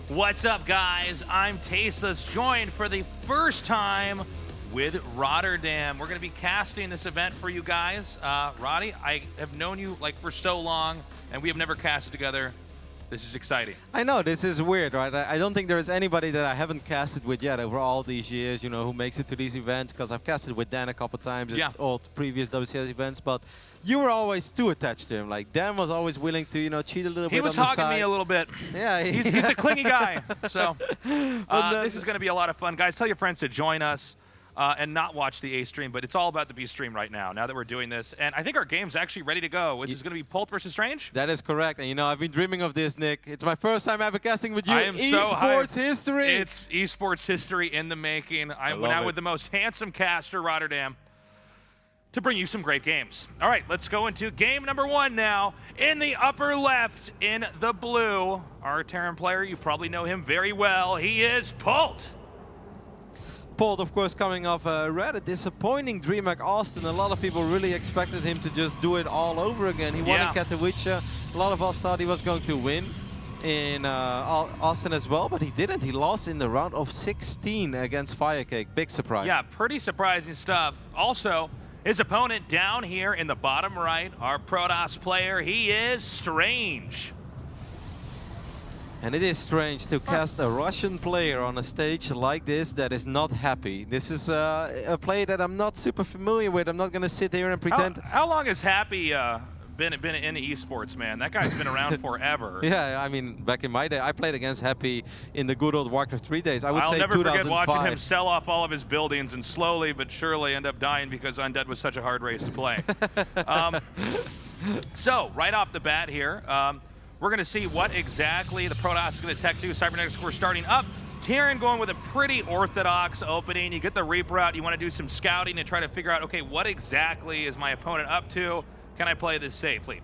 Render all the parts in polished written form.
What's up, guys? I'm Tasteless, joined for the first time with Rotterdam. We're going to be casting this event for you guys. Roddy, I have known you like for so long, and we have never casted together. This is exciting. I know, this is weird, right? I don't think there's anybody that I haven't casted with yet over all these years, you know, who makes it to these events, because I've casted with Dan a couple times at all previous WCS events, but you were always too attached to him. Like, Dan was always willing to, you know, cheat a little bit on the side. He was hogging me a little bit. Yeah. He's a clingy guy. So this is going to be a lot of fun. Guys, tell your friends to join us. And not watch the A stream, but it's all about the B stream right now that we're doing this. And I think our game's actually ready to go, which is going to be Polt versus Strange. That is correct. And, you know, I've been dreaming of this, Nick. It's my first time ever casting with you. I am eSports history. It's eSports history in the making. I went out with the most handsome caster, Rotterdam, to bring you some great games. All right, let's go into game number 1 now. In the upper left, in the blue, our Terran player, you probably know him very well. He is Polt. Polt, of course, coming off a rather disappointing DreamHack Austin. A lot of people really expected him to just do it all over again. He won in Katowice. A lot of us thought he was going to win in Austin as well, but he didn't. He lost in the round of 16 against Firecake. Big surprise. Yeah, pretty surprising stuff. Also, his opponent down here in the bottom right, our Protoss player, he is Strange. And it is strange to cast a Russian player on a stage like this that is not happy. This is a play that I'm not super familiar with. I'm not going to sit here and pretend. How long has Happy been in the esports, man? That guy's been around forever. Yeah, I mean, back in my day, I played against Happy in the good old Warcraft 3 days. I would say 2005. I'll never forget watching him sell off all of his buildings and slowly but surely end up dying because Undead was such a hard race to play. So, right off the bat here, we're going to see what exactly the Protoss is going to tech to. Cybernetics Core starting up. Terran going with a pretty orthodox opening. You get the Reaper out. You want to do some scouting and try to figure out, okay, what exactly is my opponent up to? Can I play this safely?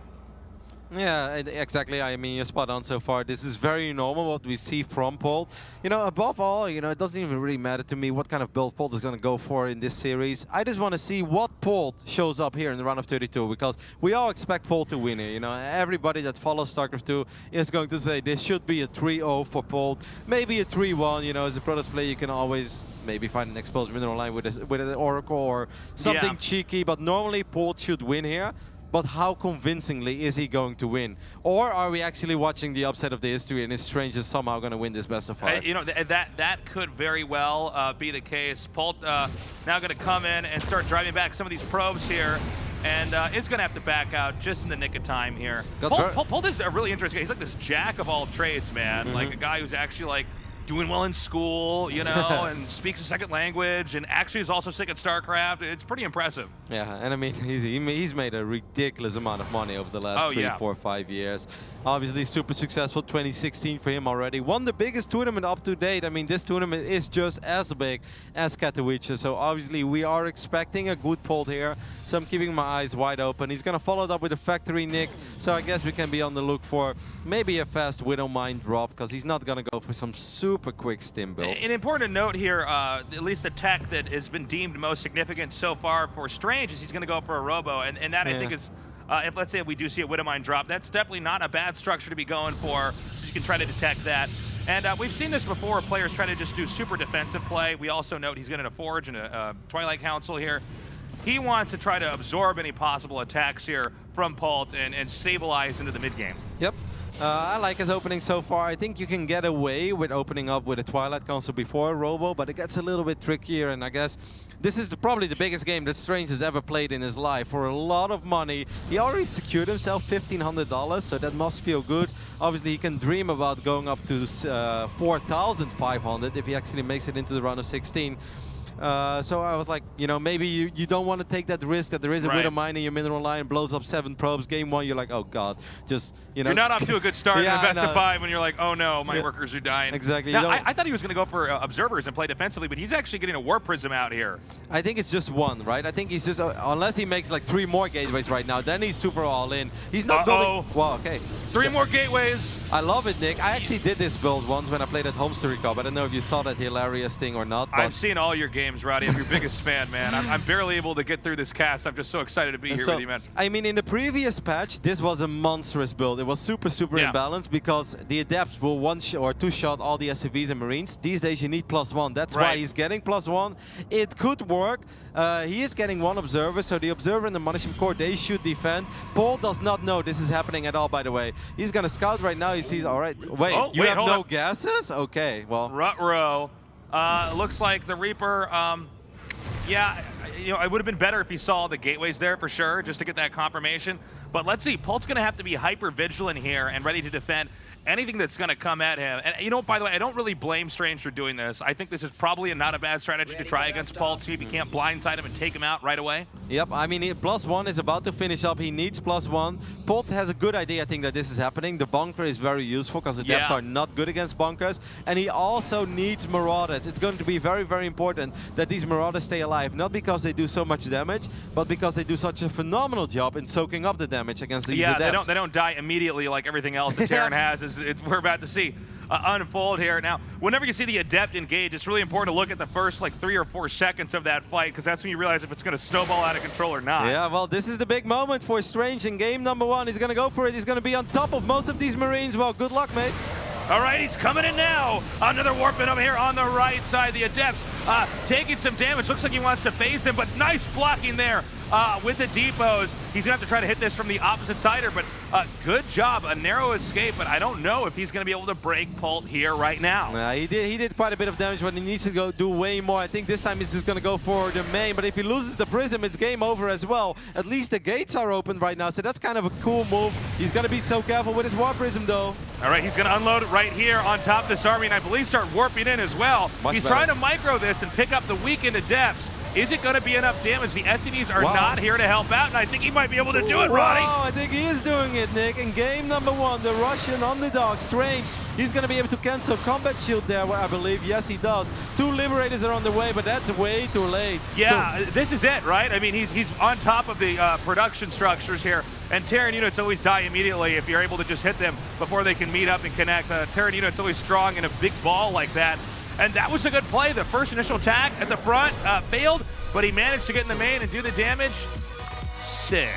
Yeah, exactly. I mean, you're spot on so far. This is very normal what we see from Polt. You know, above all, you know, it doesn't even really matter to me what kind of build Polt is going to go for in this series. I just want to see what Polt shows up here in the round of 32, because we all expect Polt to win here. You know, everybody that follows StarCraft 2 is going to say this should be a 3-0 for Polt, maybe a 3-1. You know, as a Protoss player, you can always maybe find an exposed mineral line with an Oracle or something cheeky, but normally Polt should win here. But how convincingly is he going to win? Or are we actually watching the upset of the history and is Strange is somehow going to win this best of 5? You know, that could very well be the case. Polt now going to come in and start driving back some of these probes here. And is going to have to back out just in the nick of time here. Polt is a really interesting guy. He's like this jack of all trades, man. Like a guy who's actually like doing well in school, you know, and speaks a second language, and actually is also sick at StarCraft. It's pretty impressive. Yeah, and I mean, he's made a ridiculous amount of money over the last 3, 4, 5 years. Obviously, super successful. 2016 for him already. Won the biggest tournament up to date. I mean, this tournament is just as big as Katowice. So obviously, we are expecting a good Polt here. So I'm keeping my eyes wide open. He's going to follow it up with a factory nick. So I guess we can be on the look for maybe a fast Widowmine drop, because he's not going to go for some super quick stim build. An important note here, at least the tech that has been deemed most significant so far for Strange is he's going to go for a Robo. And that, I think, is, if let's say we do see a Widowmine drop, that's definitely not a bad structure to be going for. So you can try to detect that. And we've seen this before, players try to just do super defensive play. We also note he's getting a Forge and a Twilight Council here. He wants to try to absorb any possible attacks here from Polt and stabilize into the mid-game. Yep. I like his opening so far. I think you can get away with opening up with a Twilight Council before a Robo, but it gets a little bit trickier, and I guess this is probably the biggest game that Strange has ever played in his life. For a lot of money, he already secured himself $1,500, so that must feel good. Obviously, he can dream about going up to 4,500 if he actually makes it into the round of 16. So I was like, you know, maybe you don't want to take that risk that there is a Widowmine in your mineral line, blows up 7 probes. Game 1, you're like, oh god, just, you know. You're not off to a good start in the best of 5 when you're like, oh no, my workers are dying. Exactly. Now, I thought he was going to go for observers and play defensively, but he's actually getting a Warp Prism out here. I think it's just 1, right? I think he's just, unless he makes like 3 more gateways right now, then he's super all in. He's not building. Well, okay. 3 more gateways. I love it, Nick. I actually did this build once when I played at Home Story Cup. I don't know if you saw that hilarious thing or not. But I've seen all your games. games, Roddy. I'm your biggest fan, man. I'm barely able to get through this cast. I'm just so excited to be here with you, man. I mean, in the previous patch, this was a monstrous build. It was super imbalanced because the Adepts will or two-shot all the SCVs and Marines. These days, you need +1. That's why he's getting +1. It could work. He is getting 1 Observer, so the Observer and the Manishim Core, they should defend. Polt does not know this is happening at all, by the way. He's going to scout right now. He sees, all right, wait, you have no gases? Okay, well. Ruh-roh. Looks like the Reaper, yeah, it would have been better if he saw the gateways there for sure, just to get that confirmation. But let's see, Polt's going to have to be hyper vigilant here and ready to defend anything that's going to come at him. And by the way, I don't really blame Strange for doing this. I think this is probably not a bad strategy to try against Polt, see if he can't blindside him and take him out right away. Yep, I mean, +1 is about to finish up. He needs +1. Polt has a good idea, I think, that this is happening. The bunker is very useful because the depths are not good against bunkers. And he also needs Marauders. It's going to be very important that these Marauders stay alive. Not because they do so much damage, but because they do such a phenomenal job in soaking up the damage against these Adepts. They don't die immediately like everything else that Terran has. We're about to see unfold here. Now, whenever you see the Adept engage, it's really important to look at the first 3 or 4 seconds of that fight, because that's when you realize if it's going to snowball out of control or not. Yeah, well, this is the big moment for Strange in game number 1. He's going to go for it. He's going to be on top of most of these Marines. Well, good luck, mate. All right, he's coming in now. Another Warpin over here on the right side. The Adepts taking some damage. Looks like he wants to phase them, but nice blocking there with the depots. He's going to have to try to hit this from the opposite side here, but good job. A narrow escape, but I don't know if he's going to be able to break Polt here right now. He did quite a bit of damage, but he needs to go do way more. I think this time he's just going to go for the main, but if he loses the Prism, it's game over as well. At least the gates are open right now, so that's kind of a cool move. He's going to be so careful with his War Prism, though. All right, he's going to unload it right here on top of this army, and I believe start warping in as well. He's trying to micro this and pick up the weakened Adepts. Is it going to be enough damage? The SCVs are not here to help out, and I think he might be able to do it, Roddy. I think he is doing it, Nick. In game number 1, the Russian underdog, Strange, he's going to be able to cancel Combat Shield there, I believe. Yes, he does. 2 Liberators are on the way, but that's way too late. Yeah, so this is it, right? I mean, he's on top of the production structures here, and Terran units always die immediately if you're able to just hit them before they can meet up and connect. Terran units always strong in a big ball like that. And that was a good play. The first initial attack at the front failed, but he managed to get in the main and do the damage. Sick.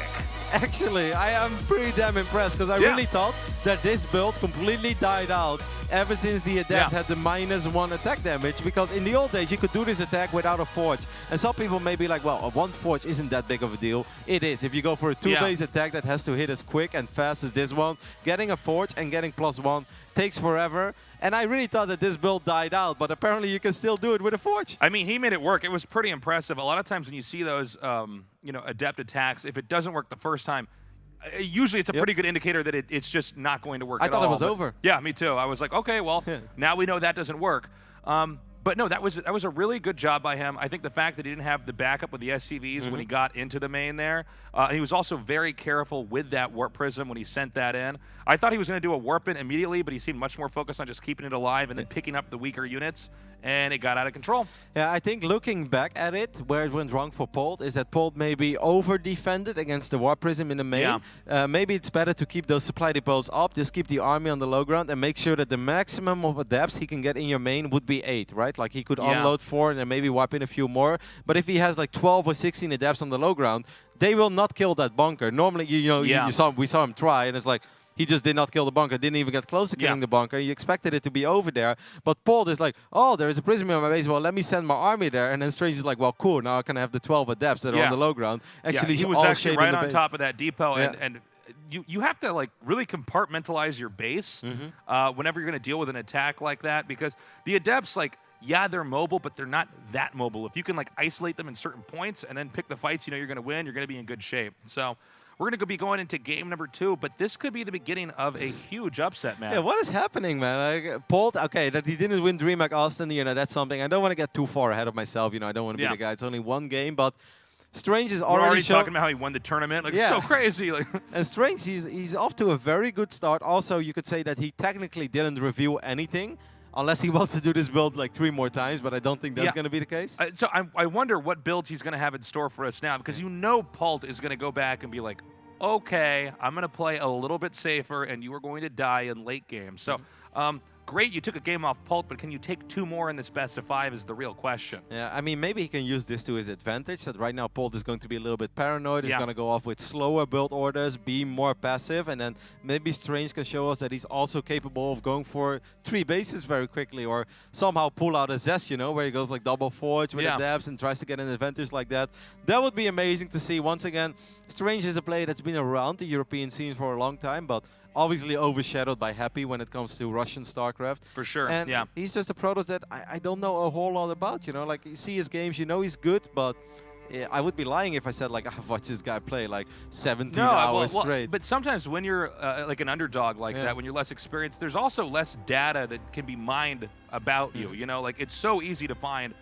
Actually, I am pretty damn impressed because I really thought that this build completely died out ever since the Adept had the -1 attack damage, because in the old days you could do this attack without a Forge. And some people may be like, well, a 1 Forge isn't that big of a deal. It is. If you go for a 2-base attack that has to hit as quick and fast as this one, getting a Forge and getting +1 takes forever. And I really thought that this build died out, but apparently you can still do it with a Forge. I mean, he made it work. It was pretty impressive. A lot of times when you see those, Adept attacks, if it doesn't work the first time, usually it's a pretty good indicator that it's just not going to work at all. I thought it was over. Yeah, me too. I was like, okay, well, now we know that doesn't work. But no, that was a really good job by him. I think the fact that he didn't have the backup with the SCVs when he got into the main there, he was also very careful with that Warp Prism when he sent that in. I thought he was going to do a Warp in immediately, but he seemed much more focused on just keeping it alive and then picking up the weaker units, and it got out of control. Yeah, I think looking back at it, where it went wrong for Polt is that Polt maybe over-defended against the Warp Prism in the main. Maybe it's better to keep those supply depots up, just keep the army on the low ground, and make sure that the maximum of Adepts he can get in your main would be 8, right? Like he could unload 4 and then maybe wipe in a few more. But if he has like 12 or 16 Adepts on the low ground, they will not kill that bunker. Normally, we saw him try, and it's like, he just did not kill the bunker, didn't even get close to killing the bunker. You expected it to be over there. But Polt is like, oh, there is a prism in my base. Well, let me send my army there. And then Strange is like, well, cool. Now I can have the 12 Adepts that are on the low ground. Actually, he was actually right on top of that depot. And you have to like really compartmentalize your base whenever you're going to deal with an attack like that. Because the Adepts, like, yeah, they're mobile, but they're not that mobile. If you can like isolate them in certain points and then pick the fights you know you're going to win, you're going to be in good shape. So we're going to be going into game number 2, but this could be the beginning of a huge upset, man. Yeah, what is happening, man? Like, Polt, okay, that he didn't win DreamHack Austin, that's something. I don't want to get too far ahead of myself, I don't want to be the guy. It's only 1 game, but Strange is already talking about how he won the tournament. Like, it's so crazy. Like, and Strange, he's off to a very good start. Also, you could say that he technically didn't reveal anything, unless he wants to do this build like 3 more times, but I don't think that's going to be the case. So I wonder what builds he's going to have in store for us now, because Polt is going to go back and be like, okay, I'm going to play a little bit safer, and you are going to die in late game. So Great, you took a game off Polt, but can you take 2 more in this best of 5 is the real question. Yeah, I mean, maybe he can use this to his advantage, that right now Polt is going to be a little bit paranoid. He's going to go off with slower build orders, be more passive, and then maybe Strange can show us that he's also capable of going for 3 bases very quickly, or somehow pull out a Zest, you know, where he goes like double forge with the dabs and tries to get an advantage like that. That would be amazing to see. Once again, Strange is a player that's been around the European scene for a long time, but obviously overshadowed by Happy when it comes to Russian StarCraft. For sure, and he's just a Protoss that I don't know a whole lot about, you know, like you see his games, you know he's good, but I would be lying if I said like I've watched this guy play like 17 hours straight. But sometimes when you're like an underdog like that, when you're less experienced, there's also less data that can be mined about you, you know, like it's so easy to find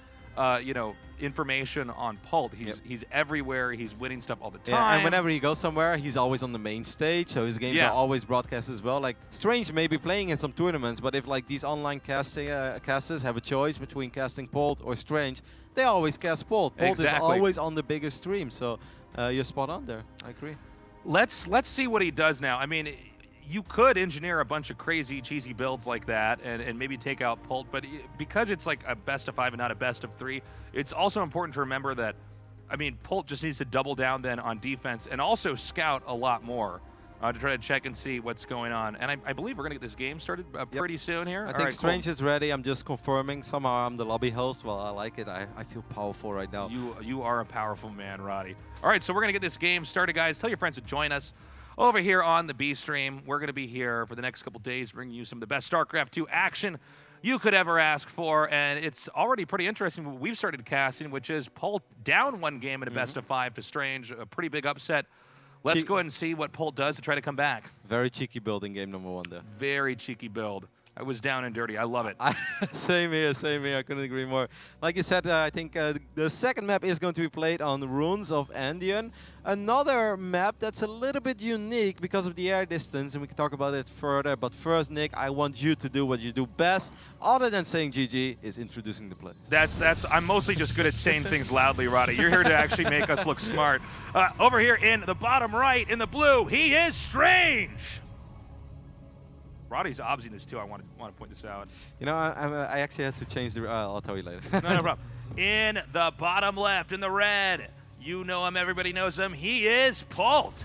you know, information on Polt. He's everywhere. He's winning stuff all the time. Yeah, and whenever he goes somewhere, he's always on the main stage, so his games are always broadcast as well. Like, Strange may be playing in some tournaments, but if like these online casters have a choice between casting Polt or Strange, they always cast Polt. Polt is always on the biggest stream, so you're spot on there. I agree. Let's see what he does now. I mean, you could engineer a bunch of crazy, cheesy builds like that and maybe take out Polt, but because it's like a best of 5 and not a best of 3, it's also important to remember that, I mean, Polt just needs to double down then on defense and also scout a lot more to try to check and see what's going on. And I believe we're going to get this game started pretty soon here. I think Strange is ready. I'm just confirming. Somehow I'm the lobby host. Well, I like it. I feel powerful right now. You are a powerful man, Roddy. All right, so we're going to get this game started, guys. Tell your friends to join us over here on the B stream. We're going to be here for the next couple days, bringing you some of the best StarCraft 2 action you could ever ask for, and it's already pretty interesting what we've started casting, which is Polt down 1 game in a best of 5 to Strange, a pretty big upset. Let's go ahead and see what Polt does to try to come back. Very cheeky build in game number 1 there. Very cheeky build. I was down and dirty. I love it. Same here, same here. I couldn't agree more. Like you said, I think the second map is going to be played on the Runes of Andean. Another map that's a little bit unique because of the air distance, and we can talk about it further. But first, Nick, I want you to do what you do best, other than saying GG, is introducing the plays. I'm mostly just good at saying things loudly, Roddy. You're here to actually make us look smart. Over here in the bottom right, in the blue, he is Strange. Roddy's obsing this too. I want to point this out. You know, I actually had to change the. I'll tell you later. No problem. In the bottom left, in the red, you know him. Everybody knows him. He is Polt.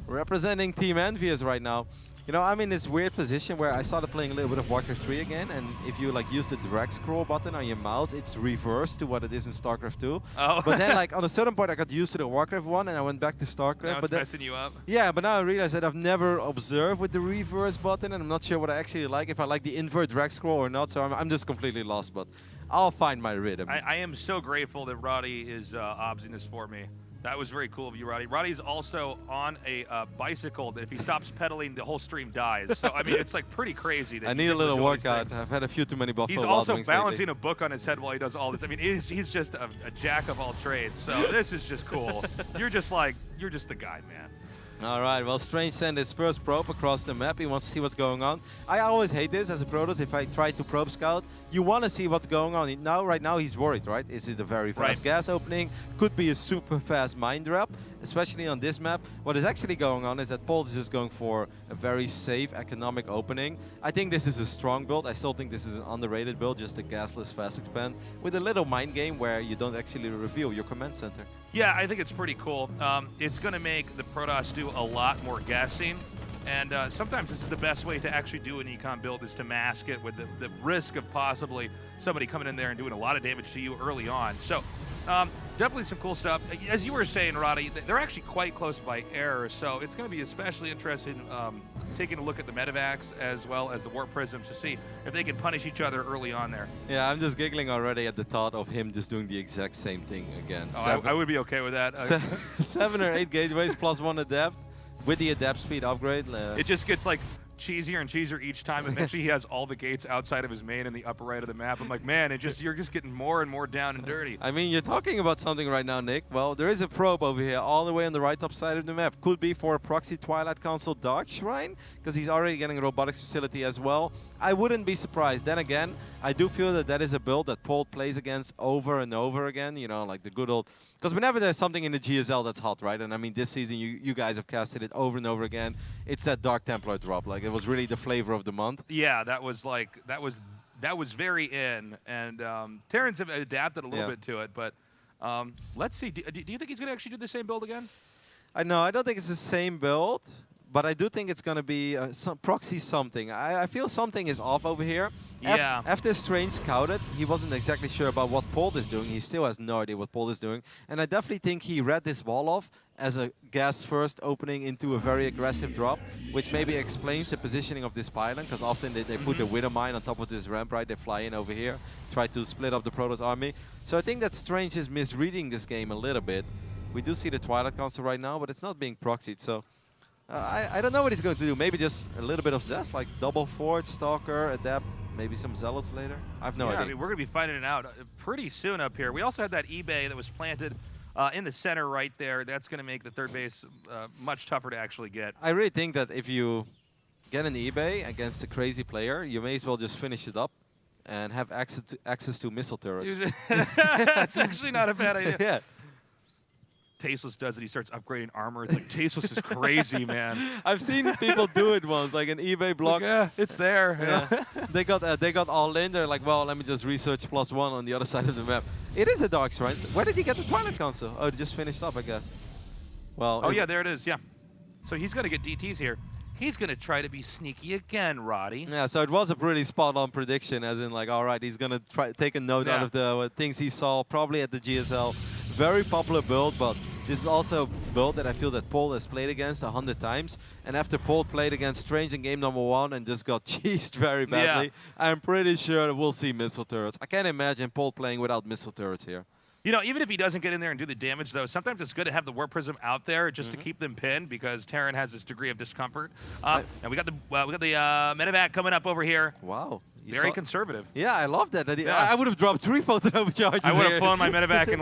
Representing Team Envious right now. You know, I'm in this weird position where I started playing a little bit of Warcraft 3 again, and if you like use the drag scroll button on your mouse, it's reversed to what it is in StarCraft 2. Oh. But then, like, on a certain point, I got used to the Warcraft 1, and I went back to StarCraft. Now it's messing you up. Yeah, but now I realize that I've never observed with the reverse button, and I'm not sure what I actually like, if I like the invert drag scroll or not, so I'm just completely lost, but I'll find my rhythm. I am so grateful that Roddy is obsing this for me. That was very cool of you, Roddy. Roddy's also on a bicycle that if he stops pedaling, the whole stream dies. So, I mean, it's like pretty crazy. That I need a little workout. I've had a few too many Buffalo Wild Wings He's also balancing lately. a book on his head while he does all this. I mean, he's just a jack of all trades. So this is just cool. You're just the guy, man. All right, well, Strange sent his first probe across the map. He wants to see what's going on. I always hate this as a Protoss. If I try to probe scout, you want to see what's going on. Right now, he's worried, right? Is it a very fast gas opening? Could be a super fast mine drop, especially on this map. What is actually going on is that Polt is just going for a very safe, economic opening. I think this is a strong build. I still think this is an underrated build, just a gasless fast expand with a little mind game where you don't actually reveal your command center. Yeah, I think it's pretty cool. It's going to make the Protoss do a lot more guessing, and sometimes this is the best way to actually do an econ build, is to mask it with the risk of possibly somebody coming in there and doing a lot of damage to you early on. So definitely some cool stuff. As you were saying, Roddy, they're actually quite close by error, so it's going to be especially interesting taking a look at the medevacs as well as the warp prisms to see if they can punish each other early on there. Yeah, I'm just giggling already at the thought of him just doing the exact same thing again. Oh, I would be okay with that. 7 or 8 gateways plus 1 adapt with the adapt speed upgrade. It just gets like cheesier and cheesier each time. Eventually he has all the gates outside of his main in the upper right of the map. I'm like, man, you're just getting more and more down and dirty. I mean, you're talking about something right now, Nick. Well, there is a probe over here all the way on the right top side of the map. Could be for a proxy Twilight Council Dark Shrine, because he's already getting a robotics facility as well. I wouldn't be surprised. Then again, I do feel that that is a build that Polt plays against over and over again, you know, like the good old... Because whenever there's something in the GSL that's hot, right? And I mean, this season you guys have casted it over and over again. It's that Dark Templar drop, like it was really the flavor of the month. Yeah, that was very in, and Terrans have adapted a little bit to it, but let's see. Do you think he's going to actually do the same build again? I don't think it's the same build, but I do think it's going to be proxy something. I feel something is off over here. Yeah. After Strange scouted, he wasn't exactly sure about what Polt is doing. He still has no idea what Polt is doing. And I definitely think he read this wall off as a gas first opening into a very aggressive drop, which maybe explains the positioning of this pylon, because often they put the Widow Mine on top of this ramp, right? They fly in over here, try to split up the Protoss army. So I think that Strange is misreading this game a little bit. We do see the Twilight Council right now, but it's not being proxied, so I don't know what he's going to do. Maybe just a little bit of zest, like double Forge, Stalker, Adapt, maybe some Zealots later. I have no idea. I mean, we're going to be finding it out pretty soon up here. We also had that eBay that was planted in the center right there. That's going to make the third base much tougher to actually get. I really think that if you get an eBay against a crazy player, you may as well just finish it up and have access to missile turrets. That's actually not a bad idea. Yeah. Tasteless does it. He starts upgrading armor. It's like, Tasteless is crazy, man. I've seen people do it once, like an eBay block. Like, yeah, it's there. Yeah. they got all in. They're like, well, let me just research +1 on the other side of the map. It is a Dark Shrine. Where did he get the Twilight Council? Oh, it just finished up, I guess. Well. Oh, yeah, there it is. Yeah. So he's going to get DTs here. He's going to try to be sneaky again, Roddy. Yeah, so it was a pretty spot-on prediction, as in, like, all right, he's going to try take a note out of the things he saw probably at the GSL. Very popular build, but this is also a build that I feel that Polt has played against 100 times. And after Polt played against Strange in game #1 and just got cheesed very badly, I'm pretty sure we'll see missile turrets. I can't imagine Polt playing without missile turrets here. You know, even if he doesn't get in there and do the damage, though, sometimes it's good to have the Warp Prism out there just to keep them pinned, because Terran has this degree of discomfort. And we got the medevac coming up over here. Wow. Very conservative. Yeah, I love that. I would have dropped 3 photon overcharges. I would have flown my medevac and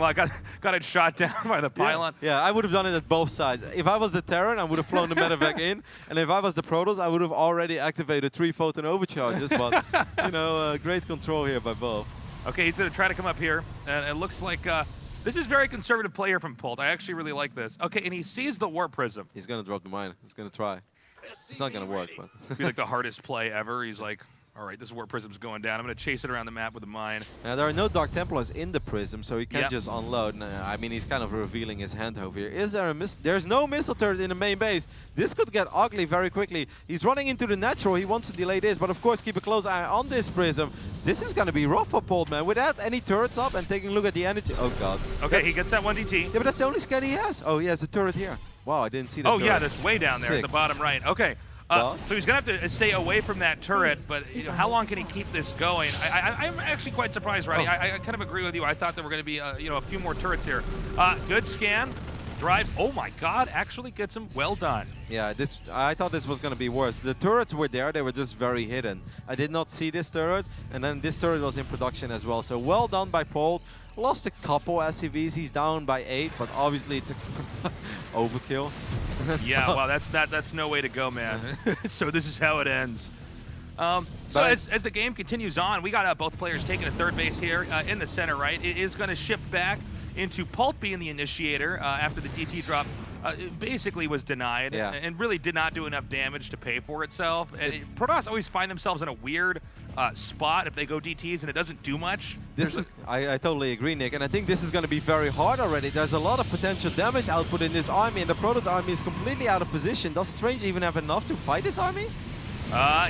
got it shot down by the pylon. Yeah, I would have done it at both sides. If I was the Terran, I would have flown the medevac in, and if I was the Protoss, I would have already activated 3 photon overcharges. But you know, great control here by both. Okay, he's going to try to come up here, and it looks like this is very conservative play here from Polt. I actually really like this. Okay, and he sees the Warp Prism. He's going to drop the mine. He's going to try. It's not going to work, but it'd be like the hardest play ever. He's like, all right, this Warp Prism's going down. I'm going to chase it around the map with a mine. Now, there are no Dark Templars in the Prism, so he can't just unload. I mean, he's kind of revealing his hand over here. Is there a There's no missile turret in the main base. This could get ugly very quickly. He's running into the natural. He wants to delay this, but of course, keep a close eye on this Prism. This is going to be rough for Polt, man. Without any turrets up and taking a look at the energy. Oh, God. Okay, he gets that 1 DT. Yeah, but that's the only scan he has. Oh, he has a turret here. Wow, I didn't see that. Oh, yeah, that's way down there at the bottom right. Okay. So he's going to have to stay away from that turret, but you know, how long can he keep this going? I'm actually quite surprised, Roddy. I kind of agree with you. I thought there were going to be a few more turrets here. Good scan. Drive. Oh, my God. Actually gets him. Well done. Yeah, I thought this was going to be worse. The turrets were there. They were just very hidden. I did not see this turret, and then this turret was in production as well. So well done by Polt. Lost a couple SCVs. He's down by 8, but obviously it's overkill. Yeah, well, that's no way to go, man. So this is how it ends. So as the game continues on, we got both players taking a third base here in the center, right? It is going to shift back into Polt being the initiator after the DT drop it basically was denied and really did not do enough damage to pay for itself. And Protoss always find themselves in a weird spot if they go DTs and it doesn't do much. I totally agree, Nick, and I think this is going to be very hard already. There's a lot of potential damage output in this army, and the Protoss army is completely out of position. Does Strange even have enough to fight this army?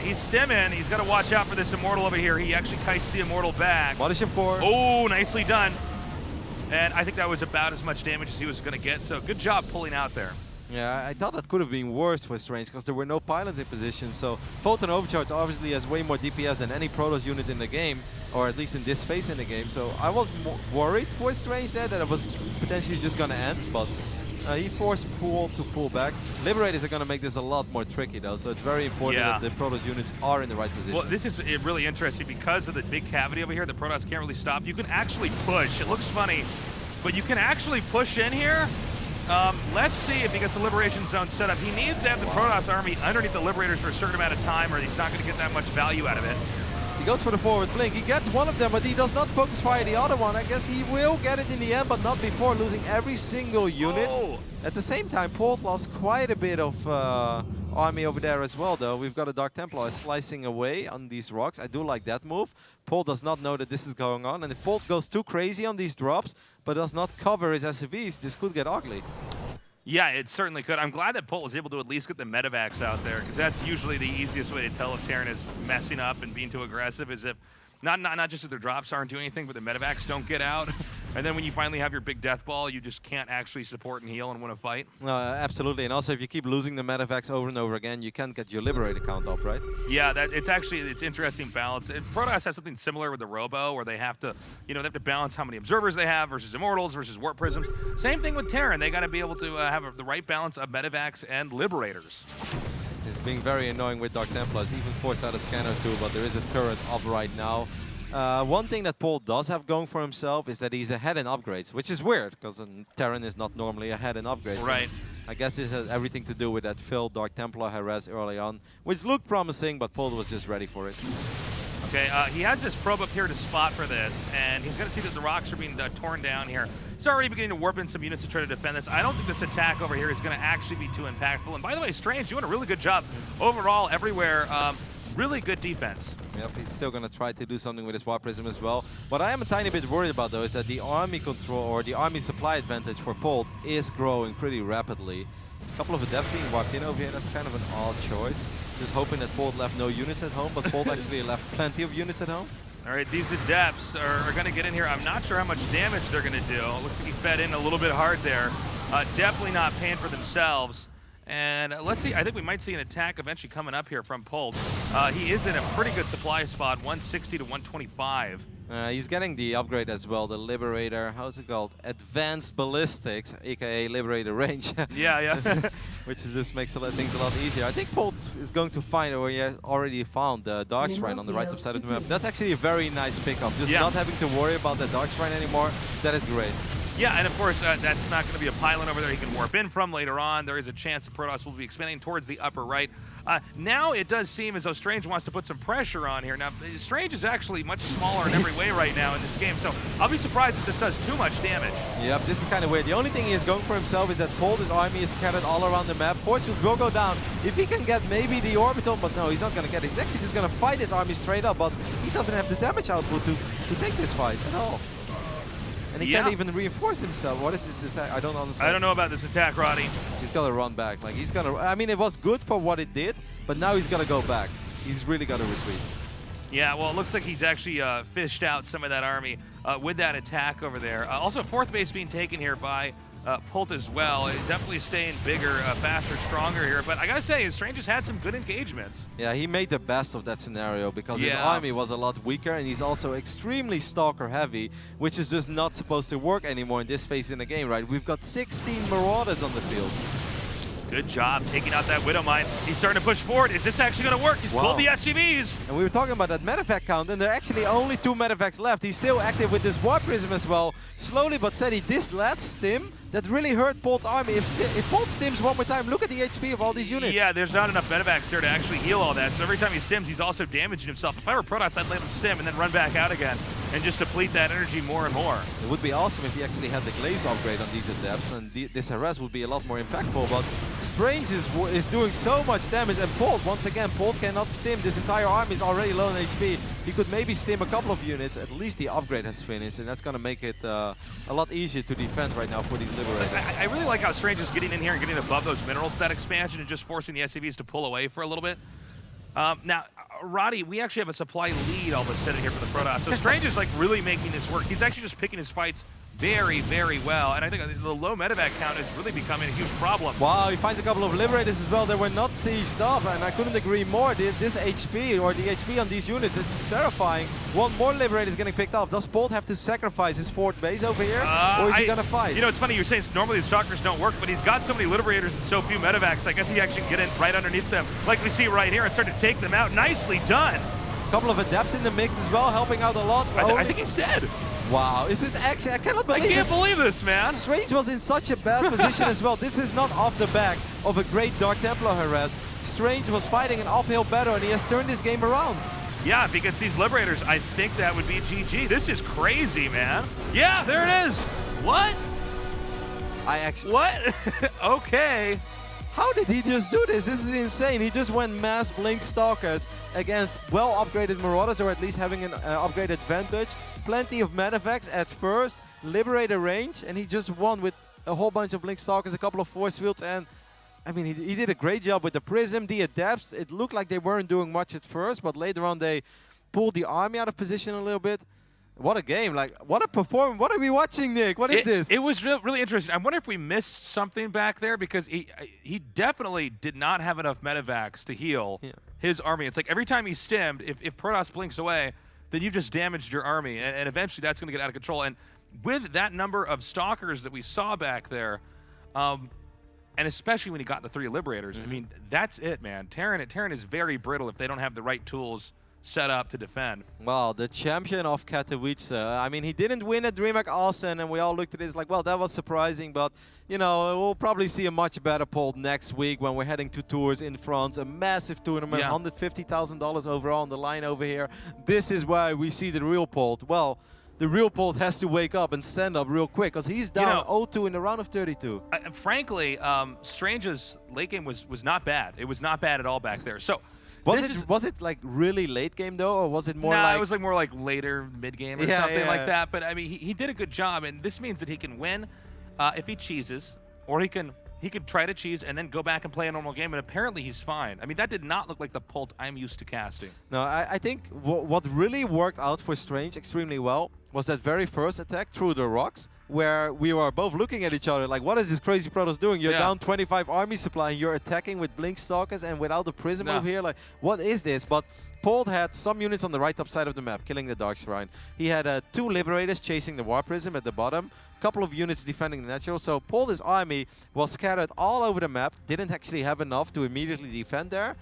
He's stimming. He's got to watch out for this Immortal over here. He actually kites the Immortal back. Punish him for. Oh, nicely done. And I think that was about as much damage as he was going to get, so good job pulling out there. Yeah, I thought that could have been worse for Strange because there were no pylons in position. So Photon Overcharge obviously has way more DPS than any Protoss unit in the game, or at least in this phase in the game. So I was worried for Strange there that it was potentially just going to end, but he forced Polt to pull back. Liberators are going to make this a lot more tricky though, so it's very important that the Protoss units are in the right position. Well, this is really interesting because of the big cavity over here. The Protoss can't really stop. You can actually push. It looks funny, but you can actually push in here. Let's see if he gets a Liberation Zone set up. He needs to have the Protoss army underneath the Liberators for a certain amount of time or he's not going to get that much value out of it. He goes for the forward blink. He gets one of them, but he does not focus fire the other one. I guess he will get it in the end, but not before losing every single unit. At the same time, Polt lost quite a bit of army over there as well, though. We've got a Dark Templar slicing away on these rocks. I do like that move. Polt does not know that this is going on, and if Polt goes too crazy on these drops, but does not cover his SCVs, this could get ugly. Yeah, it certainly could. I'm glad that Polt was able to at least get the medevacs out there, because that's usually the easiest way to tell if Terran is messing up and being too aggressive, is if not just that their drops aren't doing anything, but the medevacs don't get out. And then when you finally have your big death ball, you just can't actually support and heal and win a fight. Absolutely, and also if you keep losing the medevacs over and over again, you can't get your Liberator count up, right? Yeah, it's interesting balance. Protoss has something similar with the Robo, where they have to, they have to balance how many observers they have versus Immortals versus Warp Prisms. Same thing with Terran. They got to be able to have the right balance of medevacs and Liberators. It's being very annoying with Dark Templars, even forced out a scanner too, but there is a turret up right now. One thing that Polt does have going for himself is that he's ahead in upgrades, which is weird, because Terran is not normally ahead in upgrades. Right. I guess this has everything to do with that failed Dark Templar harass early on, which looked promising, but Polt was just ready for it. Okay, he has this probe up here to spot for this, and he's going to see that the rocks are being torn down here. He's already beginning to warp in some units to try to defend this. I don't think this attack over here is going to actually be too impactful. And by the way, Strange doing a really good job overall everywhere. Really good defense. Yep, he's still going to try to do something with his Warp Prism as well. What I am a tiny bit worried about, though, is that the army control or the army supply advantage for Polt is growing pretty rapidly. A couple of adepts being walked in over here, that's kind of an odd choice. Just hoping that Polt left no units at home, but Polt actually left plenty of units at home. All right, these adepts are going to get in here. I'm not sure how much damage they're going to do. Looks like he fed in a little bit hard there. Definitely not paying for themselves. And let's see, I think we might see an attack eventually coming up here from Polt. He is in a pretty good supply spot, 160 to 125. He's getting the upgrade as well, the Liberator, how's it called? Advanced Ballistics, aka Liberator Range. Yeah. Which just makes things a lot easier. I think Polt is going to find, or he already found the Dark Shrine on the right side of the map. That's actually a very nice pickup. Just not having to worry about the Dark Shrine anymore, that is great. Yeah, and of course, that's not going to be a pylon over there he can warp in from later on. There is a chance that Protoss will be expanding towards the upper right. Now it does seem as though Strange wants to put some pressure on here. Now, Strange is actually much smaller in every way right now in this game, so I'll be surprised if this does too much damage. Yep, this is kind of weird. The only thing he is going for himself is that Polt's army is scattered all around the map. Force fields will go down. If he can get maybe the orbital, but no, he's not going to get it. He's actually just going to fight his army straight up, but he doesn't have the damage output to take this fight at all. And he can't even reinforce himself. What is this attack? I don't understand. I don't know about this attack, Roddy. He's got to run back. Like, he's got to... I mean, it was good for what it did, but now he's got to go back. He's really got to retreat. Yeah, well, it looks like he's actually fished out some of that army with that attack over there. Also, fourth base being taken here by Polt as well. Definitely staying bigger, faster, stronger here. But I gotta say, Strange has had some good engagements. Yeah, he made the best of that scenario because his army was a lot weaker, and he's also extremely stalker heavy, which is just not supposed to work anymore in this phase in the game, right? We've got 16 Marauders on the field. Good job taking out that Widow Mine. He's starting to push forward. Is this actually going to work? He's pulled the SCVs. And we were talking about that medevac count, and there are actually only 2 medevacs left. He's still active with this Warp Prism as well. Slowly but steady, this last stim that really hurt Polt's army. If Polt stims one more time, look at the HP of all these units. Yeah, there's not enough medevacs there to actually heal all that. So every time he stims, he's also damaging himself. If I were Protoss, I'd let him stim and then run back out again and just deplete that energy more and more. It would be awesome if he actually had the Glaives upgrade on these adepts, and this harass would be a lot more impactful. But Strange is doing so much damage, and Polt, once again, Polt cannot stim. This entire army is already low on HP. He could maybe stim a couple of units. At least the upgrade has finished, and that's going to make it a lot easier to defend right now for these Liberators. I really like how Strange is getting in here and getting above those minerals, that expansion, and just forcing the SCVs to pull away for a little bit. Now, Roddy, we actually have a supply lead all of a sudden here for the Protoss. So Strange is like really making this work. He's actually just picking his fights very, very well. And I think the low medevac count is really becoming a huge problem. Wow, he finds a couple of Liberators as well that were not sieged up, and I couldn't agree more. This HP, or the HP on these units, is terrifying. One more Liberator is getting picked up. Does Polt have to sacrifice his fourth base over here, or is he going to fight? You know, it's funny, you're saying normally the Stalkers don't work, but he's got so many Liberators and so few medevacs, I guess he actually can get in right underneath them, like we see right here, and start to take them out. Nicely done. A couple of Adepts in the mix as well, helping out a lot. I think he's dead. Wow, is this actually... I cannot believe it. I can't believe this, man. Strange was in such a bad position as well. This is not off the back of a great Dark Templar harass. Strange was fighting an uphill battle, and he has turned this game around. Yeah, if he gets these Liberators, I think that would be GG. This is crazy, man. Yeah, there it is. What? I actually... What? Okay. How did he just do this? This is insane. He just went mass Blink Stalkers against well-upgraded Marauders, or at least having an upgraded advantage. Plenty of Medivacs at first, Liberator range, and he just won with a whole bunch of Blink Stalkers, a couple of Force Fields, and I mean, he did a great job with the Prism, the Adepts. It looked like they weren't doing much at first, but later on they pulled the army out of position a little bit. What a game. Like, what a performance. What are we watching, Nick? What is this? It was really interesting. I wonder if we missed something back there, because he definitely did not have enough Medivacs to heal his army. It's like every time he stimmed, if Protoss blinks away, then you've just damaged your army, and eventually that's going to get out of control. And with that number of Stalkers that we saw back there, and especially when he got the 3 Liberators, I mean, that's it, man. Terran is very brittle if they don't have the right tools set up to defend. Well, the champion of Katowice. I mean, he didn't win at DreamHack Austin, and we all looked at this like, well, that was surprising, but, you know, we'll probably see a much better Polt next week when we're heading to Tours in France, a massive tournament, $150,000 overall on the line over here. This is where we see the real Polt. Well, the real Polt has to wake up and stand up real quick, because he's down 0-2 in the round of 32. Frankly, Strange's late game was not bad. It was not bad at all back there. So was it like really late game though, or was it more like? It was like more like later mid game or something like that. But I mean, he did a good job, and this means that he can win if he cheeses, or he can try to cheese and then go back and play a normal game, and apparently he's fine. I mean, that did not look like the Polt I'm used to casting. No, I think what really worked out for Strange extremely well was that very first attack through the rocks, where we were both looking at each other like, what is this crazy Protoss doing? You're down 25 army supply and you're attacking with Blink Stalkers and without the Prism over here. Like, what is this? But Polt had some units on the right top side of the map, killing the Dark Shrine. He had 2 Liberators chasing the War Prism at the bottom, a couple of units defending the Natural. So Polt's army was scattered all over the map, didn't actually have enough to immediately defend there.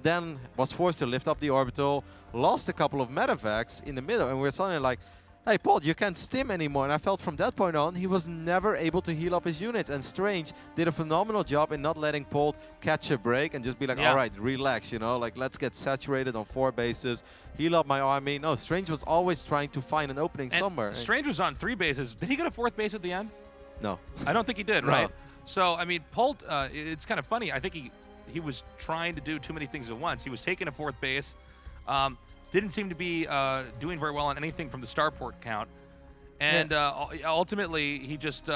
Then was forced to lift up the Orbital, lost a couple of Medivacs in the middle, and we're suddenly like, hey, Polt, you can't stim anymore. And I felt from that point on, he was never able to heal up his units. And Strange did a phenomenal job in not letting Polt catch a break and just be like, all right, relax, you know, like, let's get saturated on 4 bases, heal up my army. No, Strange was always trying to find an opening somewhere. Strange was on 3 bases. Did he get a 4th base at the end? No. I don't think he did, right? So, I mean, Polt, it's kind of funny. I think he was trying to do too many things at once. He was taking a 4th base. Didn't seem to be doing very well on anything from the starport count. And ultimately, he just...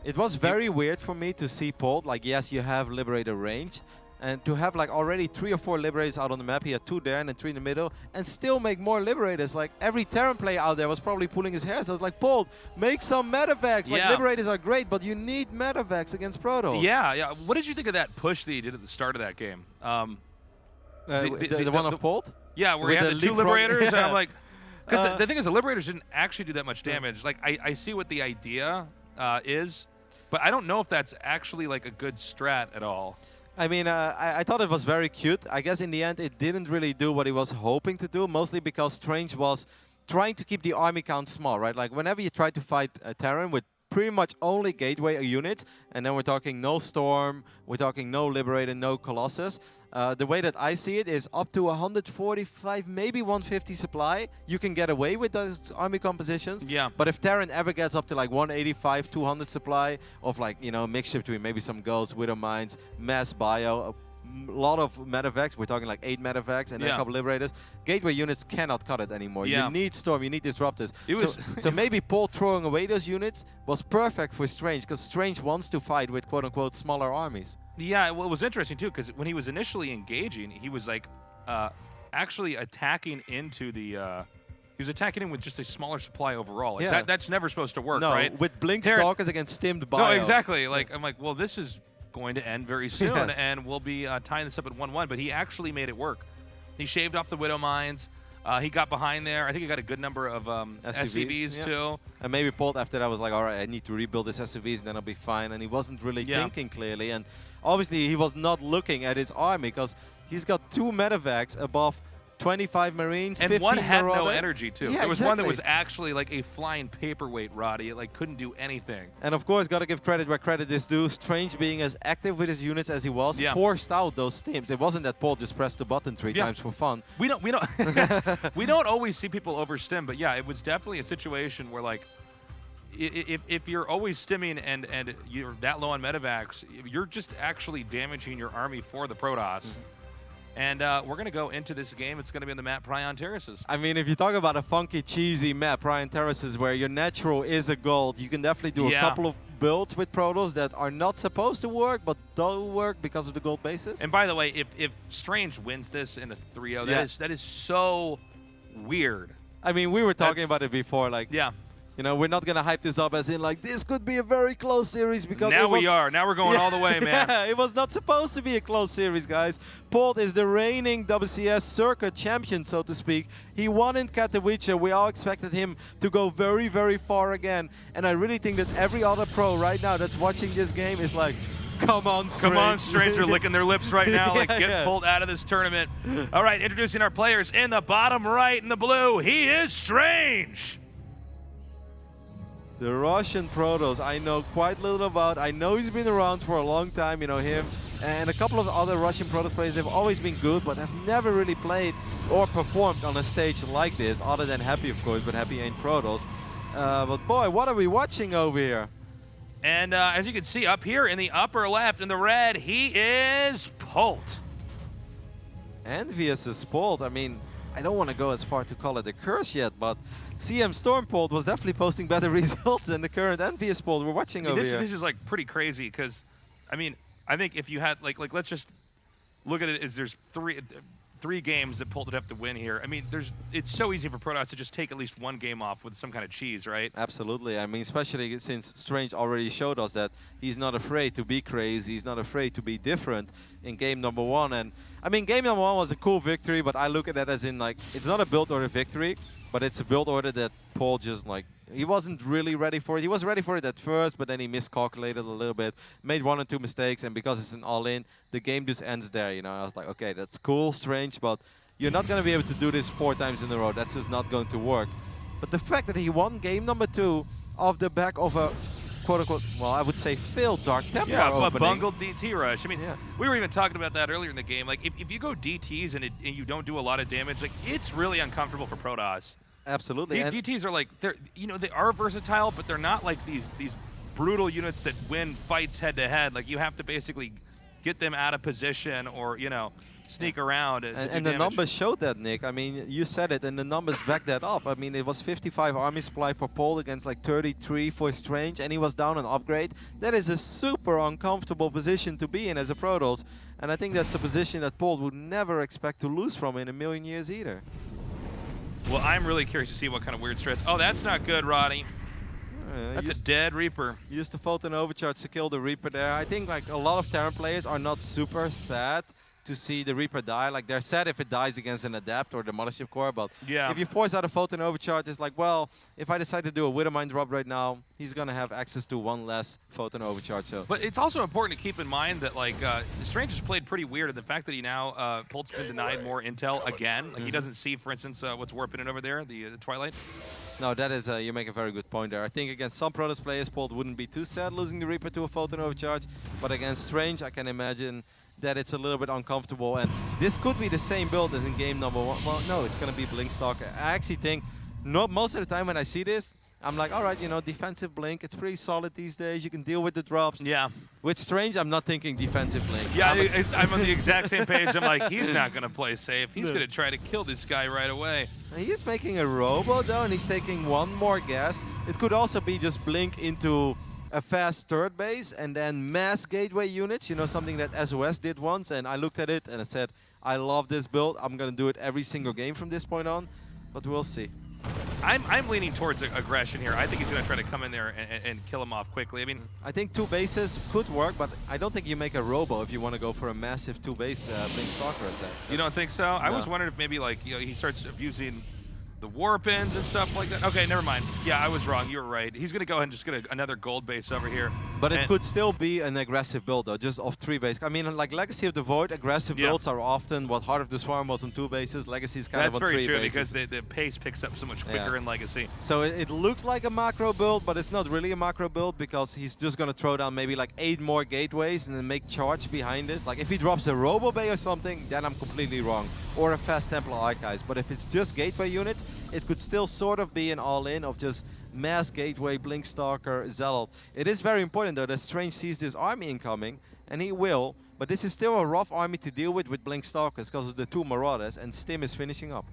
it was very weird for me to see Polt, like, yes, you have Liberator range, and to have like already 3 or 4 Liberators out on the map. He had 2 there and then 3 in the middle, and still make more Liberators. Like, every Terran player out there was probably pulling his hair. So I was like, Polt, make some Medivacs. Like, Liberators are great, but you need Medivacs against Protoss. Yeah. What did you think of that push that he did at the start of that game? The one of Polt? Yeah, where he had the 2 Liberators, and I'm like... Because the thing is, the Liberators didn't actually do that much damage. Like, I see what the idea is, but I don't know if that's actually, like, a good strat at all. I mean, I thought it was very cute. I guess in the end, it didn't really do what he was hoping to do, mostly because Strange was trying to keep the army count small, right? Like, whenever you try to fight a Terran with pretty much only Gateway units, and then we're talking no Storm, we're talking no Liberator, no Colossus. The way that I see it is up to 145, maybe 150 supply. You can get away with those army compositions. Yeah. But if Terran ever gets up to like 185, 200 supply of like, you know, mixture between maybe some Ghosts, Widow Mines, mass bio, a lot of Medivacs, we're talking like 8 Medivacs and then a couple Liberators. Gateway units cannot cut it anymore. You need Storm, you need Disruptors. So maybe Polt throwing away those units was perfect for Strange, because Strange wants to fight with quote-unquote smaller armies. Yeah, well, it was interesting too, because when he was initially engaging, he was like actually attacking into the... he was attacking him with just a smaller supply overall. Like that's never supposed to work, right? No, with Blink Stalkers against stimmed bio. No, exactly. Like, I'm like, well, this is going to end very soon, and we'll be tying this up at 1-1. But he actually made it work. He shaved off the Widow Mines. He got behind there. I think he got a good number of SCVs too. And maybe Polt after that was like, all right, I need to rebuild this SCVs and then I'll be fine. And he wasn't really thinking clearly. And obviously he was not looking at his army, because he's got 2 Medivacs above 25 Marines, and 15 one had Marauder. no energy too. Yeah, there was one that was actually like a flying paperweight, Roddy. It like couldn't do anything. And of course, gotta give credit where credit is due. Strange, being as active with his units as he was, forced out those stims. It wasn't that Polt just pressed the button 3 times for fun. We don't we don't always see people overstim, but yeah, it was definitely a situation where like if you're always stimming and you're that low on medevacs, you're just actually damaging your army for the Protoss. And we're going to go into this game. It's going to be on the map Prion Terraces. I mean, if you talk about a funky, cheesy map, Prion Terraces, where your natural is a gold, you can definitely do a couple of builds with Protoss that are not supposed to work, but do work because of the gold bases. And by the way, if Strange wins this in a 3-0, that is so weird. I mean, we were talking about it before, like, you know, we're not going to hype this up as in, like, this could be a very close series because now we are. Now we're going all the way, man. Yeah, it was not supposed to be a close series, guys. Polt is the reigning WCS circuit champion, so to speak. He won in Katowice. We all expected him to go very, very far again. And I really think that every other pro right now that's watching this game is like, come on, Strange. Come on, Strange. They're licking their lips right now. Like, get Polt out of this tournament. All right, introducing our players in the bottom right in the blue. He is Strange. The Russian Protoss I know quite little about. I know he's been around for a long time, you know, him and a couple of other Russian Protoss players. They've always been good, but have never really played or performed on a stage like this, other than Happy, of course, but Happy ain't Protoss. But boy, what are we watching over here? And as you can see up here in the upper left in the red, he is Polt. Envious is Polt. I mean, I don't want to go as far to call it a curse yet, but CM Storm Polt was definitely posting better results than the current Envious Polt we're watching over here. This is like pretty crazy because, I mean, I think if you had like let's just look at it as there's three games that Polt would have to win here. I mean, it's so easy for Protoss to just take at least one game off with some kind of cheese, right? Absolutely. I mean, especially since Strange already showed us that he's not afraid to be crazy. He's not afraid to be different in game number 1. And I mean, game number 1 was a cool victory, but I look at that as in like, it's not a build order victory, but it's a build order that Polt just like, he wasn't really ready for it. He was ready for it at first, but then he miscalculated a little bit, made 1 or 2 mistakes, and because it's an all-in, the game just ends there, you know. I was like, okay, that's cool, Strange, but you're not going to be able to do this 4 times in a row. That's just not going to work. But the fact that he won game number 2 off the back of a quote-unquote, well, I would say failed Dark Templar opening. A bungled DT rush. I mean, we were even talking about that earlier in the game. Like, if you go DTs and you don't do a lot of damage, like, it's really uncomfortable for Protoss. Absolutely. DTs are like, they are versatile, but they're not like these brutal units that win fights head to head. Like, you have to basically get them out of position or, you know, sneak around. And the numbers showed that, Nick. I mean, you said it, and the numbers back that up. I mean, it was 55 army supply for Polt against like 33 for Strange, and he was down on upgrade. That is a super uncomfortable position to be in as a Protoss, and I think that's a position that Polt would never expect to lose from in a million years either. Well, I'm really curious to see what kind of weird strats. Oh, that's not good, Roddy. That's a dead Reaper. Used the Photon Overcharge to kill the Reaper there. I think like a lot of Terran players are not super sad to see the Reaper die. Like, they're sad if it dies against an Adapt or the Mothership Core, but if you force out a Photon Overcharge, it's like, well, if I decide to do a Widowmine drop right now, he's going to have access to 1 less Photon Overcharge. So. But it's also important to keep in mind that, like, Strange has played pretty weird, and the fact that he now, Polt's been denied more intel again. Like, he doesn't see, for instance, what's warping in over there, the Twilight. No, that is, you make a very good point there. I think against some Protoss players, Polt wouldn't be too sad losing the Reaper to a Photon Overcharge, but against Strange, I can imagine that it's a little bit uncomfortable, and this could be the same build as in game number 1. Well, no, it's going to be Blink Stalker. I actually think most of the time when I see this, I'm like, all right, you know, defensive Blink, it's pretty solid these days. You can deal with the drops. Yeah. With Strange, I'm not thinking defensive Blink. Yeah, I'm on the exact same page. I'm like, he's not going to play safe. He's going to try to kill this guy right away. He's making a Robo, though, and he's taking 1 more gas. It could also be just Blink into a fast third base and then mass gateway units, you know, something that SOS did once, and I looked at it and I said, I love this build. I'm going to do it every single game from this point on, but we'll see. I'm leaning towards aggression here. I think he's going to try to come in there and kill him off quickly. I mean, I think 2 bases could work, but I don't think you make a Robo if you want to go for a massive 2-base Blink Stalker attack. You don't think so? No. I was wondering if maybe, like, you know, he starts abusing the warp-ins and stuff like that. Okay, never mind. Yeah, I was wrong. You were right. He's going to go ahead and just get another gold base over here. But it could still be an aggressive build, though, just off 3 base. I mean, like Legacy of the Void, aggressive builds are often what Heart of the Swarm was on 2 bases. Legacy is kind of on 3 bases. That's very true, because the pace picks up so much quicker in Legacy. So it looks like a macro build, but it's not really a macro build because he's just going to throw down maybe like 8 more gateways and then make charge behind this. Like, if he drops a Robo Bay or something, then I'm completely wrong. Or a fast Templar Archives. But if it's just gateway units, it could still sort of be an all-in of just Mass Gateway, Blinkstalker, Zealot. It is very important though that Strange sees this army incoming, and he will, but this is still a rough army to deal with Blinkstalkers because of the 2 Marauders, and Stim is finishing up.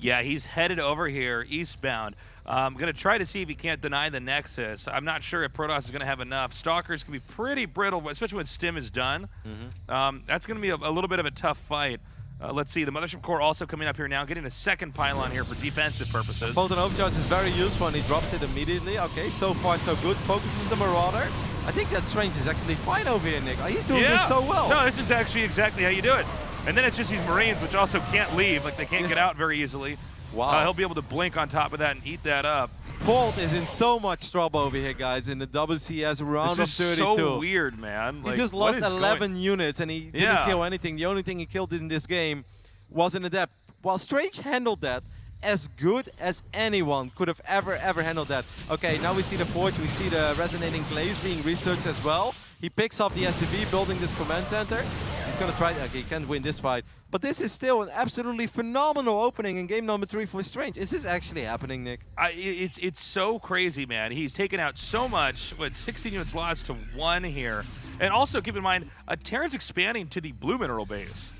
Yeah, he's headed over here eastbound. I'm going to try to see if he can't deny the Nexus. I'm not sure if Protoss is going to have enough. Stalkers can be pretty brittle, especially when Stim is done. That's going to be a little bit of a tough fight. Let's see, the Mothership Core also coming up here now, getting a second pylon here for defensive purposes. Polt and Overcharge is very useful and he drops it immediately. Okay, so far so good. Focuses the Marauder. I think that Strange is actually fine over here, Nick. He's doing this so well. No, this is actually exactly how you do it. And then it's just these Marines, which also can't leave. Like, they can't get out very easily. Wow. He'll be able to blink on top of that and eat that up. Polt is in so much trouble over here, guys, in the WCS round of 32. This is so weird, man. He just lost 11 units and he didn't kill anything. The only thing he killed in this game was an Adept. While Strange handled that as good as anyone could have ever handled that. Okay, now we see the Forge, we see the Resonating Glaze being researched as well. He picks up the SCV, building this command center. He's gonna try, okay, he can't win this fight. But this is still an absolutely phenomenal opening in game number 3 for Strange. Is this actually happening, Nick? It's so crazy, man. He's taken out so much, with 16 units lost to 1 here. And also, keep in mind, Terran's expanding to the blue mineral base.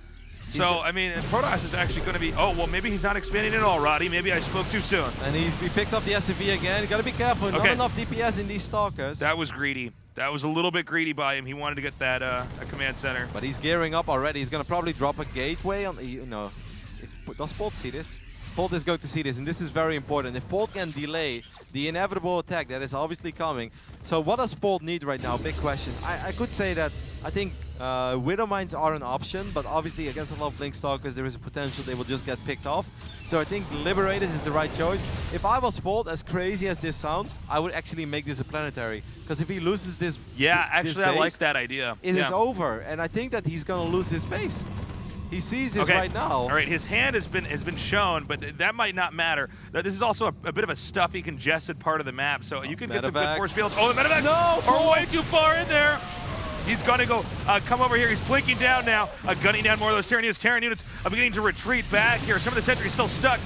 So, I mean, Protoss is actually going to be... Oh, well, maybe he's not expanding at all, Roddy. Maybe I spoke too soon. And he picks up the SCV again. You got to be careful. Okay. Not enough DPS in these Stalkers. That was greedy. That was a little bit greedy by him. He wanted to get that a command center. But he's gearing up already. He's going to probably drop a gateway. Does Polt see this? Polt is going to see this, and this is very important. If Polt can delay the inevitable attack that is obviously coming. So what does Polt need right now? Big question. I could say that I think Widow Mines are an option, but obviously against a lot of Blinkstalkers there is a potential they will just get picked off. So I think Liberators is the right choice. If I was Polt, as crazy as this sounds, I would actually make this a planetary. Because if he loses this actually this base, I like that idea. It is over, and I think that he's going to lose his base. He sees this right now. All right, his hand has been shown, but that might not matter. This is also a bit of a stuffy, congested part of the map, so you can get some good force fields. Oh, the medevacs are way too far in there. He's going to go come over here. He's blinking down now, gunning down more of those Terran units. Terran units are beginning to retreat back here. Some of the sentries still stuck.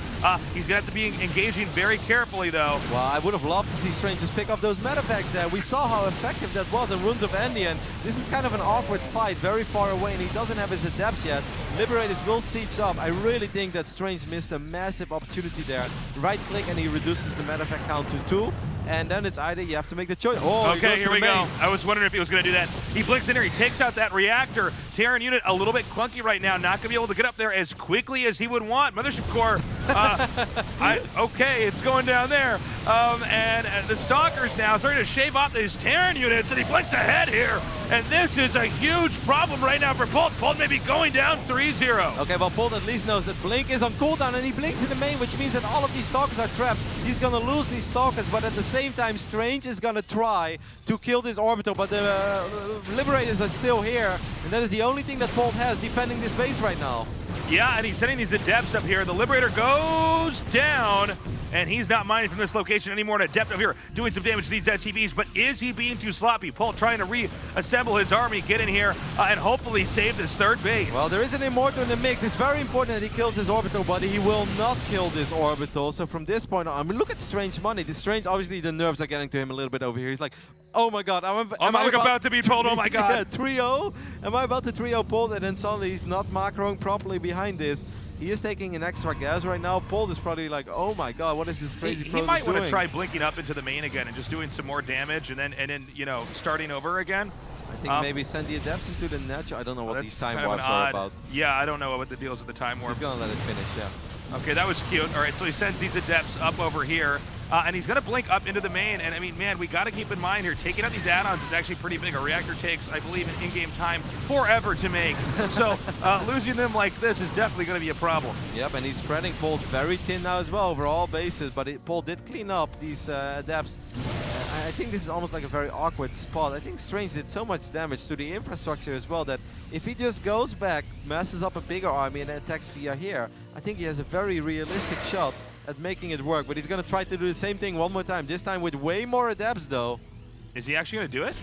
He's going to have to be engaging very carefully, though. Well, I would have loved to see Strange just pick up those medevacs there. We saw how effective that was in Runes of Endian. This is kind of an awkward fight, very far away, and he doesn't have his adepts yet. Liberators will siege up. I really think that Strange missed a massive opportunity there. Right-click, and he reduces the medevac count to 2. And then it's either you have to make the choice. Oh, okay, here we go. I was wondering if he was going to do that. He blinks in here. He takes out that reactor. Terran unit a little bit clunky right now. Not going to be able to get up there as quickly as he would want. Mothership Core, okay, it's going down there. And the Stalkers now starting to shave off these Terran units, and he blinks ahead here. And this is a huge problem right now for Polt. Polt may be going down 3-0. Okay, well, Polt at least knows that Blink is on cooldown, and he blinks in the main, which means that all of these Stalkers are trapped. He's going to lose these Stalkers, but at the same time, Strange is going to try to kill this Orbital, but the Liberators are still here, and that is the only thing that Polt has defending this base right now. Yeah, and he's sending these Adepts up here. The Liberator goes down, and he's not mining from this location anymore. An Adept up here doing some damage to these SCVs, but is he being too sloppy? Polt trying to reassemble his army, get in here, and hopefully save this third base. Well, there is an Immortal in the mix. It's very important that he kills his Orbital, but he will not kill this Orbital. So from this point on, I mean, look at Strange money. This Strange, obviously the nerves are getting to him a little bit over here. He's like, oh my god, am I about to be told, oh my god. Yeah, 3-0? Am I about to 3-0 Polt? And then suddenly he's not macroing properly behind this. He is taking an extra gas right now. Polt is probably like, oh my god, what is this crazy He might want to try blinking up into the main again and just doing some more damage and then you know, starting over again. I think maybe send the Adepts into the net. I don't know what these time warps are about. Yeah, I don't know what the deal is with the time warps. He's going to let it finish, yeah. Okay, that was cute. All right, so he sends these Adepts up over here. And he's going to blink up into the main. And I mean, man, we got to keep in mind here, taking out these add-ons is actually pretty big. A reactor takes, I believe, in in-game time forever to make. So losing them like this is definitely going to be a problem. Yep, and he's spreading Polt very thin now as well over all bases. But Polt did clean up these Adepts. I think this is almost like a very awkward spot. I think Strange did so much damage to the infrastructure as well that if he just goes back, messes up a bigger army and attacks via here, I think he has a very realistic shot at making it work, but he's going to try to do the same thing one more time, this time with way more Adepts though. Is he actually going to do it?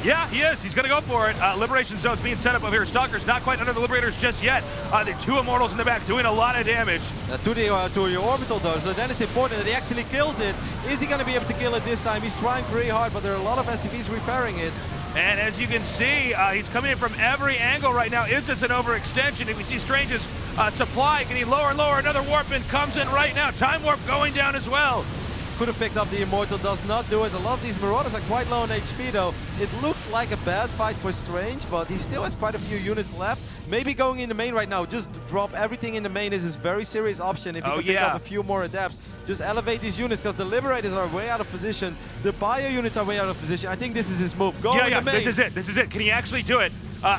Yeah, he is. He's going to go for it. Liberation zone's being set up over here. Stalker's not quite under the Liberators just yet. There are 2 Immortals in the back doing a lot of damage. To the orbital though, so then it's important that he actually kills it. Is he going to be able to kill it this time? He's trying pretty hard, but there are a lot of SCVs repairing it. And as you can see, he's coming in from every angle right now. Is this an overextension? If we see Strange's supply getting lower and lower, another Warpin comes in right now. Time Warp going down as well. Could have picked up the Immortal, does not do it. A lot of these Marauders are quite low on HP though. It looks like a bad fight for Strange, but he still has quite a few units left. Maybe going in the main right now, just drop everything in the main is a very serious option. If you can pick up a few more adapts, just elevate these units because the Liberators are way out of position. The Bio units are way out of position. I think this is his move. Go in the main. This is it. This is it. Can he actually do it?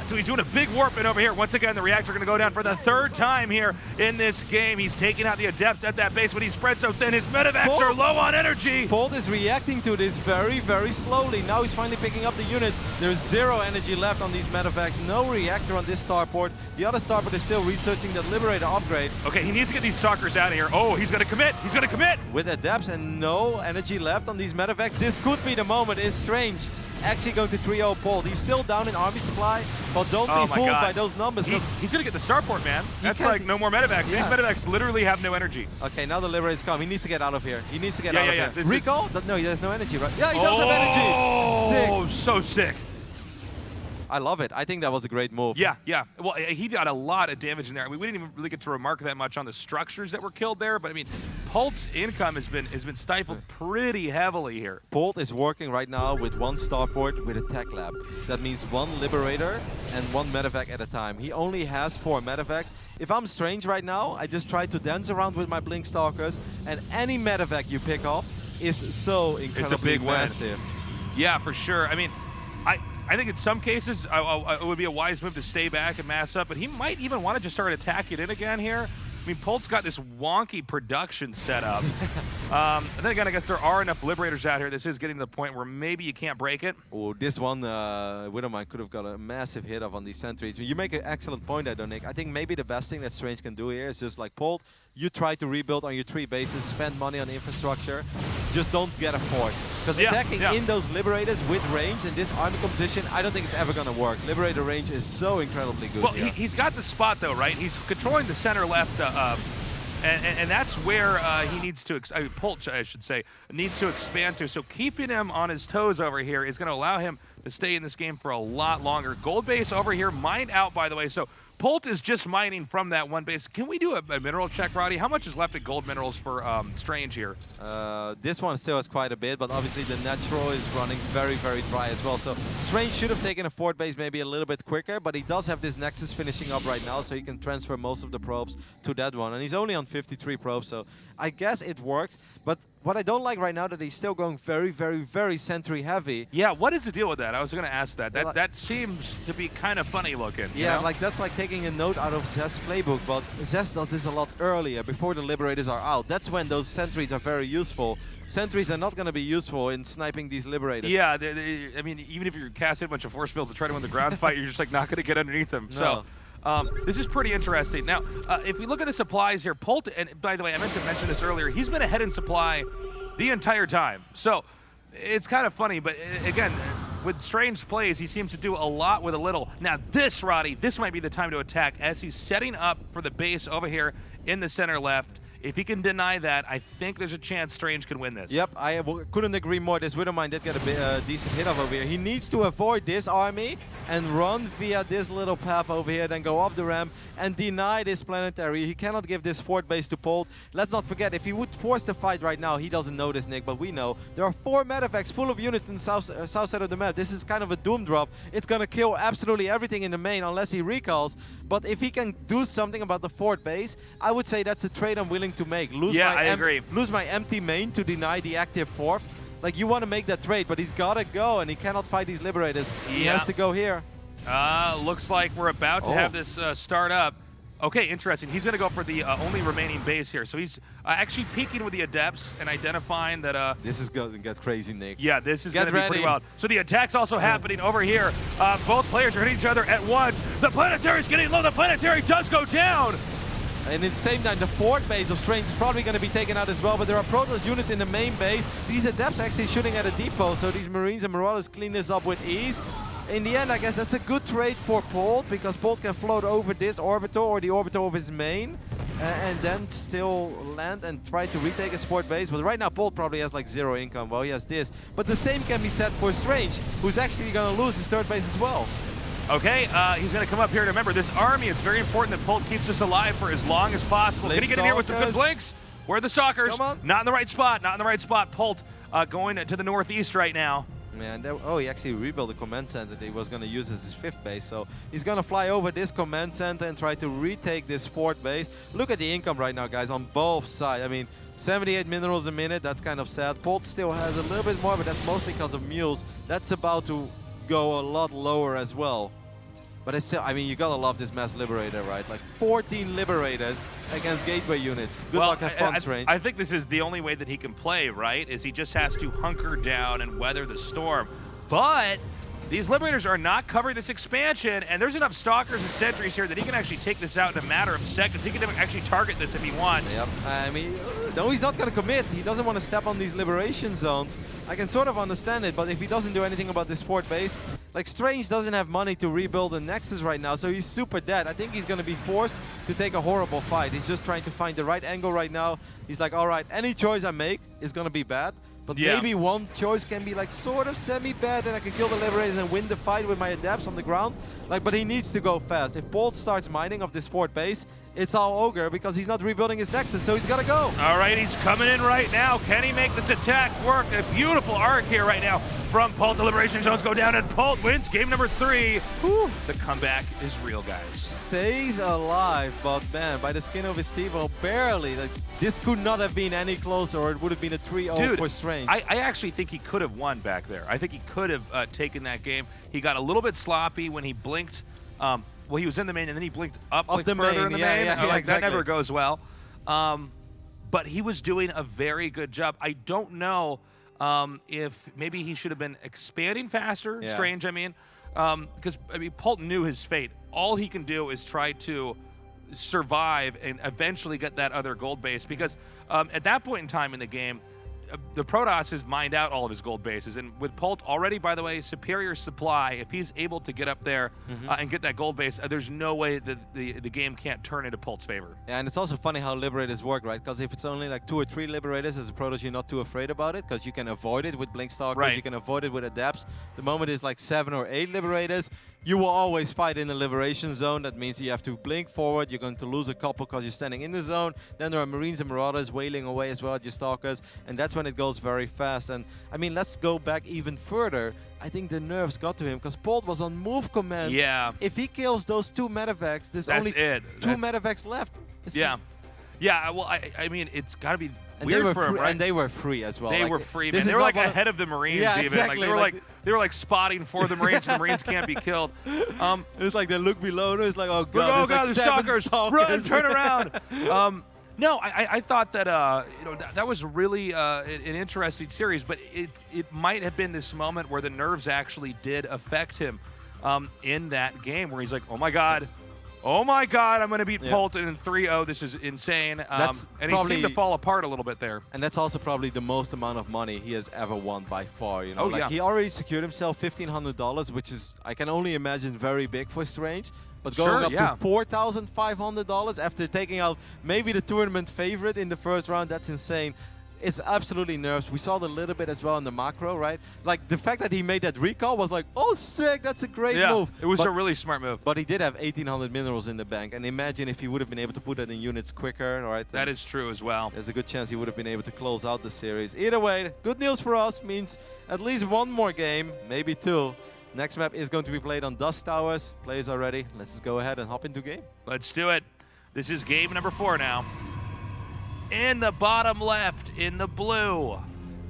So he's doing a big Warpin over here. Once again, the Reactor going to go down for the 3rd time here in this game. He's taking out the Adepts at that base, but he's spread so thin. His Medivacs are low on energy. Polt is reacting to this very, very slowly. Now he's finally picking up the units. There's 0 energy left on these Medivacs. No Reactor on this starport. The other starport is still researching the Liberator upgrade. Okay, he needs to get these Stalkers out of here. Oh, he's going to commit. He's going to commit. With Adepts and no energy left on these Medivacs, this could be the moment. Is Strange actually going to 3-0 Polt? He's still down in army supply, but don't be fooled by those numbers. He's going to get the starport, man. That's like no more Medivacs. Yeah. These Medivacs literally have no energy. Okay, now the Liberators come. He needs to get out of here. He needs to get out of here. This Recall? No, he has no energy, right? Yeah, he does have energy. Sick. Oh, so sick. I love it. I think that was a great move. Yeah. Well, he got a lot of damage in there. I mean, we didn't even really get to remark that much on the structures that were killed there, but I mean, Polt's income has been stifled pretty heavily here. Polt is working right now with 1 starport with a tech lab. That means 1 Liberator and 1 Medivac at a time. He only has 4 Medivacs. If I'm Strange right now, I just try to dance around with my Blink Stalkers, and any Medivac you pick off is so incredibly massive. Yeah, for sure. I mean, I think in some cases it would be a wise move to stay back and mass up, but he might even want to just start attacking it again here. I mean, Polt's got this wonky production set up. And then again, I guess there are enough Liberators out here. This is getting to the point where maybe you can't break it. Oh, this one, Widowmine could have got a massive hit off on these sentries. You make an excellent point there, Nick. I think maybe the best thing that Strange can do here is just like Polt, you try to rebuild on your 3 bases, spend money on infrastructure, just don't get a fort. Because attacking in those Liberators with range in this army composition, I don't think it's ever going to work. Liberator range is so incredibly good. Well, he's got the spot though, right? He's controlling the center left, and that's where he needs to, Polt, I should say, needs to expand to. So keeping him on his toes over here is going to allow him to stay in this game for a lot longer. Gold base over here, mined out, by the way. So Polt is just mining from that 1 base. Can we do a mineral check, Roddy? How much is left in gold minerals for Strange here? This one still has quite a bit, but obviously the natural is running very, very dry as well. So Strange should have taken a fort base maybe a little bit quicker, but he does have this Nexus finishing up right now, so he can transfer most of the probes to that one. And he's only on 53 probes, so I guess it works. But what I don't like right now that he's still going very, very, very sentry heavy. Yeah, what is the deal with that? I was going to ask that. That seems to be kind of funny looking. Yeah, you know? like that's like taking a note out of Zest's playbook, but Zest does this a lot earlier, before the Liberators are out. That's when those sentries are very useful. Sentries are not going to be useful in sniping these Liberators. Yeah, I mean, even if you're casting a bunch of force fields to try to win the ground fight, you're just like not going to get underneath them. No. So this is pretty interesting. Now, if we look at the supplies here, Polt, and by the way, I meant to mention this earlier, he's been ahead in supply the entire time. So it's kind of funny, but again, with Strange plays, he seems to do a lot with a little. Now this, Roddy, this might be the time to attack as he's setting up for the base over here in the center left. If he can deny that, I think there's a chance Strange can win this. Yep, I couldn't agree more. This Widowmine did get a decent hit off over here. He needs to avoid this army and run via this little path over here, then go up the ramp and deny this planetary. He cannot give this fort base to Polt. Let's not forget, if he would force the fight right now, he doesn't know this, Nick, but we know. There are 4 Medivacs full of units in the south side of the map. This is kind of a doom drop. It's going to kill absolutely everything in the main unless he recalls. But if he can do something about the fort base, I would say that's a trade I'm willing to make. I agree. Lose my empty main to deny the active fort. Like, you want to make that trade, but he's got to go, and he cannot fight these Liberators. He has to go here. Looks like we're about to have this start up. Okay, interesting. He's going to go for the only remaining base here. So he's actually peeking with the Adepts and identifying that... this is going to get crazy, Nick. Yeah, this is going to be pretty wild. So the attack's also happening over here. Both players are hitting each other at once. The Planetary's getting low. The Planetary does go down. And at the same time, the fourth base of Strange is probably going to be taken out as well, but there are Protoss units in the main base. These Adepts actually shooting at a depot, so these Marines and Marauders clean this up with ease. In the end, I guess that's a good trade for Polt, because Polt can float over this orbital or the orbital of his main, and then still land and try to retake a support base. But right now, Polt probably has like 0 income. Well, he has this. But the same can be said for Strange, who's actually going to lose his third base as well. Okay, he's going to come up here. Remember, this army, it's very important that Polt keeps us alive for as long as possible. Can he get in here with some good blinks? Where are the Stalkers? Not in the right spot. Not in the right spot. Polt going to the northeast right now. Man, oh, he actually rebuilt the command center that he was going to use as his 5th base. So he's going to fly over this command center and try to retake this 4th base. Look at the income right now, guys, on both sides. I mean, 78 minerals a minute, that's kind of sad. Polt still has a little bit more, but that's mostly because of mules. That's about to go a lot lower as well. But it's still, I mean, you gotta love this mass liberator, right? Like 14 liberators against gateway units. Good luck, have fun, Strange. I think this is the only way that he can play, right? Is he just has to hunker down and weather the storm. But these liberators are not covering this expansion, and there's enough Stalkers and Sentries here that he can actually take this out in a matter of seconds. He can actually target this if he wants. Yep. I mean, no, he's not going to commit. He doesn't want to step on these liberation zones. I can sort of understand it, but if he doesn't do anything about this 4th base, like Strange doesn't have money to rebuild a Nexus right now, so he's super dead. I think he's going to be forced to take a horrible fight. He's just trying to find the right angle right now. He's like, all right, any choice I make is going to be bad. But maybe one choice can be like sort of semi-bad, and I can kill the Liberators and win the fight with my Adepts on the ground. Like, but he needs to go fast. If Polt starts mining of this 4th base, it's all Ogre because he's not rebuilding his Nexus, so he's got to go. All right, he's coming in right now. Can he make this attack work? A beautiful arc here right now from Polt. The Liberation Zones go down, and Polt wins game number 3. Whew. The comeback is real, guys. Stays alive, but man, by the skin of his teeth, well, barely. Like, this could not have been any closer, or it would have been a 3-0 for Strange. I actually think he could have won back there. I think he could have taken that game. He got a little bit sloppy when he blinked. Well, he was in the main, and then he blinked up like further in the main. Like, that never goes well. But he was doing a very good job. I don't know if maybe he should have been expanding faster. Strange, I mean. Because, I mean, Polt knew his fate. All he can do is try to survive and eventually get that other gold base. Because at that point in time in the game, the Protoss has mined out all of his gold bases, and with Polt already, by the way, superior supply, if he's able to get up there and get that gold base, there's no way that the game can't turn into Polt's favor. Yeah, and it's also funny how Liberators work, right? Because if it's only like 2 or 3 Liberators as a Protoss, you're not too afraid about it, because you can avoid it with Blink Stalkers, you can avoid it with Adepts. The moment it's like 7 or 8 Liberators, you will always fight in the Liberation Zone. That means you have to blink forward, you're going to lose a couple because you're standing in the zone. Then there are Marines and Marauders wailing away as well at your Stalkers, and that's when it goes very fast. And I mean, let's go back even further. I think the nerves got to him because Polt was on move command. Yeah. If he kills those 2 medevacs, there's only 2 medevacs left. Yeah, well, I mean, it's got to be and weird for him, right? And they were free as well. They were free, man. They were like ahead of the Marines even. Exactly. Like, they were like spotting for the Marines, and the Marines can't be killed. It's like they look below, and it's like, oh god, like the Stalkers, run, turn around. No, I thought that you know, that was really an interesting series, but it might have been this moment where the nerves actually did affect him in that game, where he's like, oh my god, I'm going to beat Polt in 3-0. This is insane. And he seemed to fall apart a little bit there. And that's also probably the most amount of money he has ever won by far. You know, he already secured himself $1,500, which is, I can only imagine, very big for Strange. But going up to $4,500 after taking out maybe the tournament favorite in the first round, that's insane. It's absolutely nerves. We saw it a little bit as well in the macro, right? Like, the fact that he made that recall was like, oh, sick, that's a great move. It was a really smart move. But he did have 1,800 minerals in the bank. And imagine if he would have been able to put that in units quicker, right? That is true as well. There's a good chance he would have been able to close out the series. Either way, good news for us means at least 1 more game, maybe 2. Next map is going to be played on Dust Towers. Players are ready. Let's just go ahead and hop into game. Let's do it. This is game number 4 now. In the bottom left, in the blue,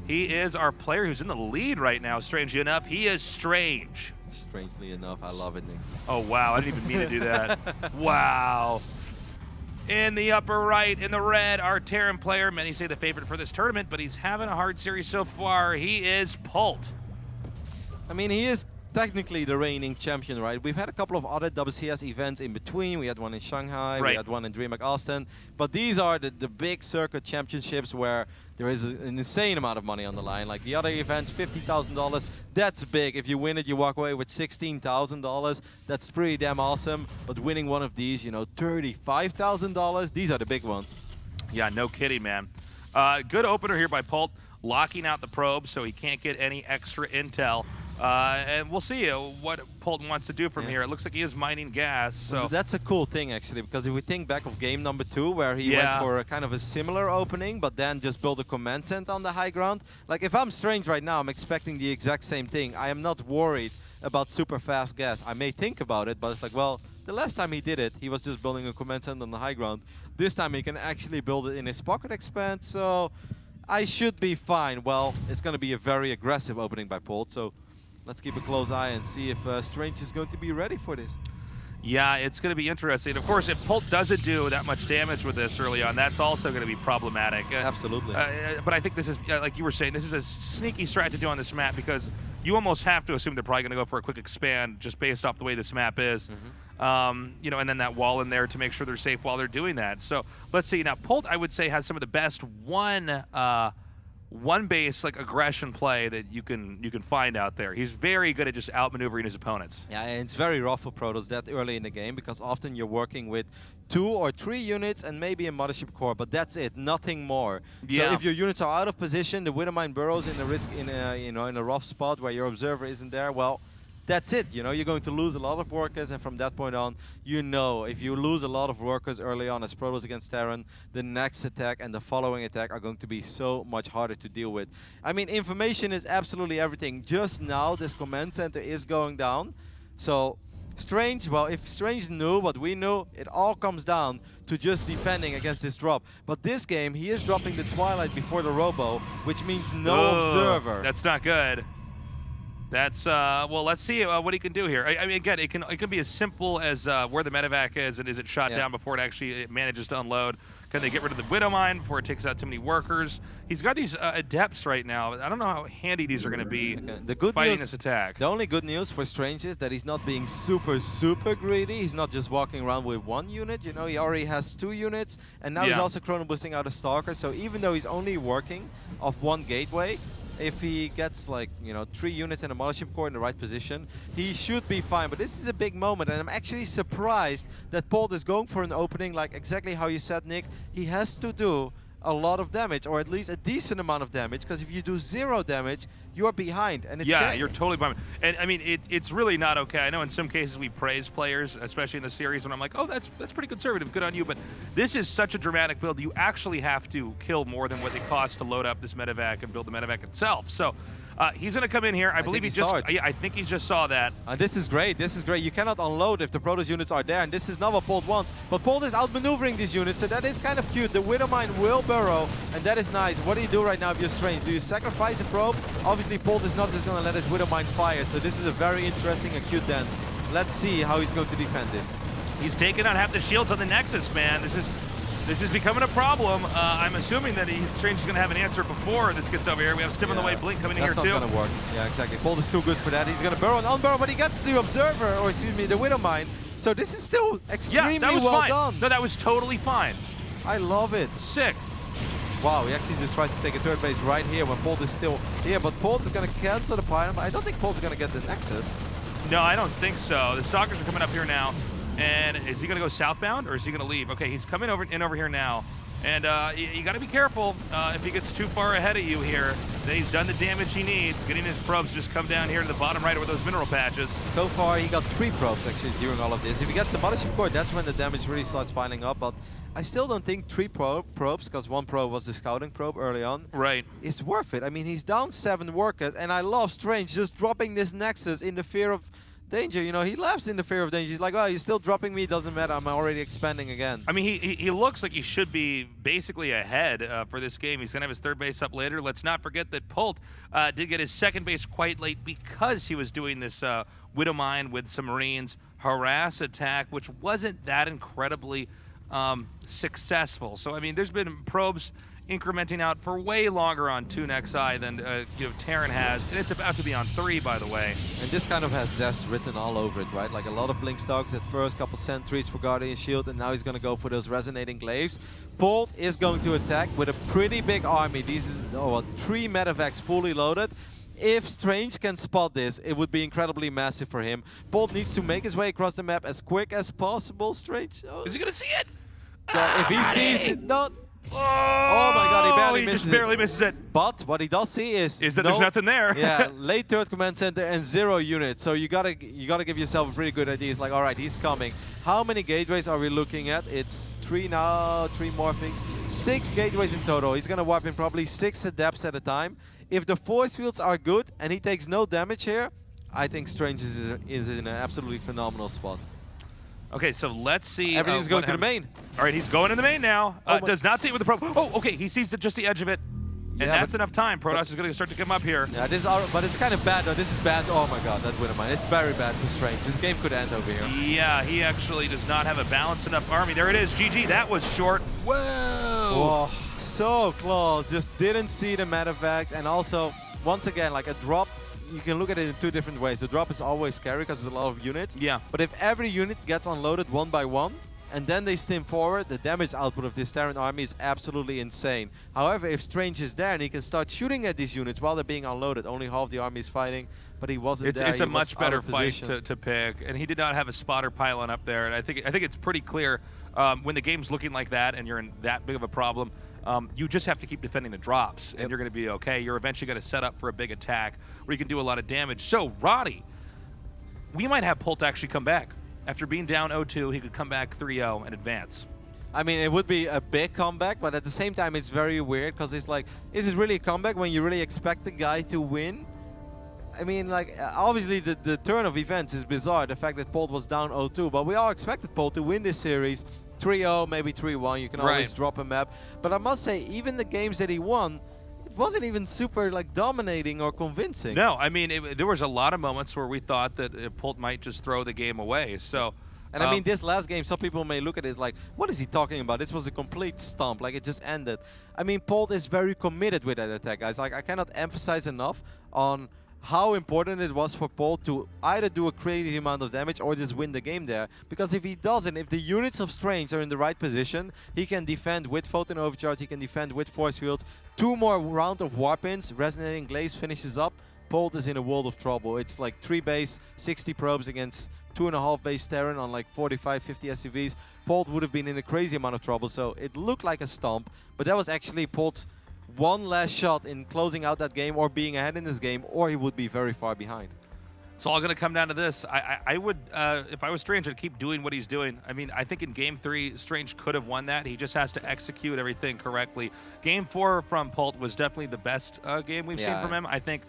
he is our player who's in the lead right now, strangely enough. He is Strange. Strangely enough, I love it, Nick. Oh, wow. I didn't even mean to do that. Wow. In the upper right, in the red, our Terran player. Many say the favorite for this tournament, but he's having a hard series so far. He is Polt. I mean, he is technically the reigning champion, right? We've had a couple of other WCS events in between. We had one in Shanghai, we had one in DreamHack Austin. But these are the big circuit championships where there is an insane amount of money on the line. Like the other events, $50,000, that's big. If you win it, you walk away with $16,000. That's pretty damn awesome. But winning one of these, you know, $35,000, these are the big ones. Yeah, no kidding, man. Good opener here by Polt, locking out the probe so he can't get any extra intel. And we'll see what Polt wants to do from here. It looks like he is mining gas. So that's a cool thing, actually, because if we think back of game number 2, where he went for a kind of a similar opening, but then just built a command center on the high ground. Like, if I'm Strange right now, I'm expecting the exact same thing. I am not worried about super fast gas. I may think about it, but it's like, well, the last time he did it, he was just building a command center on the high ground. This time he can actually build it in his pocket expand, so I should be fine. Well, it's going to be a very aggressive opening by Polt, so let's keep a close eye and see if Strange is going to be ready for this. Yeah, it's going to be interesting. Of course, if Polt doesn't do that much damage with this early on, that's also going to be problematic. Absolutely. But I think this is, like you were saying, this is a sneaky strat to do on this map because you almost have to assume they're probably going to go for a quick expand just based off the way this map is. You know, and then that wall in there to make sure they're safe while they're doing that. So let's see. Now, Polt, I would say, has some of the best one base like aggression play that you can find out there. He's very good at just outmaneuvering his opponents. Yeah, and it's very rough for Protoss that early in the game because often you're working with 2 or 3 units and maybe a mothership core, but that's it, nothing more. So if your units are out of position, the Widowmine burrows in a rough spot where your observer isn't there, well, that's it. You know, you're going to lose a lot of workers, and from that point on, you know, if you lose a lot of workers early on as Protoss against Terran, the next attack and the following attack are going to be so much harder to deal with. I mean, information is absolutely everything. Just now, this command center is going down. So, Strange, well, if Strange knew what we knew, it all comes down to just defending against this drop. But this game, he is dropping the Twilight before the Robo, which means no observer. That's not good. That's, well, let's see what he can do here. I mean, again, it can be as simple as where the medevac is and is it shot down before it actually manages to unload. Can they get rid of the Widowmine before it takes out too many workers? He's got these Adepts right now. I don't know how handy these are going to be fighting this attack. The only good news for Strange is that he's not being super greedy. He's not just walking around with 1 unit. You know, he already has 2 units. And now he's also chrono boosting out a Stalker. So even though he's only working off 1 gateway, if he gets, like, you know, 3 units and a mothership core in the right position, he should be fine. But this is a big moment, and I'm actually surprised that Polt is going for an opening, like exactly how you said, Nick. He has to do a lot of damage, or at least a decent amount of damage, because if you do 0 damage, you're behind. And it's you're totally behind. And I mean, it's really not okay. I know in some cases we praise players, especially in the series, when I'm like, oh, that's pretty conservative, good on you. But this is such a dramatic build. You actually have to kill more than what it costs to load up this medevac and build the medevac itself. So he's going to come in here. I believe he just, I think he just saw that. This is great. This is great. You cannot unload if the Protoss units are there, and this is not what Polt wants. But Polt is outmaneuvering these units, so that is kind of cute. The Widowmine will burrow, and that is nice. What do you do right now if you're Strange? Do you sacrifice a probe? Obviously, Polt is not just going to let his Widowmine fire, so this is a very interesting and cute dance. Let's see how he's going to defend this. He's taking out half the shields on the Nexus, man. This is becoming a problem. I'm assuming that Strange is going to have an answer before this gets over here. We have Stim on the way, Blink coming in here too. That's not going to work. Yeah, exactly. Polt is too good for that. He's going to burrow and unburrow, but he gets the Observer, or excuse me, the Widowmine. So this is still extremely well done. No, that was totally fine. I love it. Sick. Wow, he actually just tries to take a 3rd base right here when Polt is still here, but Polt is going to cancel the pylon. I don't think Polt is going to get the Nexus. No, I don't think so. The Stalkers are coming up here now. And is he going to go southbound, or is he going to leave? Okay, he's coming over here now. And you got to be careful if he gets too far ahead of you here. Then he's done the damage he needs. Getting his probes just come down here to the bottom right where those mineral patches. So far, he got 3 probes actually during all of this. If he gets a mothership core, that's when the damage really starts piling up. But I still don't think 3 probes, because 1 probe was the scouting probe early on, is worth it. I mean, he's down 7 workers, and I love Strange just dropping this Nexus in the fear of danger. You know, he laughs in the fear of danger. He's like, oh, you're still dropping me, doesn't matter, I'm already expanding again. I mean, he looks like he should be basically ahead for this game. He's going to have his 3rd base up later. Let's not forget that Polt did get his 2nd base quite late because he was doing this Widowmine with some Marines harass attack, which wasn't that incredibly successful. So, I mean, there's been probes incrementing out for way longer on 2NXI than Terran has, and it's about to be on 3, by the way. And this kind of has Zest written all over it, right? Like a lot of Blink Stocks at first, couple sentries for Guardian Shield, and now he's going to go for those resonating glaives. Polt is going to attack with a pretty big army. These is 3 medevacs fully loaded. If Strange can spot this, it would be incredibly massive for him. Polt needs to make his way across the map as quick as possible. Strange. Oh. Is he going to see it? If he sees it, no. Oh my god, he barely misses just barely misses it. But what he does see is that there's nothing there. Yeah, late third command center and 0 units. So you gotta give yourself a pretty good idea. It's like, all right, he's coming. How many gateways are we looking at? It's 3 now, 3 morphing. 6 gateways in total. He's gonna wipe in probably 6 adepts at a time. If the force fields are good and he takes no damage here, I think Strange is in an absolutely phenomenal spot. Okay, so let's see. Everything's going to the main. All right, he's going in the main now. Does not see it with the probe. Oh, okay, he sees just the edge of it. And that's enough time. Protoss is going to start to come up here. Yeah, but it's kind of bad though. This is bad. Oh my god, that Widowmine. It's very bad for Strange. This game could end over here. Yeah, he actually does not have a balanced enough army. There it is. GG. That was short. Whoa. Oh, so close. Just didn't see the medevacs. And also, once again, like a drop. You can look at it in 2 different ways. The drop is always scary because there's a lot of units. Yeah. But if every unit gets unloaded one by one, and then they stim forward, the damage output of this Terran army is absolutely insane. However, if Strange is there and he can start shooting at these units while they're being unloaded, only half the army is fighting, but he wasn't there. It's a much better fight to pick, and he did not have a spotter pylon up there. And I think it's pretty clear when the game's looking like that and you're in that big of a problem, you just have to keep defending the drops, and you're going to be okay. You're eventually going to set up for a big attack where you can do a lot of damage. So, Roddy, we might have Polt actually come back. After being down 0-2, he could come back 3-0 and advance. I mean, it would be a big comeback, but at the same time, it's very weird because it's like, is it really a comeback when you really expect the guy to win? I mean, like, obviously the turn of events is bizarre, the fact that Polt was down 0-2, but we all expected Polt to win this series 3-0, maybe 3-1, you can always drop a map. But I must say, even the games that he won, it wasn't even super like dominating or convincing. No, I mean, there was a lot of moments where we thought that Polt might just throw the game away. So, and I mean, this last game, some people may look at it like, what is he talking about? This was a complete stomp, like it just ended. I mean, Polt is very committed with that attack, guys. Like, I cannot emphasize enough on how important it was for Polt to either do a crazy amount of damage or just win the game there. Because if he doesn't, if the units of Strange are in the right position, he can defend with Photon Overcharge, he can defend with Force Fields. 2 more rounds of Warpins, Resonating Glaives finishes up. Polt is in a world of trouble. It's like 3 base, 60 probes against 2.5 base Terran on like 45, 50 SCVs. Polt would have been in a crazy amount of trouble, so it looked like a stomp, but that was actually Polt's one last shot in closing out that game or being ahead in this game, or he would be very far behind. It's all going to come down to this. I would, if I was Strange, I'd keep doing what he's doing. I mean, I think in Game 3, Strange could have won that. He just has to execute everything correctly. Game 4 from Polt was definitely the best game we've seen from him. I think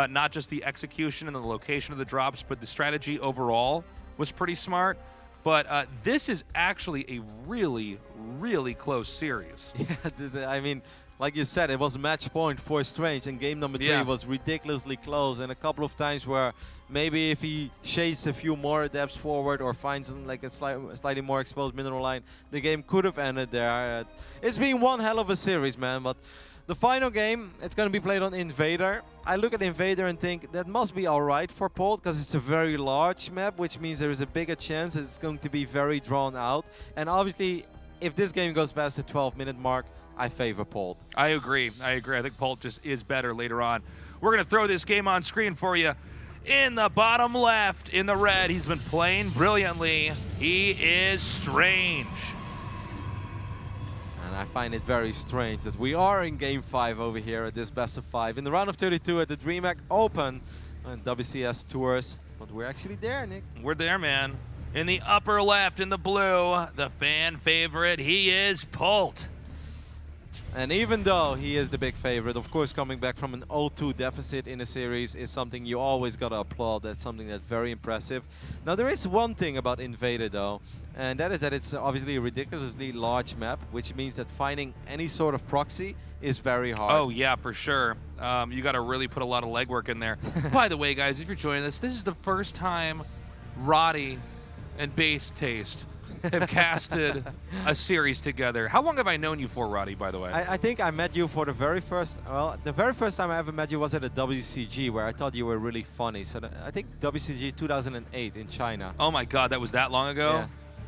not just the execution and the location of the drops, but the strategy overall was pretty smart. But this is actually a really, really close series. Yeah, I mean, like you said, it was match point for Strange, and game number 3 was ridiculously close. And a couple of times where maybe if he shades a few more adepts forward or finds like a slightly more exposed mineral line, the game could have ended there. It's been one hell of a series, man. But the final game, it's going to be played on Invader. I look at Invader and think that must be alright for Polt because it's a very large map, which means there is a bigger chance that it's going to be very drawn out. And obviously, if this game goes past the 12-minute mark, I favor Polt. I agree. I think Polt just is better later on. We're going to throw this game on screen for you. In the bottom left, in the red, he's been playing brilliantly. He is Strange. And I find it very strange that we are in Game 5 over here at this best of 5. In the round of 32 at the DreamHack Open and WCS Tours. But we're actually there, Nick. We're there, man. In the upper left, in the blue, the fan favorite, he is Polt. And even though he is the big favorite, of course, coming back from an 0-2 deficit in a series is something you always got to applaud. That's something that's very impressive. Now, there is one thing about Invader, though, and that is that it's obviously a ridiculously large map, which means that finding any sort of proxy is very hard. Oh, yeah, for sure. You got to really put a lot of legwork in there. By the way, guys, if you're joining us, this is the first time Roddy and Base Taste have casted a series together. How long have I known you for, Roddy, by the way? I think I met you for the very first, well, the very first time I ever met you was at a WCG where I thought you were really funny. So I think WCG 2008 in China. Oh my God, that was that long ago? Yeah.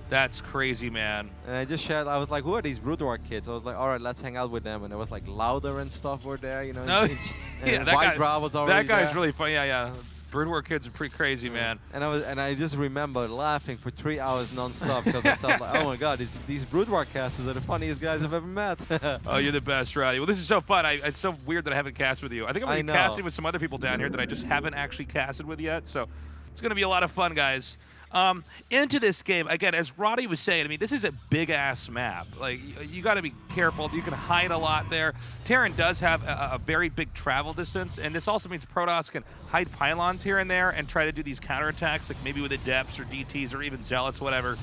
That's crazy, man. And I just shared, I was like, who are these Broodwar kids? I was like, all right, let's hang out with them. And it was like Louder and stuff were there, you know. No, and White Bra was already that guy's there. really funny, yeah. Broodwar kids are pretty crazy, man. And I just remember laughing for 3 hours non-stop because I thought, like, oh my God, these Broodwar casters are the funniest guys I've ever met. Oh, you're the best, Roddy. Well, this is so fun. It's so weird that I haven't cast with you. I think I'm going to be casting with some other people down here that I just haven't actually casted with yet. So it's going to be a lot of fun, guys. Into this game, again, as Roddy was saying, I mean, this is a big-ass map. Like, you got to be careful. You can hide a lot there. Terran does have a very big travel distance, and this also means Protoss can hide pylons here and there and try to do these counterattacks, like maybe with Adepts or DTs or even Zealots, whatever.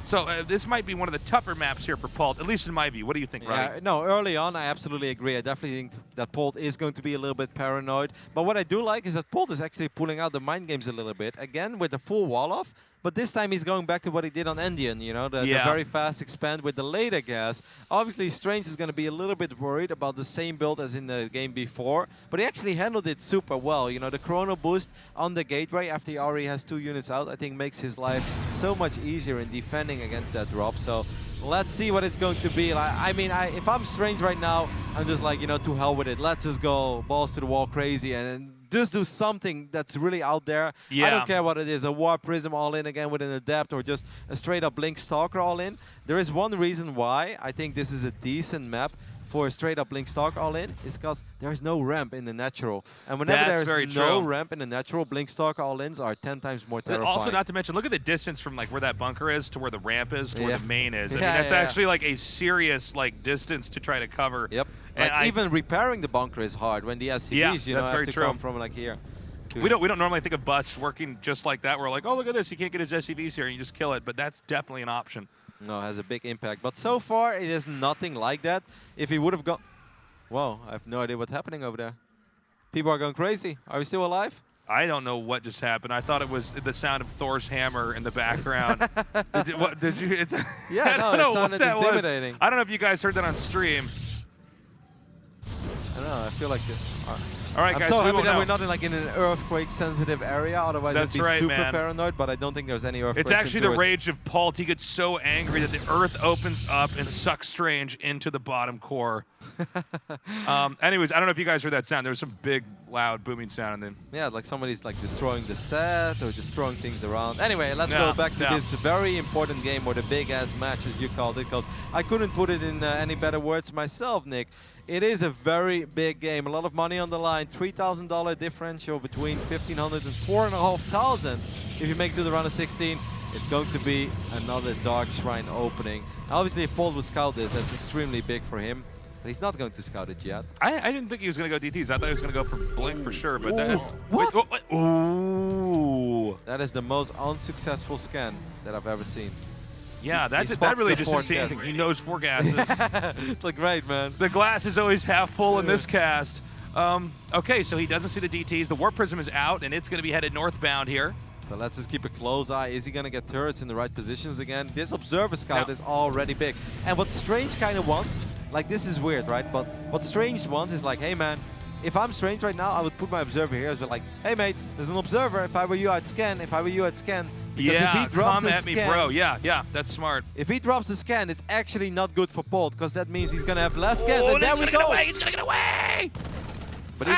So this might be one of the tougher maps here for Polt, at least in my view. What do you think, Roddy? Yeah, no, early on, I absolutely agree. I definitely think that Polt is going to be a little bit paranoid. But what I do like is that Polt is actually pulling out the mind games a little bit. Again, with the full wall-off. But this time he's going back to what he did on Endian, you know, the very fast expand with the later gas. Obviously, Strange is going to be a little bit worried about the same build as in the game before, but he actually handled it super well. You know, the chrono boost on the gateway after he already has 2 units out, I think makes his life so much easier in defending against that drop. So let's see what it's going to be. I mean, if I'm Strange right now, I'm just like, you know, to hell with it. Let's just go balls to the wall crazy and just do something that's really out there. Yeah. I don't care what it is, a War Prism all in again with an Adept or just a straight up Blink Stalker all in. There is one reason why I think this is a decent map for a straight up Blink Stalker all in, is because there's no ramp in the natural. And whenever there's no ramp in the natural, Blink Stalker all ins are 10 times more terrifying. Also, not to mention, look at the distance from like where that bunker is to where the ramp is to where the main is. I mean, that's actually like a serious like distance to try to cover. Yep. And like even repairing the bunker is hard when the SCVs, you know, have to come from like here. We don't normally think of Bus working just like that. We're like, oh, look at this, you can't get his SCVs here and you just kill it. But that's definitely an option. No, it has a big impact. But so far, it is nothing like that. If he would have gone... Whoa, I have no idea what's happening over there. People are going crazy. Are we still alive? I don't know what just happened. I thought it was the sound of Thor's hammer in the background. Did you? Yeah, no, it sounded intimidating. I don't know if you guys heard that on stream. I don't know. I feel like it. All right, I'm guys. so happy that we're not in like in an earthquake-sensitive area. Otherwise, That's I'd be super man. Paranoid. But I don't think there's any earthquakes. It's actually the rage of Polt. He gets so angry that the earth opens up and sucks Strange into the bottom core. Anyways, I don't know if you guys heard that sound. There was some big, loud, booming sound, and then yeah, like somebody's like destroying the set or just throwing things around. Anyway, let's go back to this very important game, or the big-ass match, as you called it, because I couldn't put it in any better words myself, Nick. It is a very big game. A lot of money on the line. $3,000 differential between 1,500 and 4,500. If you make it to the round of 16, it's going to be another Dark Shrine opening. Obviously, if Polt would scout this, that's extremely big for him. But he's not going to scout it yet. I didn't think he was going to go DTs. I thought he was going to go for Blink for sure. But that's... What? Wait, ooh. That is the most unsuccessful scan that I've ever seen. Yeah, that really just didn't see anything. He knows 4 gases. It's like great, man. The glass is always half full in this cast. Okay, so he doesn't see the DTs. The Warp Prism is out, and it's going to be headed northbound here. So let's just keep a close eye. Is he going to get turrets in the right positions again? This Observer Scout is already big. And what Strange kind of wants, like this is weird, right? But what Strange wants is like, hey man, if I'm Strange right now, I would put my Observer here. I'd be like, hey mate, there's an Observer. If I were you, I'd scan. If I were you, I'd scan. Because if he drops come at me, bro. Yeah, that's smart. If he drops the scan, it's actually not good for Polt, because that means he's going to have less scans. And there we go. He's going to get away. But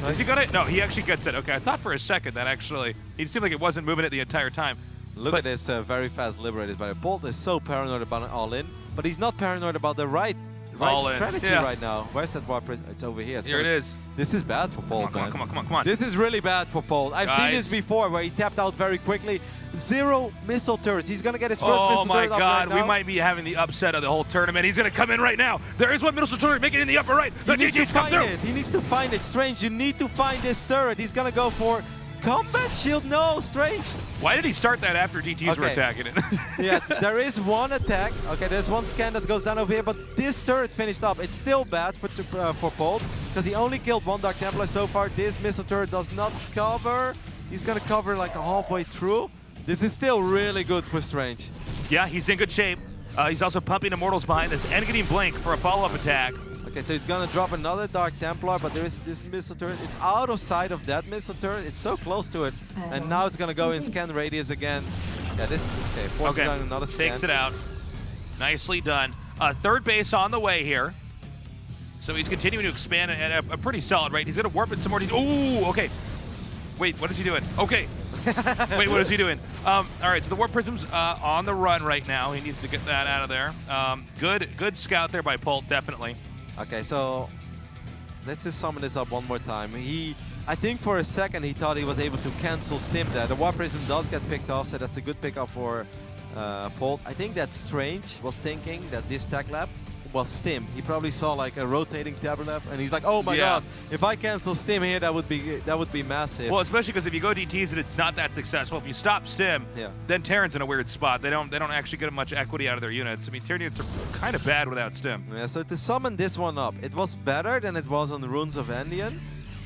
Is he gonna? No, he actually gets it. Okay, I thought for a second that actually it seemed like it wasn't moving it the entire time. Look at this very fast liberated by Polt is so paranoid about an all-in, but he's not paranoid about the right strategy right now. Where's that War Prism? It's over here. Here it is. This is bad for Polt, man. Come on. This is really bad for Polt. I've seen this before where he tapped out very quickly. 0 missile turrets. He's going to get his first missile turret. Oh my God, we might be having the upset of the whole tournament. He's going to come in right now. There is one missile turret. Make it in the upper right. He needs to find it. He needs to find it. Strange, you need to find this turret. He's going to go for combat shield. No, Strange. Why did he start that after DTs were attacking it? Yeah, there is one attack. Okay, there's one scan that goes down over here, but this turret finished up. It's still bad for Polt, because he only killed 1 Dark Templar so far. This missile turret does not cover. He's going to cover like halfway through. This is still really good for Strange. Yeah, he's in good shape. He's also pumping Immortals behind this and getting Blink for a follow-up attack. Okay, so he's gonna drop another Dark Templar, but there is this missile turret. It's out of sight of that missile turret. It's so close to it. And now it's gonna go in scan radius again. Yeah, this, okay, forces on another scan. Takes it out. Nicely done. Third base on the way here. So he's continuing to expand at a pretty solid rate. He's gonna warp it some more. Ooh, okay. Wait, what is he doing? Okay. Wait, what is he doing? All right, so the Warp Prism's on the run right now. He needs to get that out of there. Good scout there by Polt, definitely. Okay, so let's just summon this up one more time. I think for a second he thought he was able to cancel Stim there. The Warp Prism does get picked off, so that's a good pickup for Polt. I think that Strange was thinking that this tech lab was Stim. He probably saw like a rotating tab lab, and he's like, "Oh my god! If I cancel Stim here, that would be massive." Well, especially because if you go DTs and it's not that successful, if you stop Stim, then Terran's in a weird spot. They don't actually get much equity out of their units. I mean, Terran units are kind of bad without Stim. Yeah. So to summon this one up, it was better than it was on the Runes of Andean.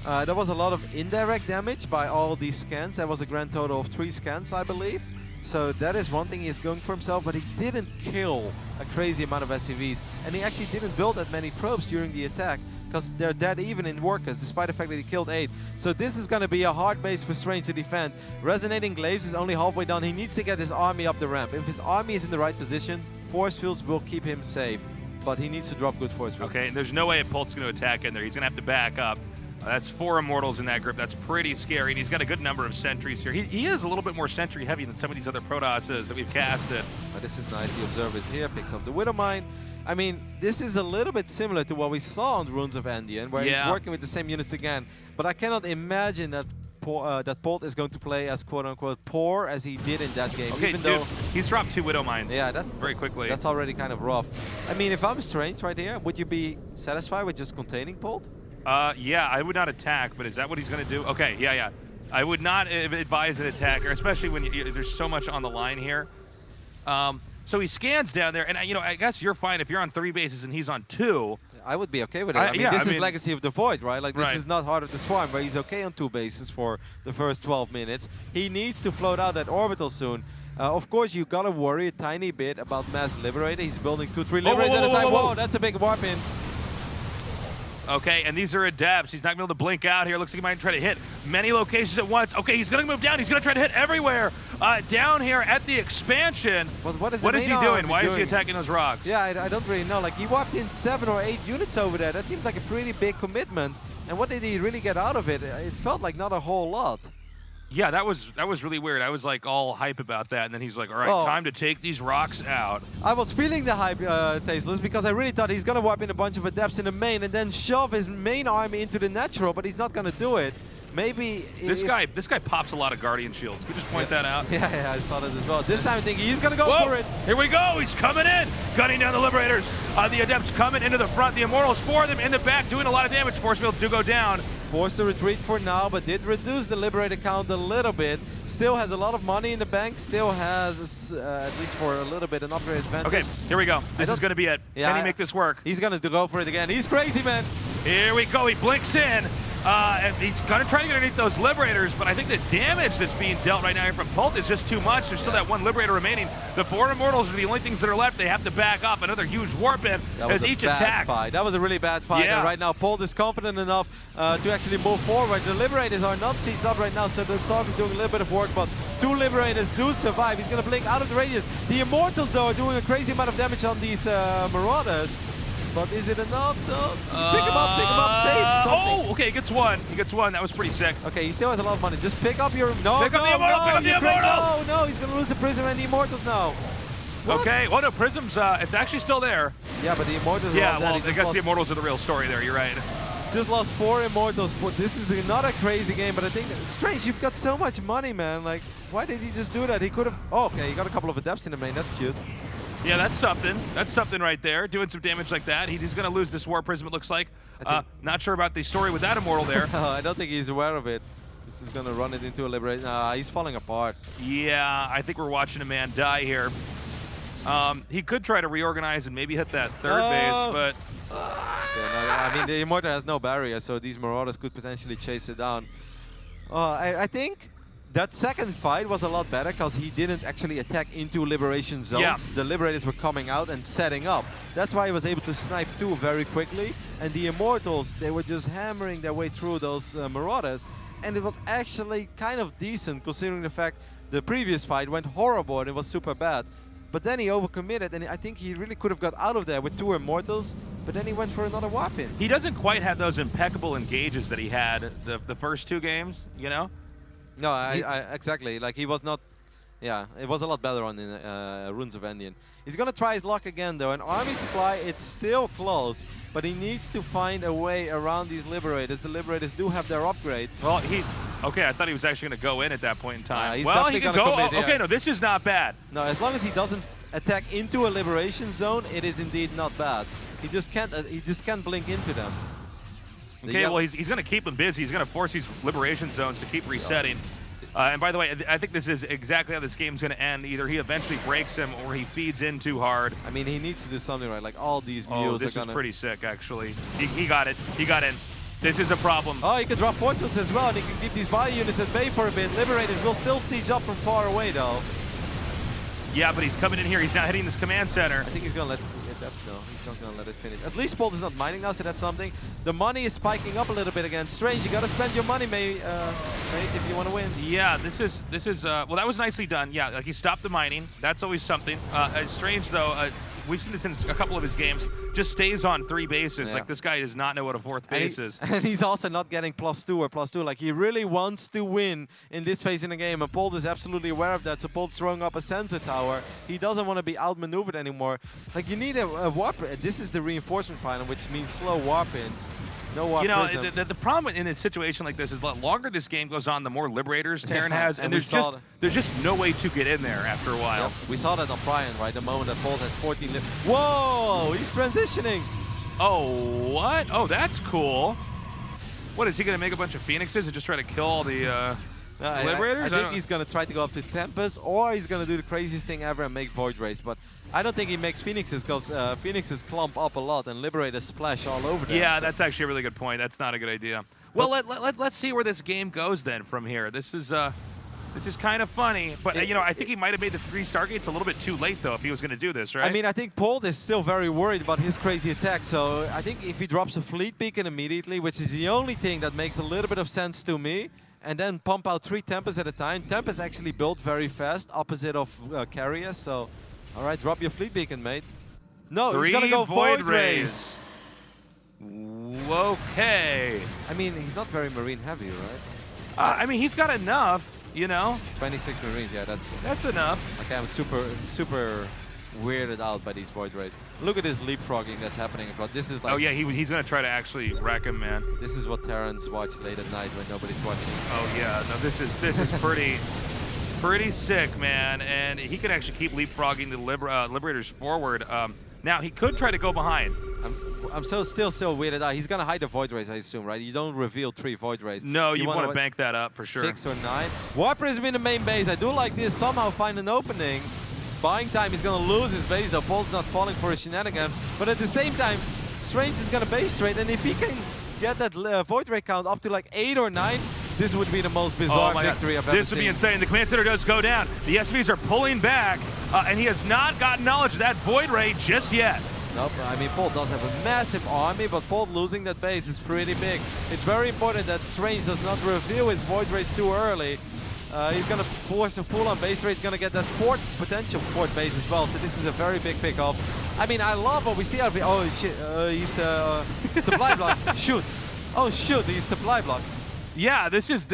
There was a lot of indirect damage by all these scans. There was a grand total of 3 scans, I believe. So that is one thing he's going for himself, but he didn't kill a crazy amount of SCVs. And he actually didn't build that many probes during the attack, because they're dead even in workers, despite the fact that he killed 8. So this is going to be a hard base for Strange to defend. Resonating Glaives is only halfway done. He needs to get his army up the ramp. If his army is in the right position, force fields will keep him safe. But he needs to drop good force fields. Okay, and there's no way Polt's going to attack in there. He's going to have to back up. That's 4 Immortals in that group. That's pretty scary, and he's got a good number of sentries here. He is a little bit more sentry heavy than some of these other Protosses that we've casted. But this is nice. The Observer is here, picks up the Widowmine. I mean, this is a little bit similar to what we saw on the Runes of Andean, where he's working with the same units again. But I cannot imagine that Polt is going to play as quote-unquote poor as he did in that game. Okay, even dude, though he's dropped 2 Widowmines. Yeah, that's very quickly. That's already kind of rough. I mean, if I'm Strange right here, would you be satisfied with just containing Polt? Yeah, I would not attack, but is that what he's going to do? Okay, yeah. I would not advise an attacker, especially when there's so much on the line here. So he scans down there, and I guess you're fine if you're on 3 bases and he's on 2. I would be okay with it. I mean, this is Legacy of the Void, right? Like, this right. is not Heart of the Swarm, where he's okay on 2 bases for the first 12 minutes. He needs to float out that orbital soon. Of course, you gotta worry a tiny bit about Mass Liberator. He's building 2-3 Liberators at a time. Whoa, that's a big warp in. Okay, and these are adepts. He's not going to be able to blink out here. Looks like he might try to hit many locations at once. Okay, he's going to move down. He's going to try to hit everywhere. Down here at the expansion. But what is he doing? Why is he attacking those rocks? Yeah, I don't really know. Like, he walked in 7 or 8 units over there. That seems like a pretty big commitment. And what did he really get out of it? It felt like not a whole lot. Yeah, that was really weird. I was like all hype about that, and then he's like, all right, time to take these rocks out. I was feeling the hype, Tasteless, because I really thought he's going to wipe in a bunch of adepts in the main and then shove his main army into the natural, but he's not going to do it. Maybe... This guy pops a lot of Guardian Shields. Could you just point that out? Yeah, I saw that as well. This time I think he's going to go for it. Here we go. He's coming in. Gunning down the Liberators. The Adepts coming into the front. The Immortals for them in the back, doing a lot of damage. Force fields do go down. Forced to retreat for now, but did reduce the Liberator count a little bit. Still has a lot of money in the bank. Still has, at least for a little bit, an upgrade advantage. Okay, here we go. This is going to be it. Can he make this work? He's going to go for it again. He's crazy, man. Here we go. He blinks in. And he's going to try to get underneath those Liberators, but I think the damage that's being dealt right now here from Polt is just too much. There's still that 1 Liberator remaining. The 4 Immortals are the only things that are left. They have to back up. Another huge warp in as each attack. That was a really bad fight. Yeah. And right now, Polt is confident enough to actually move forward. The Liberators are not seized up right now, so the Sark is doing a little bit of work, but 2 Liberators do survive. He's going to blink out of the radius. The Immortals, though, are doing a crazy amount of damage on these Marauders. But is it enough? No. Pick him up, save something. Oh, okay, he gets 1. He gets 1. That was pretty sick. Okay, he still has a lot of money. Just pick up your... Pick up the Immortal! No, he's going to lose the Prism and the Immortals now. What? Okay, well, no, Prism's, it's actually still there. Yeah, but the Immortals are well, I guess the Immortals are the real story there, you're right. Just lost 4 Immortals, but this is not a crazy game, but I think it's strange. You've got so much money, man. Like, why did he just do that? He could have... Oh, okay, he got a couple of Adepts in the main. That's cute. Yeah, that's something. That's something right there. Doing some damage like that. He's going to lose this War Prism, it looks like. Not sure about the story with that Immortal there. I don't think he's aware of it. This is going to run it into a Liberation. He's falling apart. Yeah, I think we're watching a man die here. He could try to reorganize and maybe hit that 3rd base, but... Yeah, no, I mean, the Immortal has no barrier, so these Marauders could potentially chase it down. I think That second fight was a lot better because he didn't actually attack into liberation zones. Yeah. The liberators were coming out and setting up. That's why he was able to snipe 2 very quickly. And the Immortals, they were just hammering their way through those Marauders. And it was actually kind of decent considering the fact the previous fight went horrible and it was super bad. But then he overcommitted, and I think he really could have got out of there with 2 Immortals, but then he went for another warp in. He doesn't quite have those impeccable engages that he had the first 2 games, you know? No, exactly. Like, he was not... Yeah, it was a lot better on the Runes of Endian. He's going to try his luck again, though. An army supply, it's still close, but he needs to find a way around these Liberators. The Liberators do have their upgrade. Well, okay, I thought he was actually going to go in at that point in time. Well, he can go. Commit, yeah. Okay, no, this is not bad. No, as long as he doesn't attack into a liberation zone, it is indeed not bad. He just can't blink into them. Okay, well, he's going to keep them busy. He's going to force these liberation zones to keep resetting. And by the way, I think this is exactly how this game's going to end. Either he eventually breaks him or he feeds in too hard. I mean, he needs to do something right. Like, all these mules this are gonna... is pretty sick, actually. He got it. He got in. This is a problem. Oh, he can drop forcefields as well, and he can keep these bio units at bay for a bit. Liberators will still siege up from far away, though. Yeah, but he's coming in here. He's not hitting this command center. I think he's going to let it... No, he's not going to let it finish. At least Polt is not mining now, so that's something. The money is spiking up a little bit again. Strange, you got to spend your money, mate, if you want to win. Yeah, this is well, that was nicely done. Yeah, like he stopped the mining. That's always something. Strange, though, we've seen this in a couple of his games. Just stays on 3 bases. Yeah. Like, this guy does not know what a 4th base is. And he's also not getting +2 or +2. Like, he really wants to win in this phase in the game, and Polt is absolutely aware of that. So Polt's throwing up a sensor tower. He doesn't want to be outmaneuvered anymore. Like, you need a warp. This is the reinforcement pylon, which means slow warp-ins. No warp. You know, the problem in a situation like this is the longer this game goes on, the more liberators Terran has, and there's just no way to get in there after a while. Yep. We saw that on Brian, right? The moment that Polt has 14 lift. Whoa! He's transitioning. Oh, what? Oh, that's cool. What, is he going to make a bunch of Phoenixes and just try to kill all the Liberators? I think he's going to try to go up to Tempest, or he's going to do the craziest thing ever and make Void Rays. But I don't think he makes Phoenixes, because Phoenixes clump up a lot and Liberators splash all over them. Yeah, so that's actually a really good point. That's not a good idea. Well, let's see where this game goes then from here. This is kind of funny, but you know, I think he might have made the 3 Stargates a little bit too late, though, if he was going to do this, right? I mean, I think Polt is still very worried about his crazy attack, so I think if he drops a Fleet Beacon immediately, which is the only thing that makes a little bit of sense to me, and then pump out 3 Tempests at a time. Tempest actually built very fast, opposite of Carrier, so all right, drop your Fleet Beacon, mate. No, he's going to go Void Rays. Okay. I mean, he's not very Marine heavy, right? I mean, he's got enough, you know? 26 Marines, yeah, that's enough. Okay, I'm super weirded out by these Void Rays. Look at this leapfrogging that's happening, but this is like... Oh yeah, he's going to try to actually wreck him, man. This is what Terrans watch late at night when nobody's watching. Oh yeah, no, this is pretty sick, man. And he can actually keep leapfrogging the Liberators forward. Now, he could try to go behind. I'm still weirded out. He's going to hide the Void Rays, I assume, right? You don't reveal 3 Void Rays. No, you want to bank that up for sure. 6 or 9. Warp Prism in the main base. I do like this. Somehow find an opening. It's buying time. He's going to lose his base, though. Polt's not falling for a shenanigan. But at the same time, Strange is going to base trade. And if he can get that Void Ray count up to like 8 or 9, this would be the most bizarre victory I've ever seen. This would be insane. The command center does go down. The SVs are pulling back, and he has not gotten knowledge of that Void Ray just yet. Nope, I mean, Polt does have a massive army, but Polt losing that base is pretty big. It's very important that Strange does not reveal his Void Rays too early. He's going to force the full-on base rate. He's going to get that potential 4th base as well, so this is a very big pickup. I mean, I love what we see out of it. Oh, shit, he's supply block. Shoot. Oh, shoot, he's supply block. Yeah, this is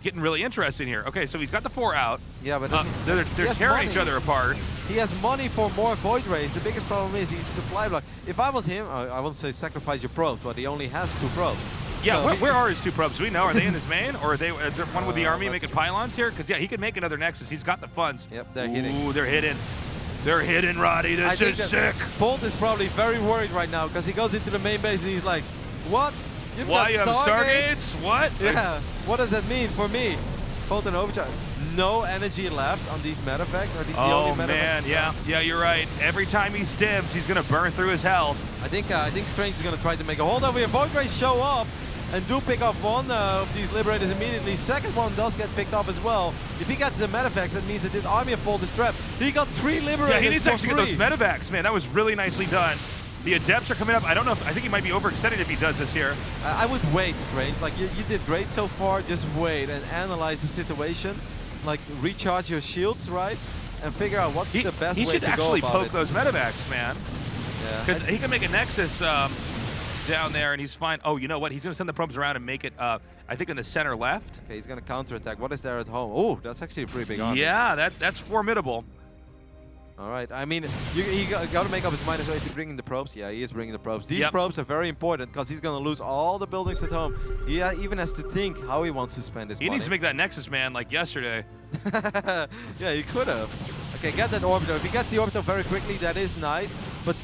getting really interesting here. Okay, so he's got the 4 out. Yeah, but they're tearing each other apart. He has money for more Void Rays. The biggest problem is he's supply block. If I was him, I wouldn't say sacrifice your probes, but he only has 2 probes. Yeah, so where are his 2 probes? Do we know? Are they in his main, or are there one with the army making pylons here? Because yeah, he could make another Nexus. He's got the funds. Yep, they're hitting. Ooh, they're hitting. They're hitting, Roddy. This is sick. Polt is probably very worried right now because he goes into the main base and he's like, what? Why you have Stargates? What? Yeah. What does that mean for me? Polt and Overcharge. No energy left on these meta effects. Are these the only meta effects? Oh man, yeah, you're right. Every time he stims, he's gonna burn through his health. I think Strange is gonna try to make a hold over here. Void Rays show up. and do pick up one of these Liberators immediately. Second one does get picked up as well. If he gets the medevacs, that means that this army of Polt is trapped. He got 3 Liberators. Yeah, he needs to actually free. get those medevacs, man. That was really nicely done. The Adepts are coming up. I don't know if, I think he might be overextended if he does this here. I would wait, Strange. Like, you did great so far. Just wait and analyze the situation. Like, recharge your shields, right? And figure out what's the best way to go about it. He should actually poke those medevacs, man. Yeah. Because he can make a Nexus down there, and he's fine. Oh, you know what? He's going to send the probes around and make it, I think, in the center left. Okay, he's going to counterattack. What is there at home? Oh, that's actually a pretty big army. Yeah, that's formidable. All right. I mean, he got to make up his mind. Is he bringing the probes? Yeah, he is bringing the probes. These probes are very important because he's going to lose all the buildings at home. He even has to think how he wants to spend his money. He needs to make that Nexus, man, like yesterday. Yeah, he could have. Okay, get that Orbiter. If he gets the Orbiter very quickly, that is nice. But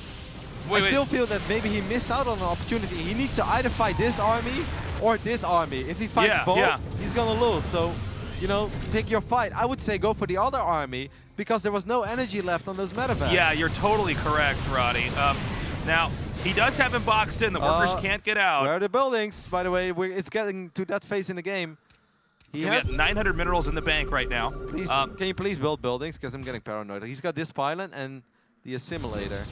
I still feel that maybe he missed out on an opportunity. He needs to either fight this army or this army. If he fights both, he's going to lose. So, you know, pick your fight. I would say go for the other army, because there was no energy left on those medevacs. Yeah, you're totally correct, Roddy. Now, he does have him boxed in. The workers can't get out. Where are the buildings? By the way, it's getting to that phase in the game. He has 900 minerals in the bank right now. Please, can you please build buildings? Because I'm getting paranoid. He's got this pylon and the assimilator.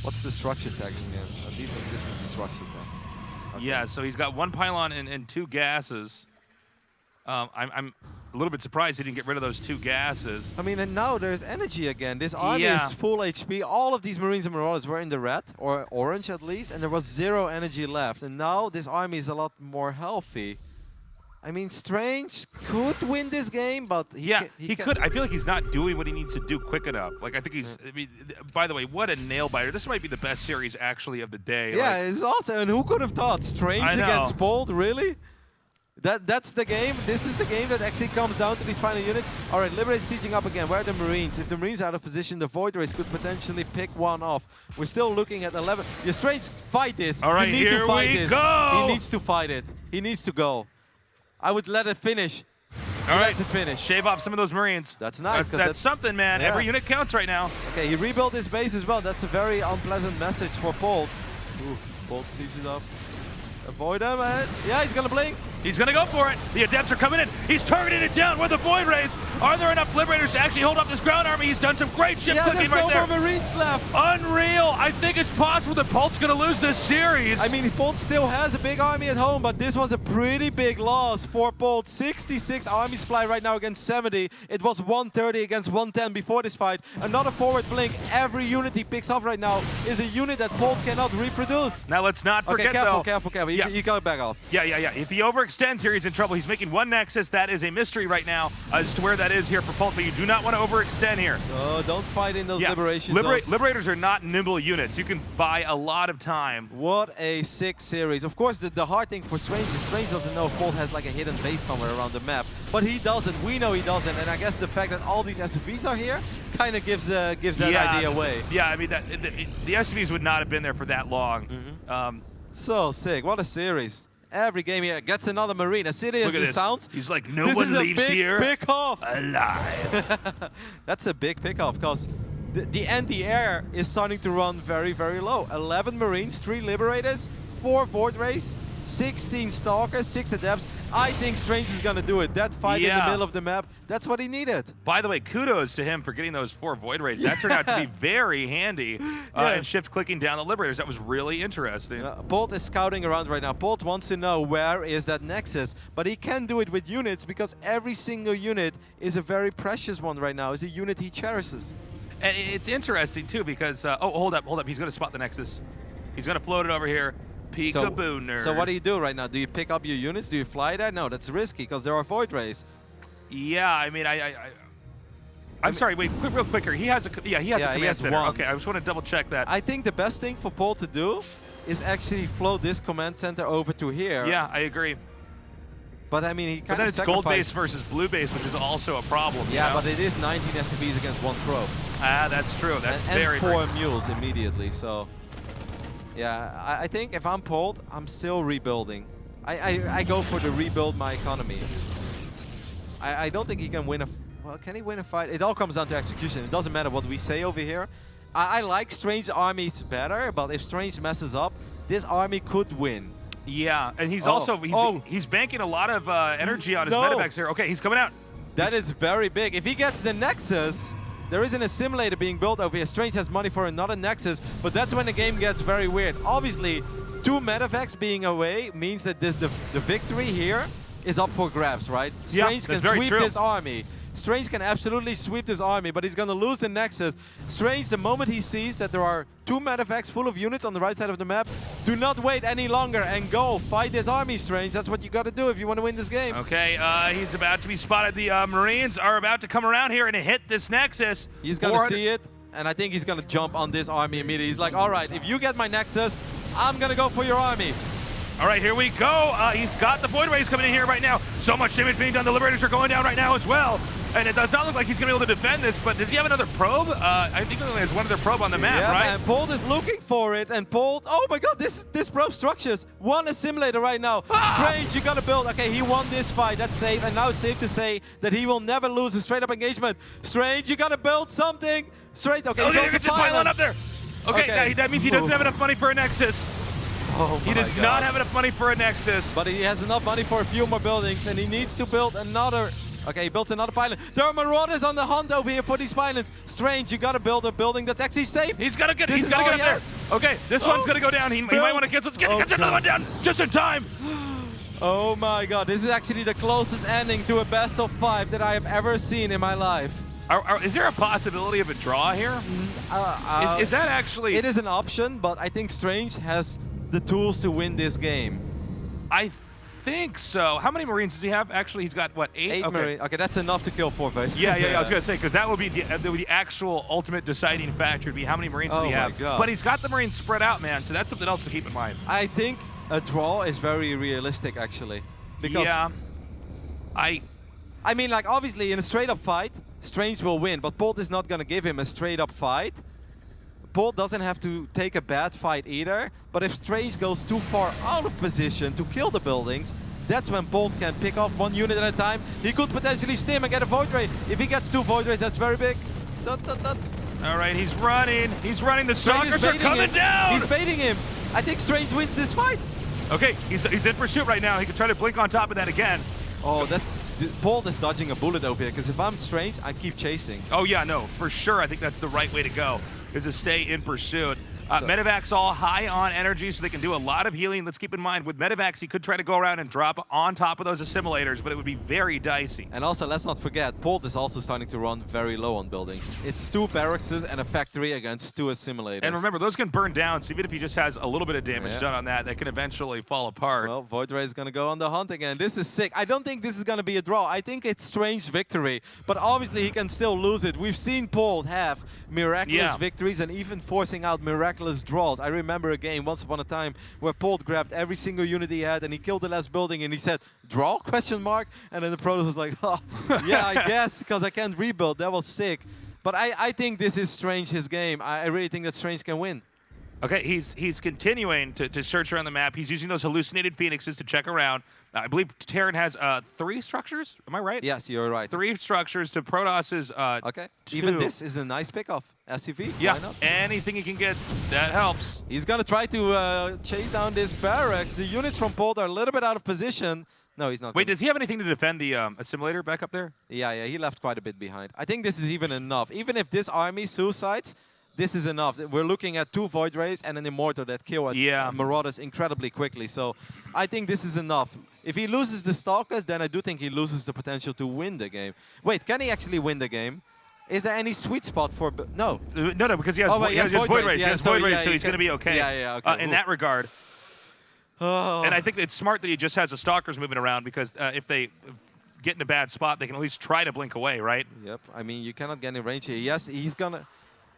What's the structure tagging there? This is the structure tag. Okay. Yeah, so he's got 1 pylon and 2 gases. I'm a little bit surprised he didn't get rid of those 2 gases. I mean, and now there's energy again. This army is full HP. All of these Marines and Marauders were in the red, or orange at least, and there was 0 energy left. And now this army is a lot more healthy. I mean, Strange could win this game, but he could. I feel like he's not doing what he needs to do quick enough. Like, I think he's. I mean, by the way, what a nail biter! This might be the best series actually of the day. Yeah, like, it's awesome. And who could have thought Strange against Polt? Really? That's the game. This is the game that actually comes down to these final units. All right, Liberate sieging up again. Where are the Marines? If the Marines are out of position, the Void Race could potentially pick one off. We're still looking at 11. Yeah, Strange, fight this. All right, you need to fight this. Go! He needs to fight it. He needs to go. I would let it finish. All right, let it finish. Shave off some of those Marines. That's nice. That's something, man. Yeah. Every unit counts right now. Okay, he rebuilt his base as well. That's a very unpleasant message for Polt. Ooh, Polt sieges up. Avoid him, and yeah, he's gonna blink. He's gonna go for it. The Adepts are coming in. He's targeting it down with the Void Rays. Are there enough Liberators to actually hold up this ground army? He's done some great ship clicking right there. There's no more Marines left. Unreal. I think it's possible that Polt's gonna lose this series. I mean, Polt still has a big army at home, but this was a pretty big loss for Polt. 66 army supply right now against 70. It was 130 against 110 before this fight. Another forward blink. Every unit he picks up right now is a unit that Polt cannot reproduce. Now let's not forget, though. Careful. You gotta back off. Yeah. If he overextends here, he's in trouble. He's making 1 Nexus. That is a mystery right now as to where that is here for Polt, but you do not want to overextend here. Oh, don't fight in those liberation zones. Liberators are not nimble units. You can buy a lot of time. What a sick series. Of course, the hard thing for Strange is Strange doesn't know if Polt has like a hidden base somewhere around the map, but he doesn't. We know he doesn't, and I guess the fact that all these SCVs are here kind of gives that idea away. Yeah, I mean, the SCVs would not have been there for that long. So sick. What a series. Every game here gets another Marine. As silly as this sounds, he's like, no one leaves here pick-off alive. That's a big pick-off because the anti-air is starting to run very, very low. 11 Marines, 3 Liberators, 4 Void Rays, 16 Stalkers, 6 Adepts. I think Strange is going to do it. That fight in the middle of the map, that's what he needed. By the way, kudos to him for getting those 4 Void Rays. That turned out to be very handy. And shift clicking down the Liberators. That was really interesting. Polt is scouting around right now. Polt wants to know where is that Nexus, but he can do it with units because every single unit is a very precious one right now. It's a unit he cherishes. And it's interesting too because, oh, hold up. He's going to spot the Nexus. He's going to float it over here. Peekaboo, nerd. So what do you do right now? Do you pick up your units? Do you fly there? No, that's risky because there are Void Rays. Yeah, I mean, I'm sorry. Wait, real quicker. He has a command center. One. Okay, I just want to double check that. I think the best thing for Polt to do is actually float this command center over to here. Yeah, I agree. But I mean, he kind but then it's gold base versus blue base, which is also a problem. Yeah, but it is 19 SCVs against 1 Crow. Ah, that's true. That's and 4 mules immediately. So. Yeah, I think if I'm Polt, I'm still rebuilding. I go for the rebuild my economy. I don't think he can win a... Well, can he win a fight? It all comes down to execution. It doesn't matter what we say over here. I like Strange armies better, but if Strange messes up, this army could win. Yeah, and he's Oh. also Oh. he's banking a lot of energy on his No. medevacs here. Okay, he's coming out. That is very big. If he gets the Nexus, there isn't a simulator being built over here. Strange has money for another Nexus, but that's when the game gets very weird. Obviously, 2 medevacs being away means that the victory here is up for grabs, right? Strange can sweep this army. Strange can absolutely sweep this army, but he's going to lose the Nexus. Strange, the moment he sees that there are 2 medevacs full of units on the right side of the map, do not wait any longer and go fight this army, Strange. That's what you got to do if you want to win this game. Okay, he's about to be spotted. The Marines are about to come around here and hit this Nexus. He's going to see it, and I think he's going to jump on this army immediately. He's like, all right, if you get my Nexus, I'm going to go for your army. All right, here we go. He's got the Void Rays coming in here right now. So much damage being done. The Liberators are going down right now as well. And it does not look like he's going to be able to defend this, but does he have another probe? I think he only has one other probe on the map, right? And Polt is looking for it, and Polt, oh my god, this probe structures. One assimilator right now. Strange, you got to build. Okay, he won this fight, that's safe, and now it's safe to say that he will never lose a straight-up engagement. Strange, you got to build something. Straight, okay, he builds a pylon up there. Okay, that means he doesn't have enough money for a Nexus. Oh he does not have enough money for a Nexus. But he has enough money for a few more buildings, and he needs to build another. Okay, he built another pylon. There are Marauders on the hunt over here for these pylons. Strange, you gotta build a building that's actually safe. He's gotta get up there. Okay, this one's gonna go down. He might want to cancel. Gets another one down just in time. Oh my god, this is actually the closest ending to a best of 5 that I have ever seen in my life. Is there a possibility of a draw here? Is that actually... It is an option, but I think Strange has the tools to win this game. I think so. How many Marines does he have? Actually, he's got, what, 8? 8 Marines. Okay, that's enough to kill 4 face. Yeah, I was going to say, because that would be the actual ultimate deciding factor, would be how many Marines does he have. God. But he's got the Marines spread out, man, so that's something else to keep in mind. I think a draw is very realistic, actually. Because yeah. I mean, like, obviously, in a straight-up fight, Strange will win, but Polt is not going to give him a straight-up fight. Polt doesn't have to take a bad fight either, but if Strange goes too far out of position to kill the buildings, that's when Polt can pick off 1 unit at a time. He could potentially stim and get a Void Ray. If he gets 2 Void Rays, that's very big. All right, he's running. He's running. The Stalkers are coming down. He's baiting him. I think Strange wins this fight. Okay, he's in pursuit right now. He could try to blink on top of that again. Oh, Polt is dodging a bullet over here, because if I'm Strange, I keep chasing. Oh yeah, no, for sure. I think that's the right way to go, is to stay in pursuit. Medevacs all high on energy, so they can do a lot of healing. Let's keep in mind, with Medevacs, he could try to go around and drop on top of those assimilators, but it would be very dicey. And also, let's not forget, Polt is also starting to run very low on buildings. It's 2 barracks and a factory against 2 assimilators. And remember, those can burn down, so even if he just has a little bit of damage done on that, that can eventually fall apart. Well, Void Ray is going to go on the hunt again. This is sick. I don't think this is going to be a draw. I think it's Strange victory, but obviously he can still lose it. We've seen Polt have miraculous victories and even forcing out miraculous draws. I remember a game once upon a time where Polt grabbed every single unit he had and he killed the last building and he said, "Draw?" ? And then the Pro was like, oh, yeah, I guess, because I can't rebuild. That was sick. But I think this is Strange, his game. I really think that Strange can win. Okay, he's continuing to search around the map. He's using those hallucinated phoenixes to check around. I believe Terran has 3 structures. Am I right? Yes, you're right. 3 structures to Protos's 2. Even this is a nice pickoff. SCV, yeah, why not? Anything he can get, that helps. He's going to try to chase down this barracks. The units from Polt are a little bit out of position. No, he's not. Wait, does he have anything to defend the assimilator back up there? Yeah, he left quite a bit behind. I think this is even enough. Even if this army suicides, this is enough. We're looking at 2 Void Rays and an Immortal that kill Marauders incredibly quickly. So I think this is enough. If he loses the Stalkers, then I do think he loses the potential to win the game. Wait, can he actually win the game? Is there any sweet spot for... No. No, because he has, he has Void Rays. He has Void Rays, so he's going to be okay. Okay. In that regard. And I think it's smart that he just has the Stalkers moving around, because if they get in a bad spot, they can at least try to blink away, right? Yep. I mean, you cannot get in range here. Yes, he's going to...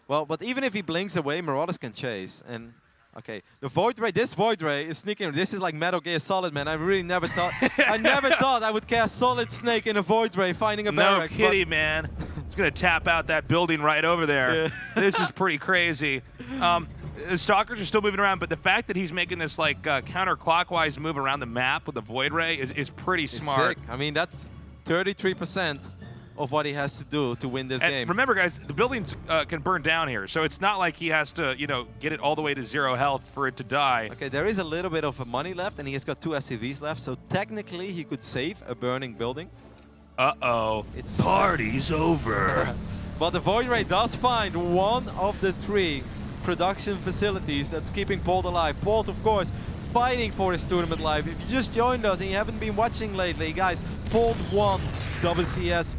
Well, but even if he blinks away, Marauders can chase. And okay, the Void Ray, this Void Ray is sneaking. This is like Metal Gear Solid, man. I really never thought, I never thought I would cast Solid Snake in a Void Ray finding a barracks. No kitty, man. It's gonna tap out that building right over there. Yeah. This is pretty crazy. The Stalkers are still moving around, but the fact that he's making this like counterclockwise move around the map with the Void Ray is pretty smart. Sick. I mean, that's 33%. of what he has to do to win this game. Remember, guys, the buildings can burn down here, so it's not like he has to, you know, get it all the way to 0 health for it to die. Okay, there is a little bit of money left, and he has got 2 SCVs left, so technically he could save a burning building. Uh-oh. It's party's over. But the Void Ray does find one of the 3 production facilities that's keeping Polt alive. Polt, of course, fighting for his tournament life. If you just joined us and you haven't been watching lately, guys, Polt won WCS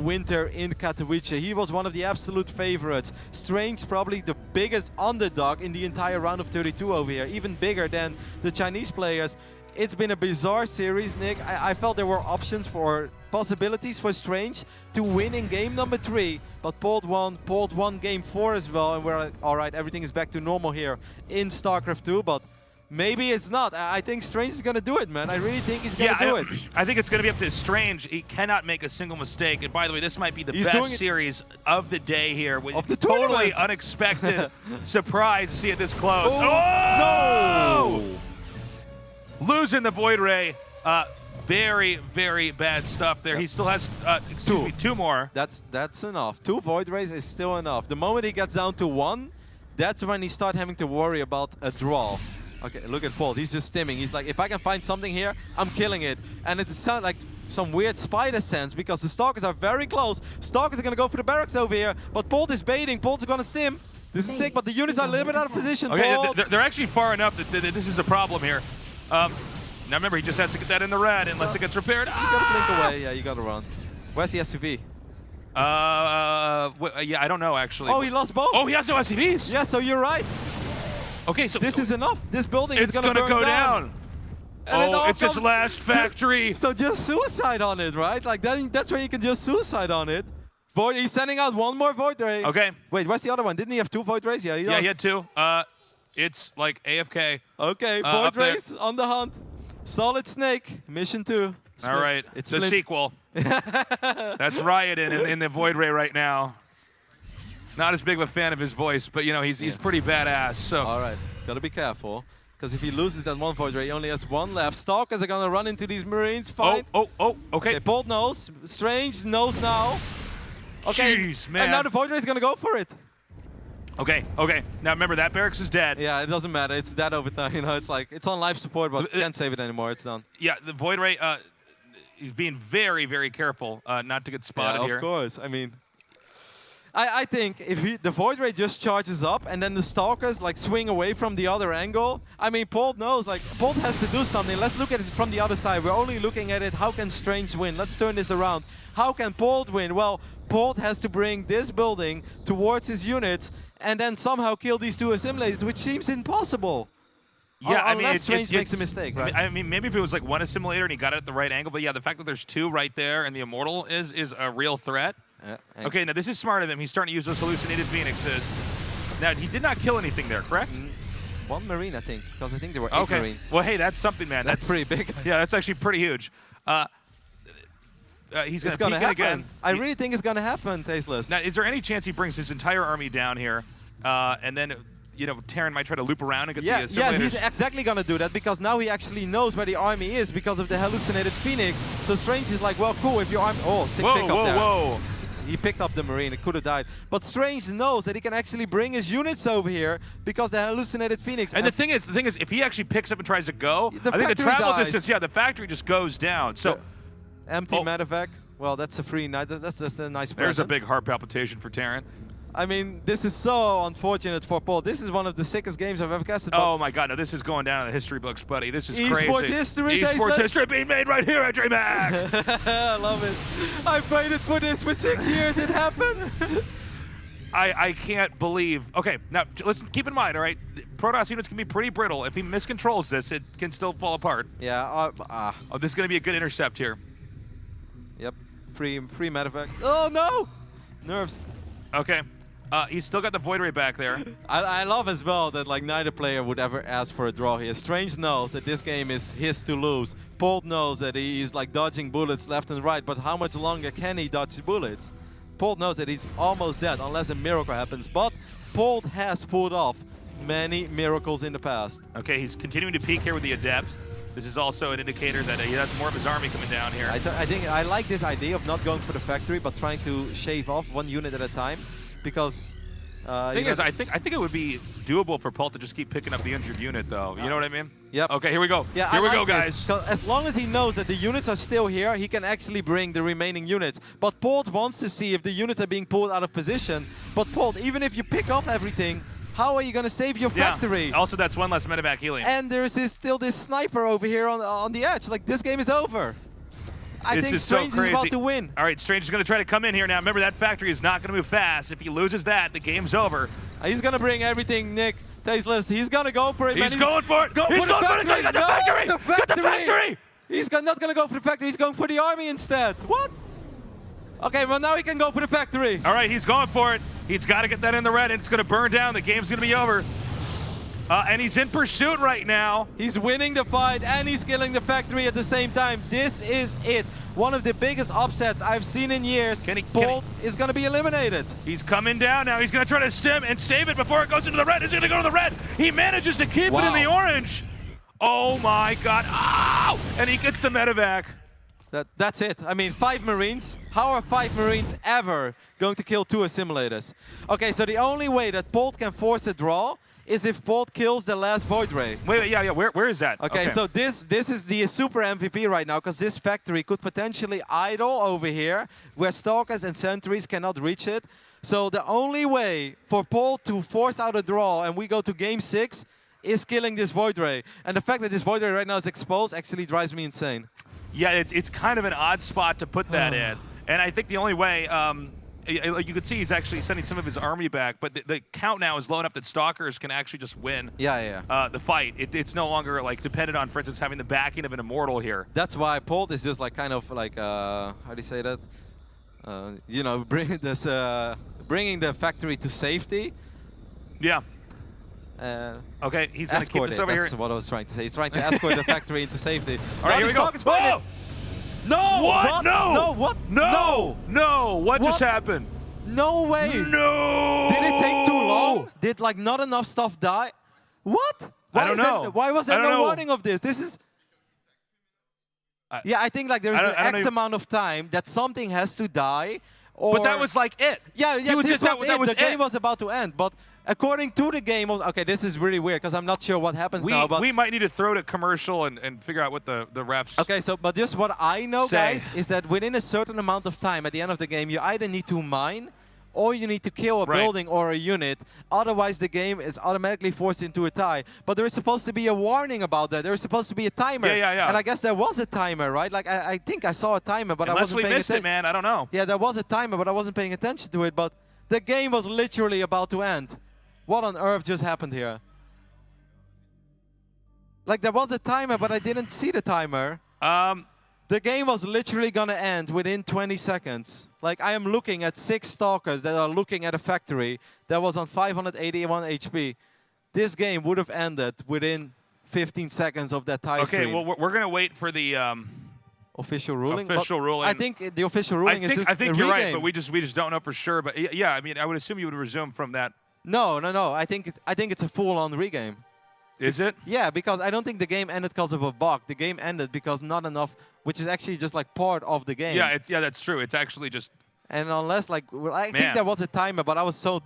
winter in Katowice. He was one of the absolute favorites. Strange, probably the biggest underdog in the entire round of 32 over here, even bigger than the Chinese players. It's been a bizarre series, Nick. I felt there were options for possibilities for Strange to win in game number 3, but Polt won game 4 as well, and we're like, all right, everything is back to normal here in StarCraft 2, but maybe it's not. I think Strange is going to do it, man. I really think he's going to do it. I think it's going to be up to Strange. He cannot make a single mistake. And by the way, this might be the best series of the day here. With of the totally unexpected surprise to see it this close. Oh, no! Losing the Void Ray. Very, very bad stuff there. He still has, excuse me, 2 more. That's enough. 2 Void Rays is still enough. The moment he gets down to 1, that's when he starts having to worry about a draw. Okay, look at Polt. He's just stimming. He's like, if I can find something here, I'm killing it. And it sounds like some weird spider sense because the Stalkers are very close. Stalkers are going to go for the barracks over here, but Polt is baiting. Polt's going to stim. This is sick, but the units are a little bit out of position. Okay, they're actually far enough that this is a problem here. Now remember, he just has to get that in the red unless it gets repaired. You gotta blink away. Yeah, you gotta run. Where's the SCV? Yeah, I don't know actually. Oh, he lost both. Oh, he has no SCVs. Yeah, so you're right. Okay, so this is enough. This building is gonna go down. And it's his last factory. So just suicide on it, right? Like that's where you can just suicide on it. Void. He's sending out 1 more Void Ray. Okay. Wait, where's the other one? Didn't he have 2 Void Rays? Yeah, he does. Yeah, he had 2. It's like AFK. Okay, Void Rays on the hunt. Solid Snake, mission 2. All right, it's the sequel. That's Riot in the Void Ray right now. Not as big of a fan of his voice, but you know he's pretty badass. So all right, gotta be careful, because if he loses that 1 Void Ray, he only has 1 left. Stalkers are gonna run into these Marines. Fine. Okay. Polt knows. Strange knows now. Okay, jeez, man. And now the Void Ray is gonna go for it. Okay. Now remember, that barracks is dead. Yeah, it doesn't matter. It's dead over time. You know, it's like, it's on life support, but can't save it anymore. It's done. Yeah, the Void Ray, he's being very, very careful not to get spotted here. Of course. I mean, I think if the Void Ray just charges up and then the Stalkers like swing away from the other angle, I mean, Polt knows, like, Polt has to do something. Let's look at it from the other side. We're only looking at it, how can Strange win? Let's turn this around. How can Polt win? Well, Polt has to bring this building towards his units and then somehow kill these 2 assimilators, which seems impossible. Yeah, I mean, unless Strange makes a mistake, right? I mean, maybe if it was like 1 assimilator and he got it at the right angle, but yeah, the fact that there's 2 right there and the Immortal is a real threat. Okay, now this is smart of him. He's starting to use those hallucinated phoenixes. Now, he did not kill anything there, correct? 1 Marine, I think, because I think there were 8 Marines. Well, hey, that's something, man. That's pretty big. Yeah, that's actually pretty huge. He's going to peek it again. I really think it's going to happen, Tasteless. Now, is there any chance he brings his entire army down here, and then, you know, Terran might try to loop around and get the assimilators? Yeah, he's exactly going to do that, because now he actually knows where the army is because of the hallucinated Phoenix. So Strange is like, well, cool, if your army... Oh, sick pickup there. Whoa. He picked up the Marine. It could have died. But Strange knows that he can actually bring his units over here because the hallucinated Phoenix... And the thing is, if he actually picks up and tries to go, I think the travel distance, the factory just goes down. So... Empty medevac. Well, that's a free night. That's just a nice present. There's a big heart palpitation for Terran. I mean, this is so unfortunate for Polt. This is one of the sickest games I've ever casted. Oh my God, no, this is going down in the history books, buddy. This is crazy. eSports history, eSports history being made right here at DreamHack. I love it. I've waited for this for 6 years. It happened. I can't believe. Okay, now listen. Keep in mind, all right. Protoss units can be pretty brittle. If he miscontrols this, it can still fall apart. Yeah. Oh, this is going to be a good intercept here. Yep. Free medevac. Oh no! Nerves. Okay. He's still got the Void Ray back there. I love as well that like neither player would ever ask for a draw here. Strange knows that this game is his to lose. Polt knows that he is like dodging bullets left and right, but how much longer can he dodge bullets? Polt knows that he's almost dead unless a miracle happens, but Polt has pulled off many miracles in the past. Okay, he's continuing to peek here with the Adept. This is also an indicator that he has more of his army coming down here. I think I like this idea of not going for the factory, but trying to shave off one unit at a time, because thing is, I think it would be doable for Polt to just keep picking up the injured unit, though. You know what I mean? Yep. Okay, here we go. Yeah, here we go, guys. As long as he knows that the units are still here, he can actually bring the remaining units. But Polt wants to see if the units are being pulled out of position. But Polt, even if you pick off everything, how are you going to save your factory? Also, that's one less medevac healing. And there is still this sniper over here on the edge. Like, this game is over. I think Strange is about to win. All right, Strange is going to try to come in here now. Remember, that factory is not going to move fast. If he loses that, the game's over. He's going to bring everything, Nick. Tasteless. He's going to go for it. He's going for it. He's going for it. Get the factory. Get the factory. He's not going to go for the factory. He's going for the army instead. What? Okay, well, now he can go for the factory. All right, he's going for it. He's got to get that in the red, and it's going to burn down. The game's going to be over. And he's in pursuit right now. He's winning the fight, and he's killing the factory at the same time. This is it. One of the biggest upsets I've seen in years. Polt is going to be eliminated. He's coming down now. He's going to try to stem and save it before it goes into the red. He's going to go to the red. He manages to keep it in the orange. Oh, my God. Oh! And he gets the medevac. That's it. I mean, 5 Marines. How are 5 Marines ever going to kill 2 assimilators? Okay, so the only way that Polt can force a draw is if Polt kills the last Void Ray. Wait, yeah. Where is that? Okay, so this is the super MVP right now, because this factory could potentially idle over here, where Stalkers and Sentries cannot reach it. So the only way for Polt to force out a draw and we go to game 6 is killing this Void Ray. And the fact that this Void Ray right now is exposed actually drives me insane. Yeah, it's kind of an odd spot to put that in. And I think the only way, you could see he's actually sending some of his army back, but the count now is low enough that Stalkers can actually just win the fight. It's no longer like dependent on, for instance, having the backing of an Immortal here. That's why Polt is just like kind of like, how do you say that? You know, bringing the factory to safety. Yeah. Okay, he's going to keep this over here. That's what I was trying to say. He's trying to escort the factory into safety. All right, here we go. Oh! No! What? No! No! What? No! No! What just happened? No way! No! Did it take too long? Did like not enough stuff die? What? I don't know. Why was there no warning of this? This is... Yeah, I think like there's an X amount of time that something has to die. Or... But that was like it. Yeah, the game was about to end. But according to the game, okay, this is really weird because I'm not sure what happens now. But we might need to throw to commercial and figure out what the refs. Okay, so but just what I know, guys, is that within a certain amount of time at the end of the game, you either need to mine or you need to kill a building or a unit. Otherwise, the game is automatically forced into a tie. But there is supposed to be a warning about that. There is supposed to be a timer. Yeah. And I guess there was a timer, right? Like I think I saw a timer, but I wasn't paying attention. Unless we missed it, man. I don't know. Yeah, there was a timer, but I wasn't paying attention to it. But the game was literally about to end. What on earth just happened here? Like there was a timer, but I didn't see the timer. The game was literally gonna end within 20 seconds. Like I am looking at 6 Stalkers that are looking at a factory that was on 581 HP. This game would have ended within 15 seconds of that tie screen. Okay, well we're gonna wait for the official ruling. Official ruling. I think the official ruling is just I think a you're regame. right, but we just don't know for sure. But yeah, I mean I would assume you would resume from that. No. I think it's a full-on regame. Is it? Yeah, because I don't think the game ended because of a bug. The game ended because not enough, which is actually just like part of the game. Yeah, that's true. It's actually just. And unless like, well, I think there was a timer, but I was so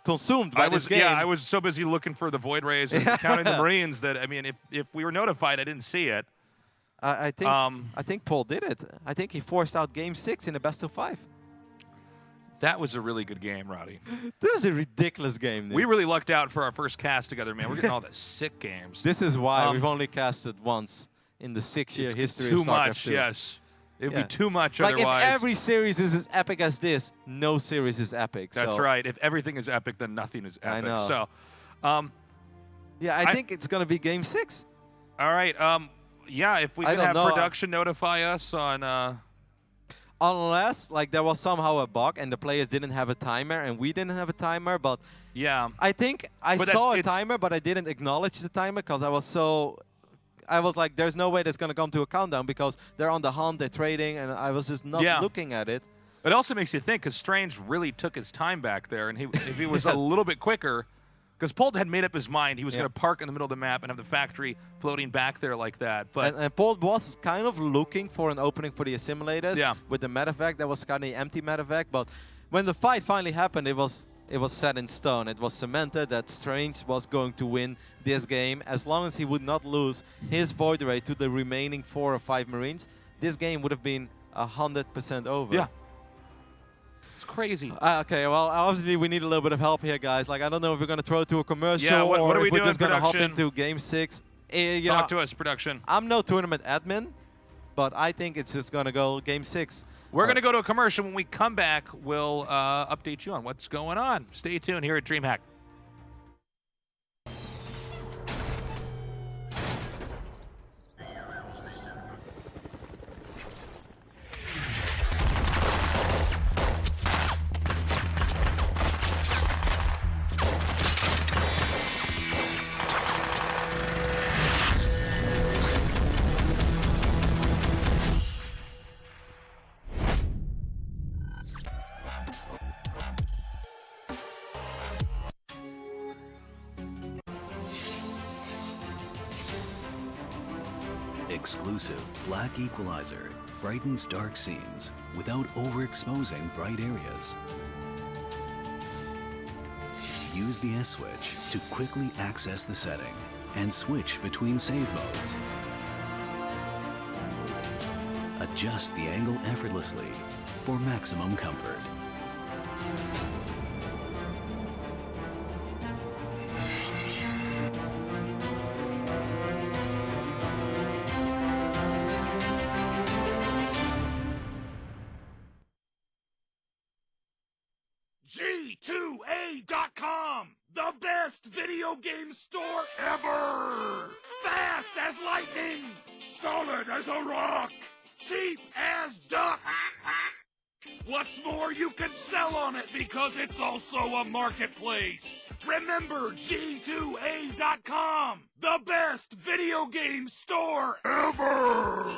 consumed by this game. Yeah, I was so busy looking for the Void Rays and counting the Marines that I mean, if we were notified, I didn't see it. I think Polt did it. I think he forced out Game 6 in a best-of-5. That was a really good game, Roddy. That was a ridiculous game, Nick. We really lucked out for our first cast together, man. We're getting all the sick games. This is why we've only casted once in the 6-year history of StarCraft 2. Too much, yes. It would be too much otherwise. Like if every series is as epic as this, no series is epic. That's right. If everything is epic, then nothing is epic. I know. So, yeah, I think it's going to be Game 6. All right. Yeah, if we can have production notify us on... Unless like there was somehow a bug and the players didn't have a timer and we didn't have a timer, but yeah, I think I saw a timer, but I didn't acknowledge the timer because I was like, there's no way that's gonna come to a countdown because they're on the hunt, they're trading, and I was just not looking at it. It also makes you think because Strange really took his time back there, and if he was a little bit quicker, Because Polt had made up his mind he was Yeah. going to park in the middle of the map and have the factory floating back there like that. But And Polt was kind of looking for an opening for the assimilators Yeah. with the medevac. That was kind of the empty medevac. But when the fight finally happened, it was set in stone. It was cemented that Strange was going to win this game. As long as he would not lose his Void Ray to the remaining 4 or 5 Marines, this game would have been 100% over. yeah, it's crazy. Okay, well, obviously we need a little bit of help here, guys. Like, I don't know if we're going to throw it to a commercial Yeah, what or are we if we're doing, just going to hop production? into Game 6. You Talk know, to us, production. I'm no tournament admin, but I think it's just going to go Game 6. We're going to go to a commercial. When we come back, we'll update you on what's going on. Stay tuned here at DreamHack. Exclusive Black Equalizer brightens dark scenes without overexposing bright areas. Use the S switch to quickly access the setting and switch between save modes. Adjust the angle effortlessly for maximum comfort. G2A.com, the best video game store ever! Fast as lightning, solid as a rock, cheap as duck! What's more, you can sell on it because it's also a marketplace. Remember G2A.com, the best video game store ever!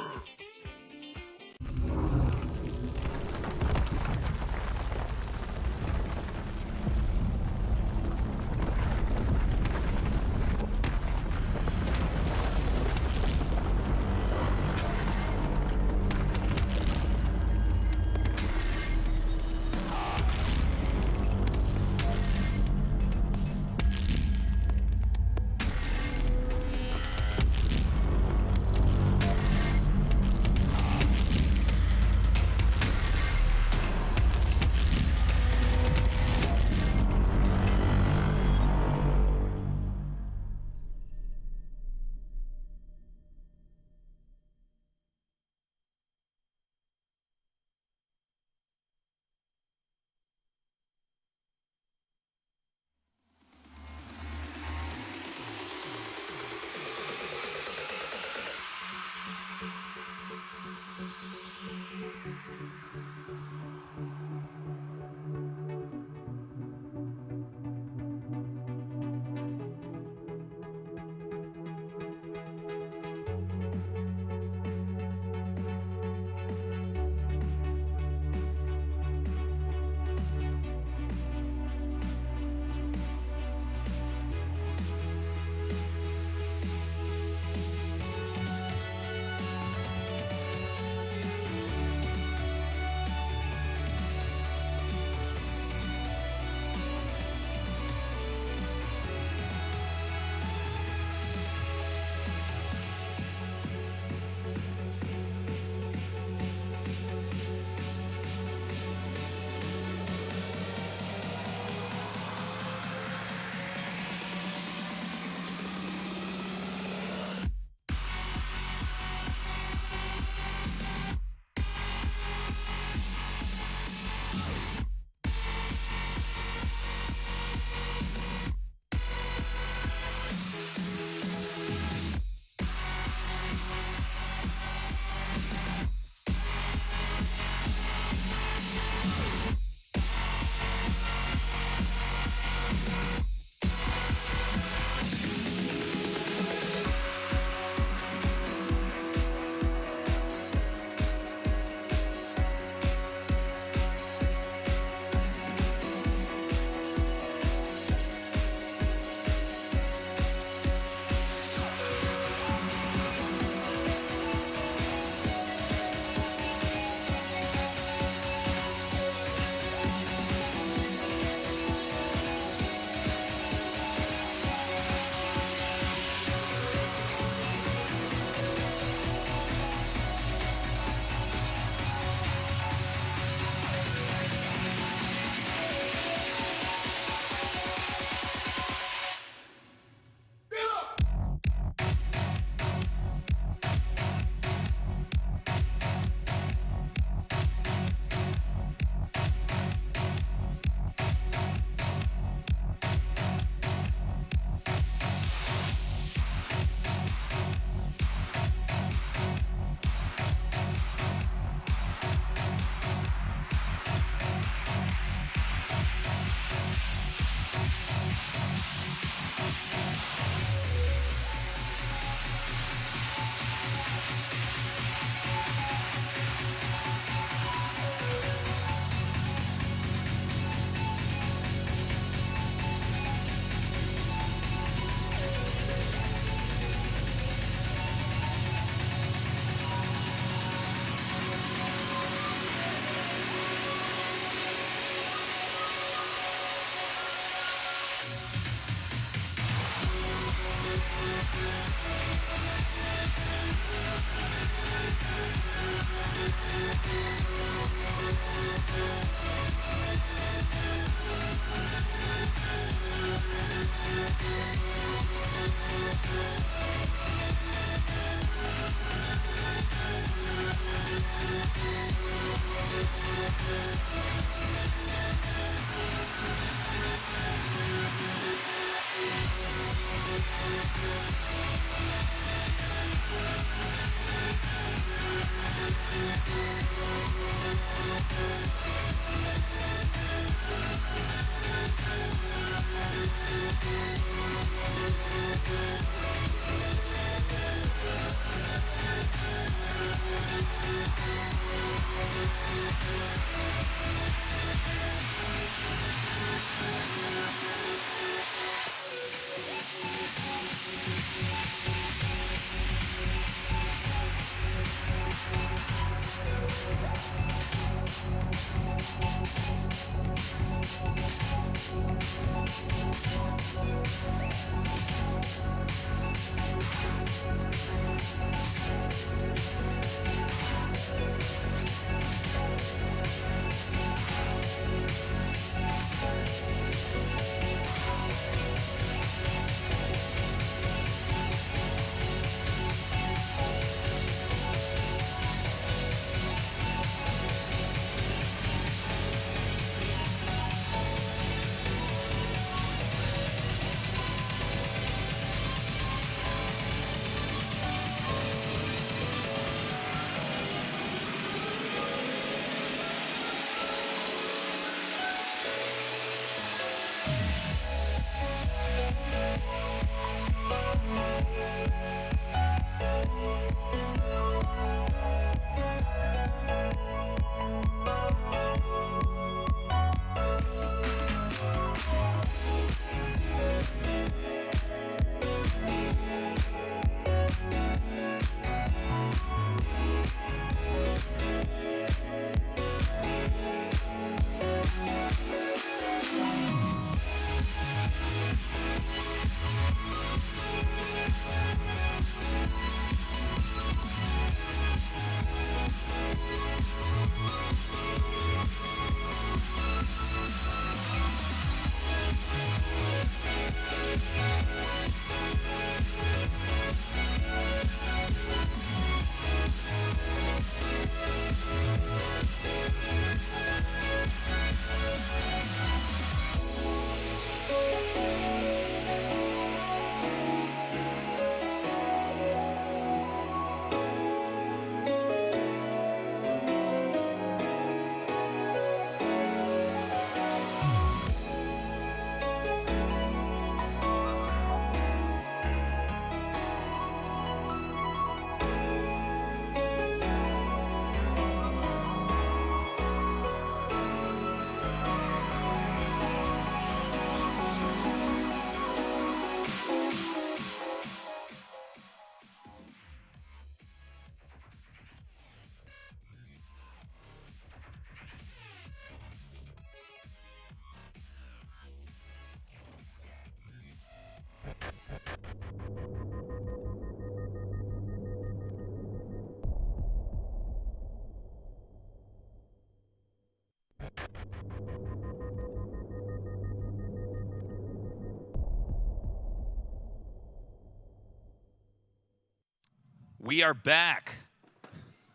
We are back,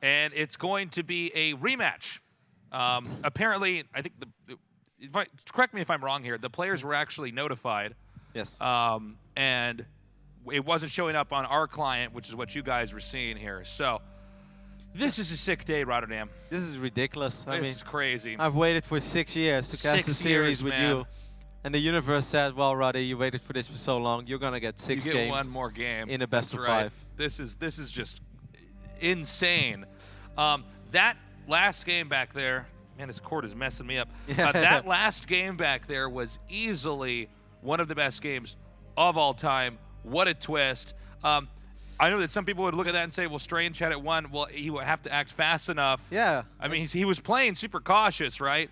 and it's going to be a rematch. Apparently, I think correct me if I'm wrong here. The players were actually notified. Yes. And it wasn't showing up on our client, which is what you guys were seeing here. So this is a sick day, Rotterdam. This is ridiculous. I mean, This is crazy. I've waited for 6 years to cast a series with you. And the universe said, well, Roddy, you waited for this for so long. You're going to get 6 you get games one more game in a best of right. 5. This is just insane. That last game back there, man, this cord is messing me up. Yeah. That last game back there was easily one of the best games of all time. What a twist. I know that some people would look at that and say, well, Strange had it won. Well, he would have to act fast enough. Yeah. I mean, he was playing super cautious, right?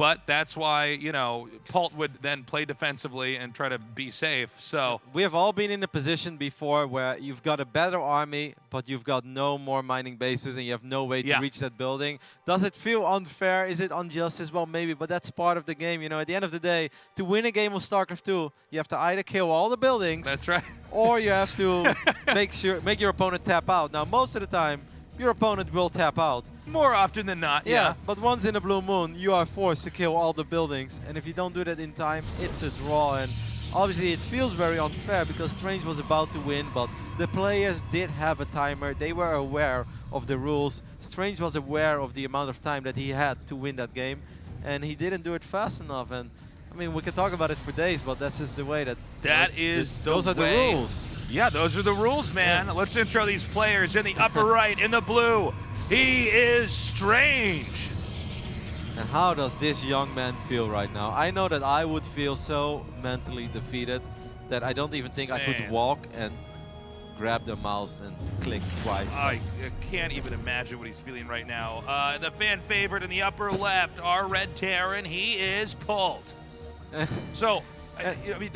But that's why, you know, Polt would then play defensively and try to be safe. So we have all been in a position before where you've got a better army, but you've got no more mining bases and you have no way to reach that building. Does it feel unfair? Is it unjust as well? Maybe, but that's part of the game. You know, at the end of the day, to win a game of StarCraft 2, you have to either kill all the buildings. That's right. Or you have to make your opponent tap out. Now, most of the time, your opponent will tap out. More often than not, yeah. But once in a blue moon, you are forced to kill all the buildings. And if you don't do that in time, it's a draw. And obviously, it feels very unfair because Strange was about to win, but the players did have a timer. They were aware of the rules. Strange was aware of the amount of time that he had to win that game. And he didn't do it fast enough. And I mean, we could talk about it for days, but that's just the way that... Those are the rules. Yeah, those are the rules, man. Yeah. Let's intro these players. In the upper right, in the blue, he is Strange. And how does this young man feel right now? I know that I would feel so mentally defeated that I don't even think I could walk and grab the mouse and click twice. I can't even imagine what he's feeling right now. The fan favorite in the upper left, our Red Terran, he is Polt. So, I mean,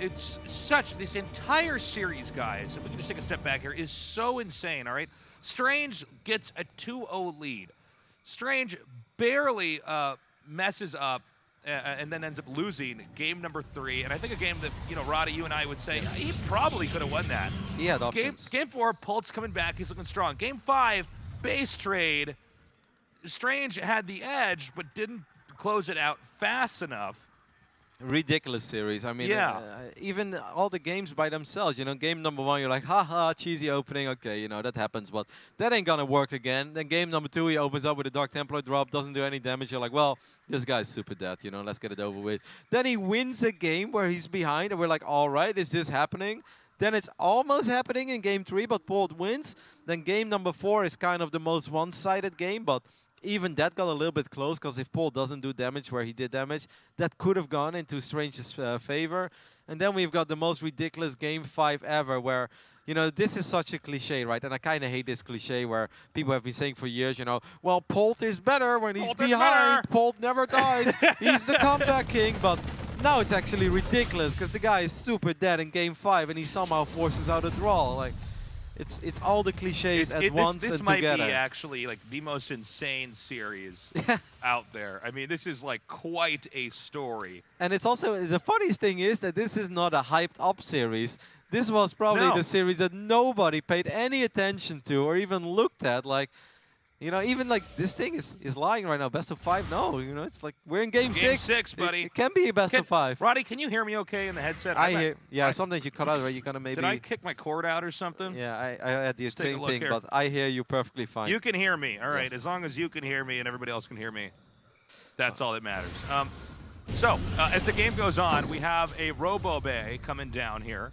it's such, this entire series, guys, if we can just take a step back here, is so insane, all right? Strange gets a 2-0 lead. Strange barely messes up and then ends up losing game number 3. And I think a game that, you know, Roddy, you and I would say, he probably could have won that. He had options. Game 4, Polt's coming back, he's looking strong. Game 5, base trade. Strange had the edge, but didn't close it out fast enough. Ridiculous series. I mean, even all the games by themselves, you know, game number 1, you're like, haha, cheesy opening. Okay, you know, that happens, but that ain't gonna work again. Then game number 2, he opens up with a Dark Templar drop, doesn't do any damage. You're like, well, this guy's super dead, you know, let's get it over with. Then he wins a game where he's behind, and we're like, all right, is this happening? Then it's almost happening in game 3, but Polt wins. Then game number 4 is kind of the most one-sided game, but even that got a little bit close, because if Polt doesn't do damage where he did damage, that could have gone into Strange's favor. And then we've got the most ridiculous game 5 ever, where, you know, this is such a cliche, right? And I kind of hate this cliche where people have been saying for years, you know, well, Polt is better when he's behind. Polt never dies. He's the comeback king. But now it's actually ridiculous, because the guy is super dead in game 5 and he somehow forces out a draw. Like, it's all the cliches at once this and might together. be actually like the most insane series out there. I mean, this is like quite a story. And it's also, the funniest thing is that this is not a hyped up series. This was probably the series that nobody paid any attention to or even looked at. Like, you know, even like this thing is lying right now. Best of 5? No, you know, it's like we're in game 6. Game 6, buddy. It can be a best of 5. Roddy, can you hear me okay in the headset? I hear. Yeah, sometimes you cut out, right? You kind of maybe. Did I kick my cord out or something? Yeah, I had the same thing, here. but I hear you perfectly fine. You can hear me. All right, as long as you can hear me and everybody else can hear me, that's all that matters. As the game goes on, we have a Robo Bay coming down here.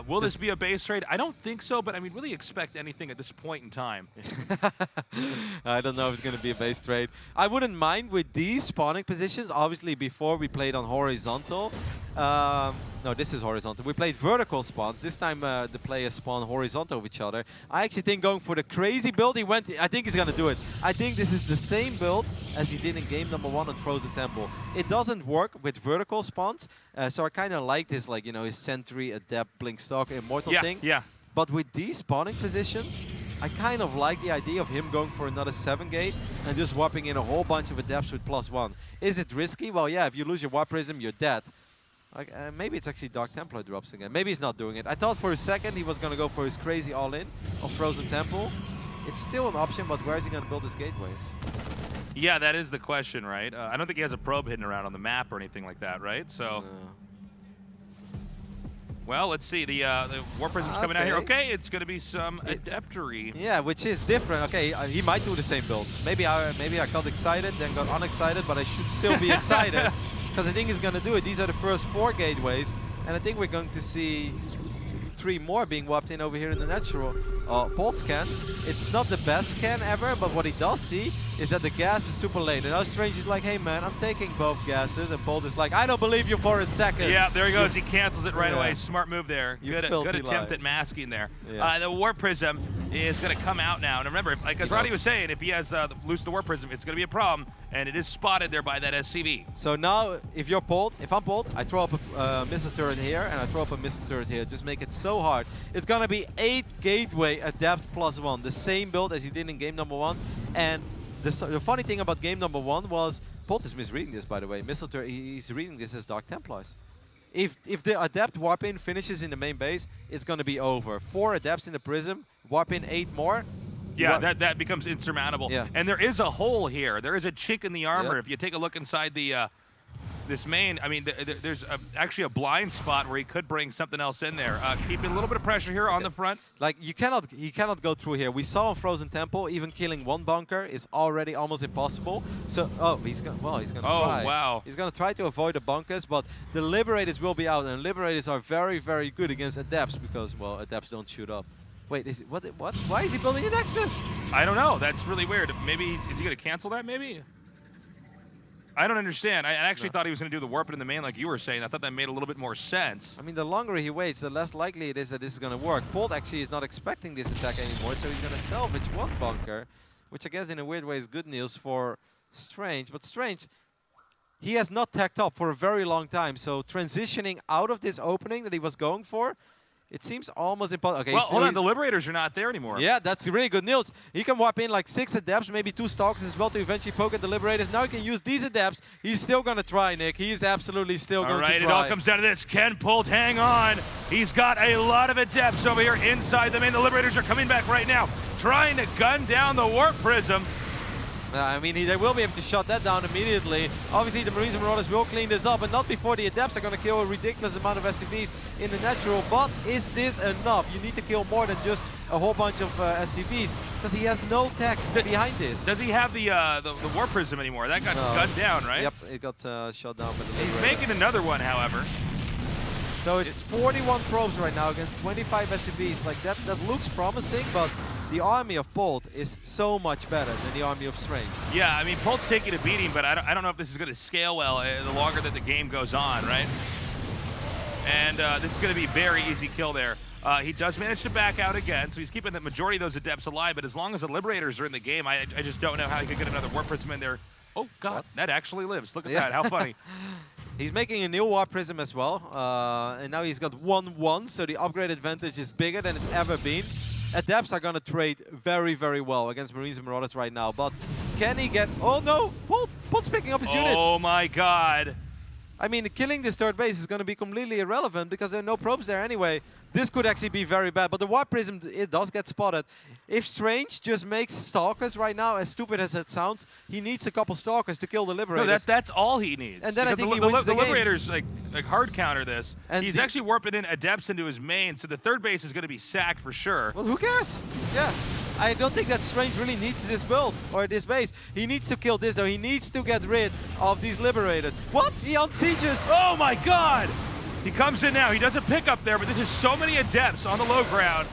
Will this be a base trade? I don't think so, but I mean, really expect anything at this point in time. I don't know if it's going to be a base trade. I wouldn't mind with these spawning positions. Obviously, before we played on horizontal. No, this is horizontal. We played vertical spawns. This time the players spawn horizontal with each other. I actually think going for the crazy build, I think he's going to do it. I think this is the same build as he did in game number 1 on Frozen Temple. It doesn't work with vertical spawns, so I kind of like this, like, you know, his Sentry, Adept, Blink Stalker, Immortal thing. Yeah. But with these spawning positions, I kind of like the idea of him going for another 7-gate and just whopping in a whole bunch of Adepts with +1. Is it risky? Well, yeah, if you lose your Warp Prism, you're dead. Like, maybe it's actually Dark Templar drops again. Maybe he's not doing it. I thought for a second he was going to go for his crazy all-in of Frozen Temple. It's still an option, but where is he going to build his gateways? Yeah, that is the question, right? I don't think he has a probe hidden around on the map or anything like that, right? So, No. Well, let's see. The War Prism's coming out here. Okay, it's going to be some Adeptery. Yeah, which is different. Okay, he might do the same build. Maybe I got excited, then got unexcited, but I should still be excited. Because I think he's going to do it. These are the first 4 gateways. And I think we're going to see 3 more being whopped in over here in the natural. Polt scans. It's not the best scan ever, but what he does see is that the gas is super late. And now Strange is like, hey man, I'm taking both gases. And Polt is like, I don't believe you for a second. Yeah, there he goes. He cancels it right away. Smart move there. Good attempt lie. at masking there. Yeah. The War Prism is going to come out now. And remember, like as Roddy was saying, if he has loose the War Prism, it's going to be a problem. and it is spotted there by that SCV. So now, if you're Polt, if I'm Polt, I throw up a missile turret here, and I throw up a missile turret here. Just make it so hard. It's gonna be 8 Gateway Adept +1, the same build as he did in game number 1. And the funny thing about game number 1 was, Polt is misreading this, by the way. Missile turret, he's reading this as Dark Templars. If the Adept warp in finishes in the main base, it's gonna be over. 4 Adepts in the Prism, warp in 8 more. Yeah, that becomes insurmountable. Yeah. And there is a hole here. There is a chink in the armor. Yep. If you take a look inside the this main, I mean, there's actually a blind spot where he could bring something else in there. Keeping a little bit of pressure here on the front. Like, he cannot go through here. We saw on Frozen Temple, even killing 1 bunker is already almost impossible. So, he's gonna try. Oh, wow. He's gonna try to avoid the bunkers, but the Liberators will be out, and Liberators are very, very good against Adepts because, well, Adepts don't shoot up. Wait, what? Why is he building a Nexus? I don't know. That's really weird. Maybe is he going to cancel that? Maybe. I don't understand. I actually thought he was going to do the warping in the main, like you were saying. I thought that made a little bit more sense. I mean, the longer he waits, the less likely it is that this is going to work. Polt actually is not expecting this attack anymore, so he's going to salvage 1 bunker, which I guess in a weird way is good news for Strange. But Strange, he has not tacked up for a very long time, so transitioning out of this opening that he was going for, it seems almost impossible. Okay, well, hold on. The Liberators are not there anymore. Yeah, that's really good news. He can warp in like 6 Adepts, maybe 2 Stalkers as well to eventually poke at the Liberators. Now he can use these Adepts. He's still going to try, Nick. He's absolutely still going to try. All right, it all comes down to this. Can Polt hang on? He's got a lot of Adepts over here inside the main. The Liberators are coming back right now, trying to gun down the Warp Prism. I mean, they will be able to shut that down immediately. Obviously, the Marines and Marauders will clean this up, but not before the Adepts are going to kill a ridiculous amount of SCVs in the natural. But is this enough? You need to kill more than just a whole bunch of SCVs, because he has no tech behind this. Does he have the War Prism anymore? That got gunned down, right? Yep, it got shot down by the He's Liberator. making another one, however. So it's 41 probes right now against 25 SCVs. Like, that looks promising, but the army of Polt is so much better than the army of Strange. Yeah, I mean, Polt's taking a beating, but I don't know if this is going to scale well the longer that the game goes on, right? And this is going to be a very easy kill there. He does manage to back out again, so he's keeping the majority of those Adepts alive, but as long as the Liberators are in the game, I just don't know how he could get another Warp Prism in there. Oh, God, What? that actually lives. Look at that. How funny. He's making a new Warp Prism as well, and now he's got 1-1, so the upgrade advantage is bigger than it's ever been. Adepts are going to trade very, very well against Marines and Marauders right now, but can he get... Oh no! Polt's picking up his units! Oh my God. I mean, killing this third base is going to be completely irrelevant because there are no probes there anyway. This could actually be very bad, but the Warp Prism, it does get spotted. If Strange just makes Stalkers right now, as stupid as it sounds, he needs a couple Stalkers to kill the Liberators. No, that's all he needs. And then I because think he wins the game. Liberators like hard counter this. And he's actually warping in Adepts into his main, so the third base is going to be sacked for sure. Well, who cares? Yeah. I don't think that Strange really needs this build or this base. He needs to kill this though. He needs to get rid of these Liberators. What? He unsieges. Oh my God! He comes in now. He doesn't pick up there, but this is so many Adepts on the low ground.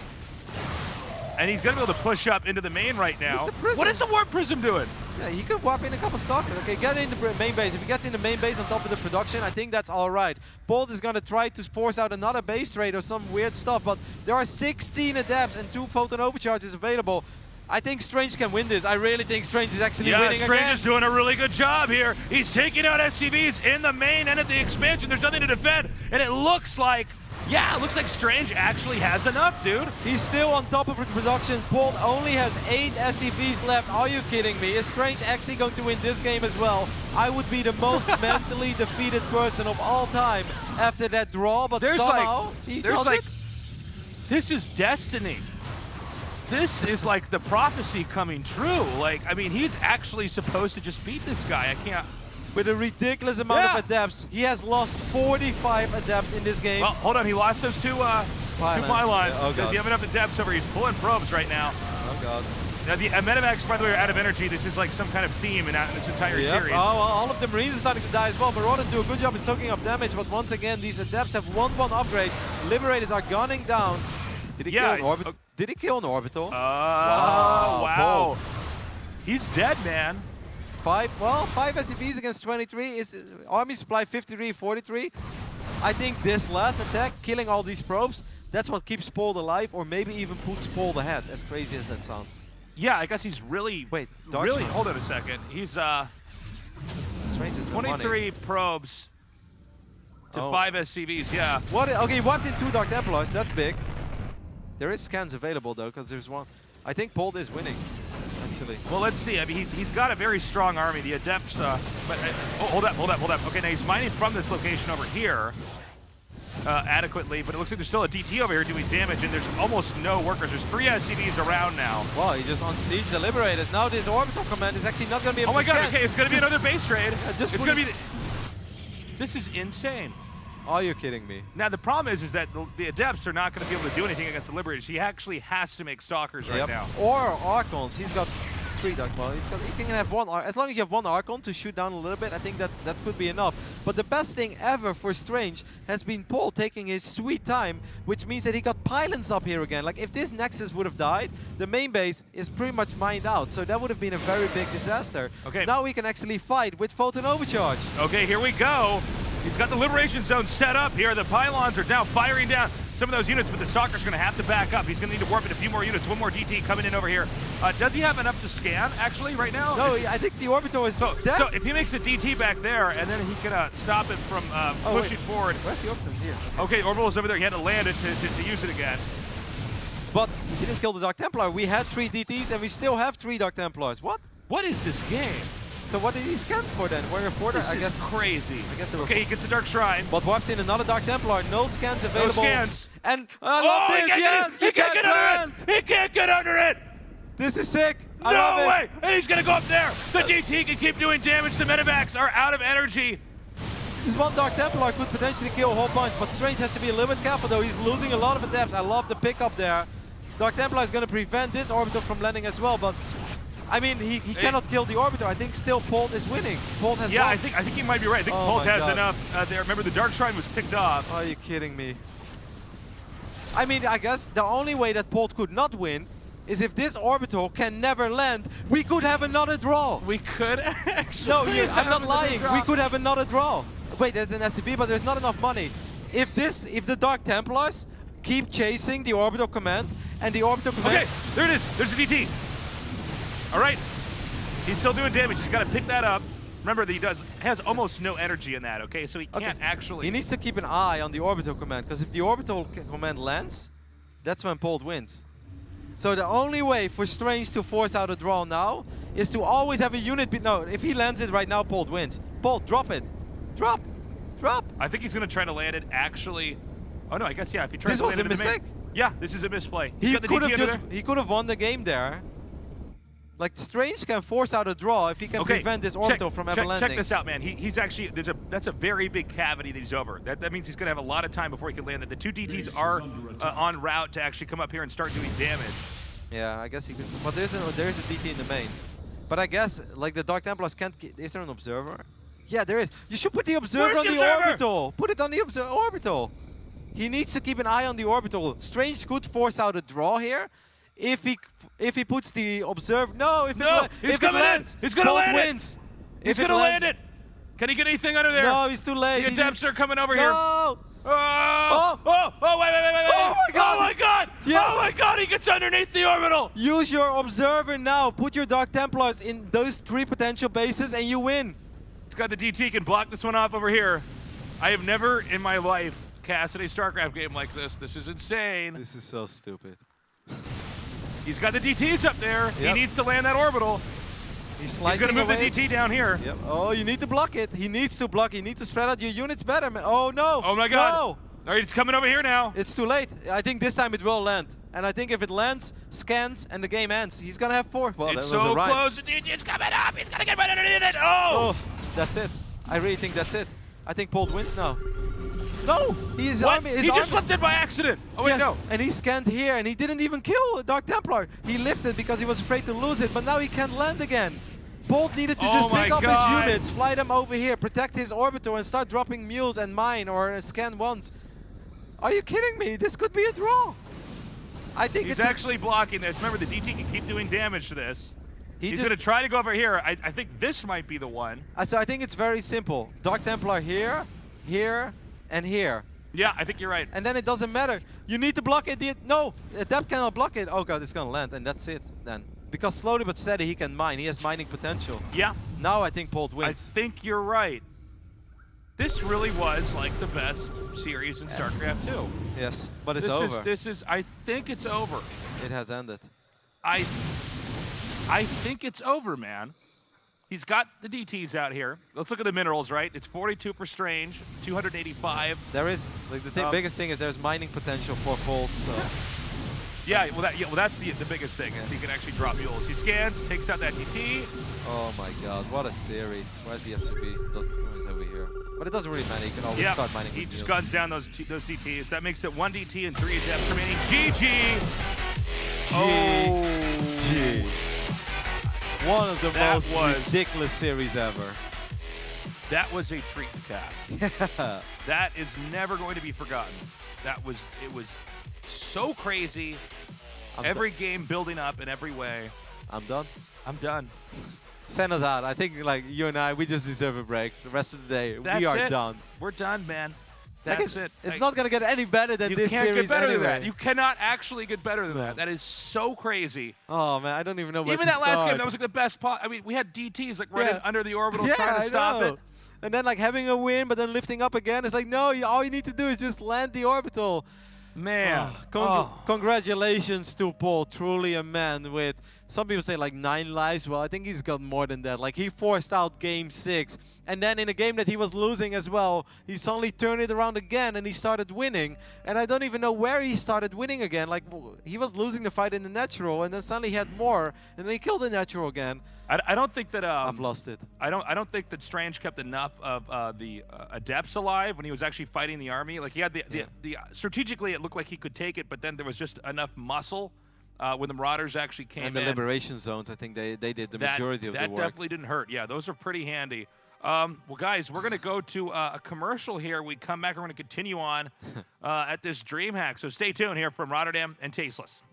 And he's going to be able to push up into the main right now. the Prism? What is the Warp Prism doing? Yeah, he could warp in a couple Stalkers. Okay, get in the main base. If he gets in the main base on top of the production, I think that's all right. Polt is going to try to force out another base trade or some weird stuff, but there are 16 Adepts and 2 Photon Overcharges available. I think Strange can win this. I really think Strange is actually winning Strange again. is doing a really good job here. He's taking out SCVs in the main and at the expansion. There's nothing to defend, and it looks like, yeah, it looks like Strange actually has enough, dude. He's still on top of the production. Polt only has 8 SCVs left. Are you kidding me? Is Strange actually going to win this game as well? I would be the most mentally defeated person of all time after that draw, but somehow he does it. This is destiny. This is like the prophecy coming true. Like, I mean, he's actually supposed to just beat this guy. I can't. With a ridiculous amount of Adepts. He has lost 45 Adepts in this game. Well, hold on. He lost those two pylons Yeah, oh because you have enough Adepts over. He's pulling probes right now. Oh, God. Now, the Medivacs, by the way, are out of energy. This is like some kind of theme in this entire series. Oh, well, all of the Marines are starting to die as well. Marauders do a good job in soaking up damage, but once again, these Adepts have 1-1 upgrade. Liberators are gunning down. Did he kill an orbital? Did he kill an orbital? Wow. He's dead, man. 5 SCVs against 23. Is army supply 53, 43. I think this last attack, killing all these probes, that's what keeps Polt alive, or maybe even puts Polt ahead, as crazy as that sounds. Yeah, I guess he's really... Wait, really, hold on a second. He's Strange is no money. 23 probes to 5 SCVs, yeah. What? Okay, he wiped in 2 Dark Templars. That's big. There is scans available though, because there's one. I think Polt is winning, actually. Well, let's see. I mean, he's got a very strong army. The Adepts, but hold up. Okay, now he's mining from this location over here adequately, but it looks like there's still a DT over here doing damage, and there's almost no workers. There's 3 SCVs around now. Wow, he just unsieged the Liberators. Now this orbital command is actually not going to be able to Oh my god, scan. okay, it's going to be another base trade. just it's going to be... This is insane. Are you kidding me? Now, the problem is that the Adepts are not going to be able to do anything against the Liberators. He actually has to make Stalkers right now. Or Archons. He's got 3 Dark. Well, he can have 1. As long as you have 1 Archon to shoot down a little bit, I think that could be enough. But the best thing ever for Strange has been Polt taking his sweet time, which means that he got pylons up here again. Like, if this Nexus would have died, the main base is pretty much mined out. So that would have been a very big disaster. Okay. Now we can actually fight with Photon Overcharge. Okay, here we go. He's got the Liberation Zone set up here. The pylons are now firing down some of those units, but the Stalker's going to have to back up. He's going to need to warp in a few more units. One more DT coming in over here. Does he have enough to scan, actually, right now? No, I think the Orbital is dead. So if he makes a DT back there, and then he can stop it from pushing forward. Where's the Orbital? Here. Okay, Orbital's over there. He had to land it to use it again. But he didn't kill the Dark Templar. We had 3 DTs, and we still have 3 Dark Templars. What? What is this game? So what did he scan for then? Were a porter? This is crazy. I guess they were. Okay, he gets a Dark Shrine. But wipes in another Dark Templar. No scans available. No scans. And I love this. Yes, he can't get under it. He can't get under it. This is sick. I No love way. it. And he's gonna go up there. The DT can keep doing damage. The medevacs are out of energy. This one Dark Templar could potentially kill a whole bunch, but Strange has to be a little bit careful though. He's losing a lot of adepts. I love the pickup there. Dark Templar is going to prevent this Orbital from landing as well, but I mean, he cannot kill the Orbital. I think still Polt is winning. Polt has won. I think he might be right. I think Polt has enough there. Remember, the Dark Shrine was picked off. Are you kidding me? I mean, I guess the only way that Polt could not win is if this Orbital can never land. We could have another draw. We could actually. No, I'm not lying. We could have another draw. Wait, there's an SCP, but there's not enough money. If the Dark Templars keep chasing the Orbital Command, and the Orbital Command... Okay, there it is. There's a DT. All right. He's still doing damage. He's got to pick that up. Remember that he has almost no energy in that, okay? So he can't actually... He needs to keep an eye on the Orbital Command, because if the Orbital Command lands, that's when Polt wins. So the only way for Strange to force out a draw now is to always have a unit... No, if he lands it right now, Polt wins. Polt, drop it. Drop. Drop. I think he's going to try to land it actually... Oh no, I guess, yeah, if he tries This to was land a it in the mistake. Yeah, this is a misplay. He could have won the game there. Like, Strange can force out a draw if he can prevent this Orbital from ever landing. Check this out, man. He's actually, that's a very big cavity that he's over. That means he's going to have a lot of time before he can land it. The 2 DTs are en route to actually come up here and start doing damage. Yeah, I guess he could. But there is a DT in the main. But I guess, like, the Dark Templars can't... Is there an Observer? Yeah, there is. You should put the Observer on the Orbital. Put it on the Orbital. He needs to keep an eye on the Orbital. Strange could force out a draw here. If he puts the Observer... No, if it lands, He's going to land wins. it. He's going to land it. Can he get anything under there? No, he's too late. The Adepts are coming over here. No! Wait. Oh my god! Oh my god! Yes. Oh my god, he gets underneath the Orbital! Use your Observer now. Put your Dark Templars in those 3 potential bases and you win. It's got the DT, can block this one off over here. I have never in my life cast in a StarCraft game like this. This is insane. This is so stupid. He's got the DTs up there. Yep. He needs to land that Orbital. He's going to move away. the DT down here. Yep. Oh, you need to block it. He needs to block. You need to spread out your units better, man. Oh, no. Oh, my God. No. All right, it's coming over here now. It's too late. I think this time it will land. And I think if it lands, scans, and the game ends. He's going to have 4. Well, it's that was so a ride. close. The DT's coming up. He's going to get right underneath it. Oh! That's it. I really think that's it. I think Polt wins now. No! His what? army, he just lifted by accident. Oh, wait, no. And he scanned here, and he didn't even kill Dark Templar. He lifted because he was afraid to lose it, but now he can't land again. Polt needed to just pick up his units, fly them over here, protect his Orbital, and start dropping mules and mine or scan once. Are you kidding me? This could be a draw. I think he's actually blocking this. Remember, the DT can keep doing damage to this. He's going to try to go over here. I think this might be the one. So I think it's very simple. Dark Templar here, here, and here. Yeah, I think you're right. And then it doesn't matter. You need to block it. No, Adept cannot block it. Oh god, it's going to land, and that's it then. because slowly but steady he can mine. He has mining potential. Yeah. Now I think Polt I wins. think you're right. This really was like the best series in StarCraft 2. Yes, but it's over. I think it's over. It has ended. I think it's over, man. He's got the DTs out here. Let's look at the minerals, right? It's 42 for Strange, 285. There is, like, the biggest thing is there's mining potential for Polt, so. Yeah, well, that's the biggest thing, is he can actually drop mules. He scans, takes out that DT. Oh my god, what a series. Where's the SCB? He's over here. But it doesn't really matter, you can always start mining. He just guns down those DTs. That makes it 1 DT and 3 adepts remaining. GG! GG. One of the most ridiculous series ever. That was a treat to cast. That is never going to be forgotten. It was so crazy. Every game building up in every way. I'm done. I'm done. Send us out. I think like you and I, we just deserve a break. The rest of the day, we are done. We're done, man. That's it. It's not going to get any better than this series. You can't get better anyway. than that. You cannot actually get better than that. That is so crazy. Oh, man, I don't even know where Even to that last start. game, that was like the best part. I mean, we had DTs like running under the orbital trying to stop it. And then like having a win, but then lifting up again. It's like, no, all you need to do is just land the orbital. Man. Congratulations to Polt. Truly a man with, some people say like 9 lives. Well, I think he's got more than that. Like he forced out game 6. And then in a game that he was losing as well, he suddenly turned it around again and he started winning. And I don't even know where he started winning again. Like he was losing the fight in the natural and then suddenly he had more and then he killed the natural again. I don't think that I've lost it. I don't think that Strange kept enough of the adepts alive when he was actually fighting the army. Like he had the strategically it looked like he could take it, but then there was just enough muscle when the Marauders actually came in. And the liberation zones, I think they did the majority of the work. That definitely didn't hurt. Yeah, those are pretty handy. Well, guys, we're going to go to a commercial here. We come back, we're going to continue on at this DreamHack. So stay tuned here from Rotterdam and Tasteless.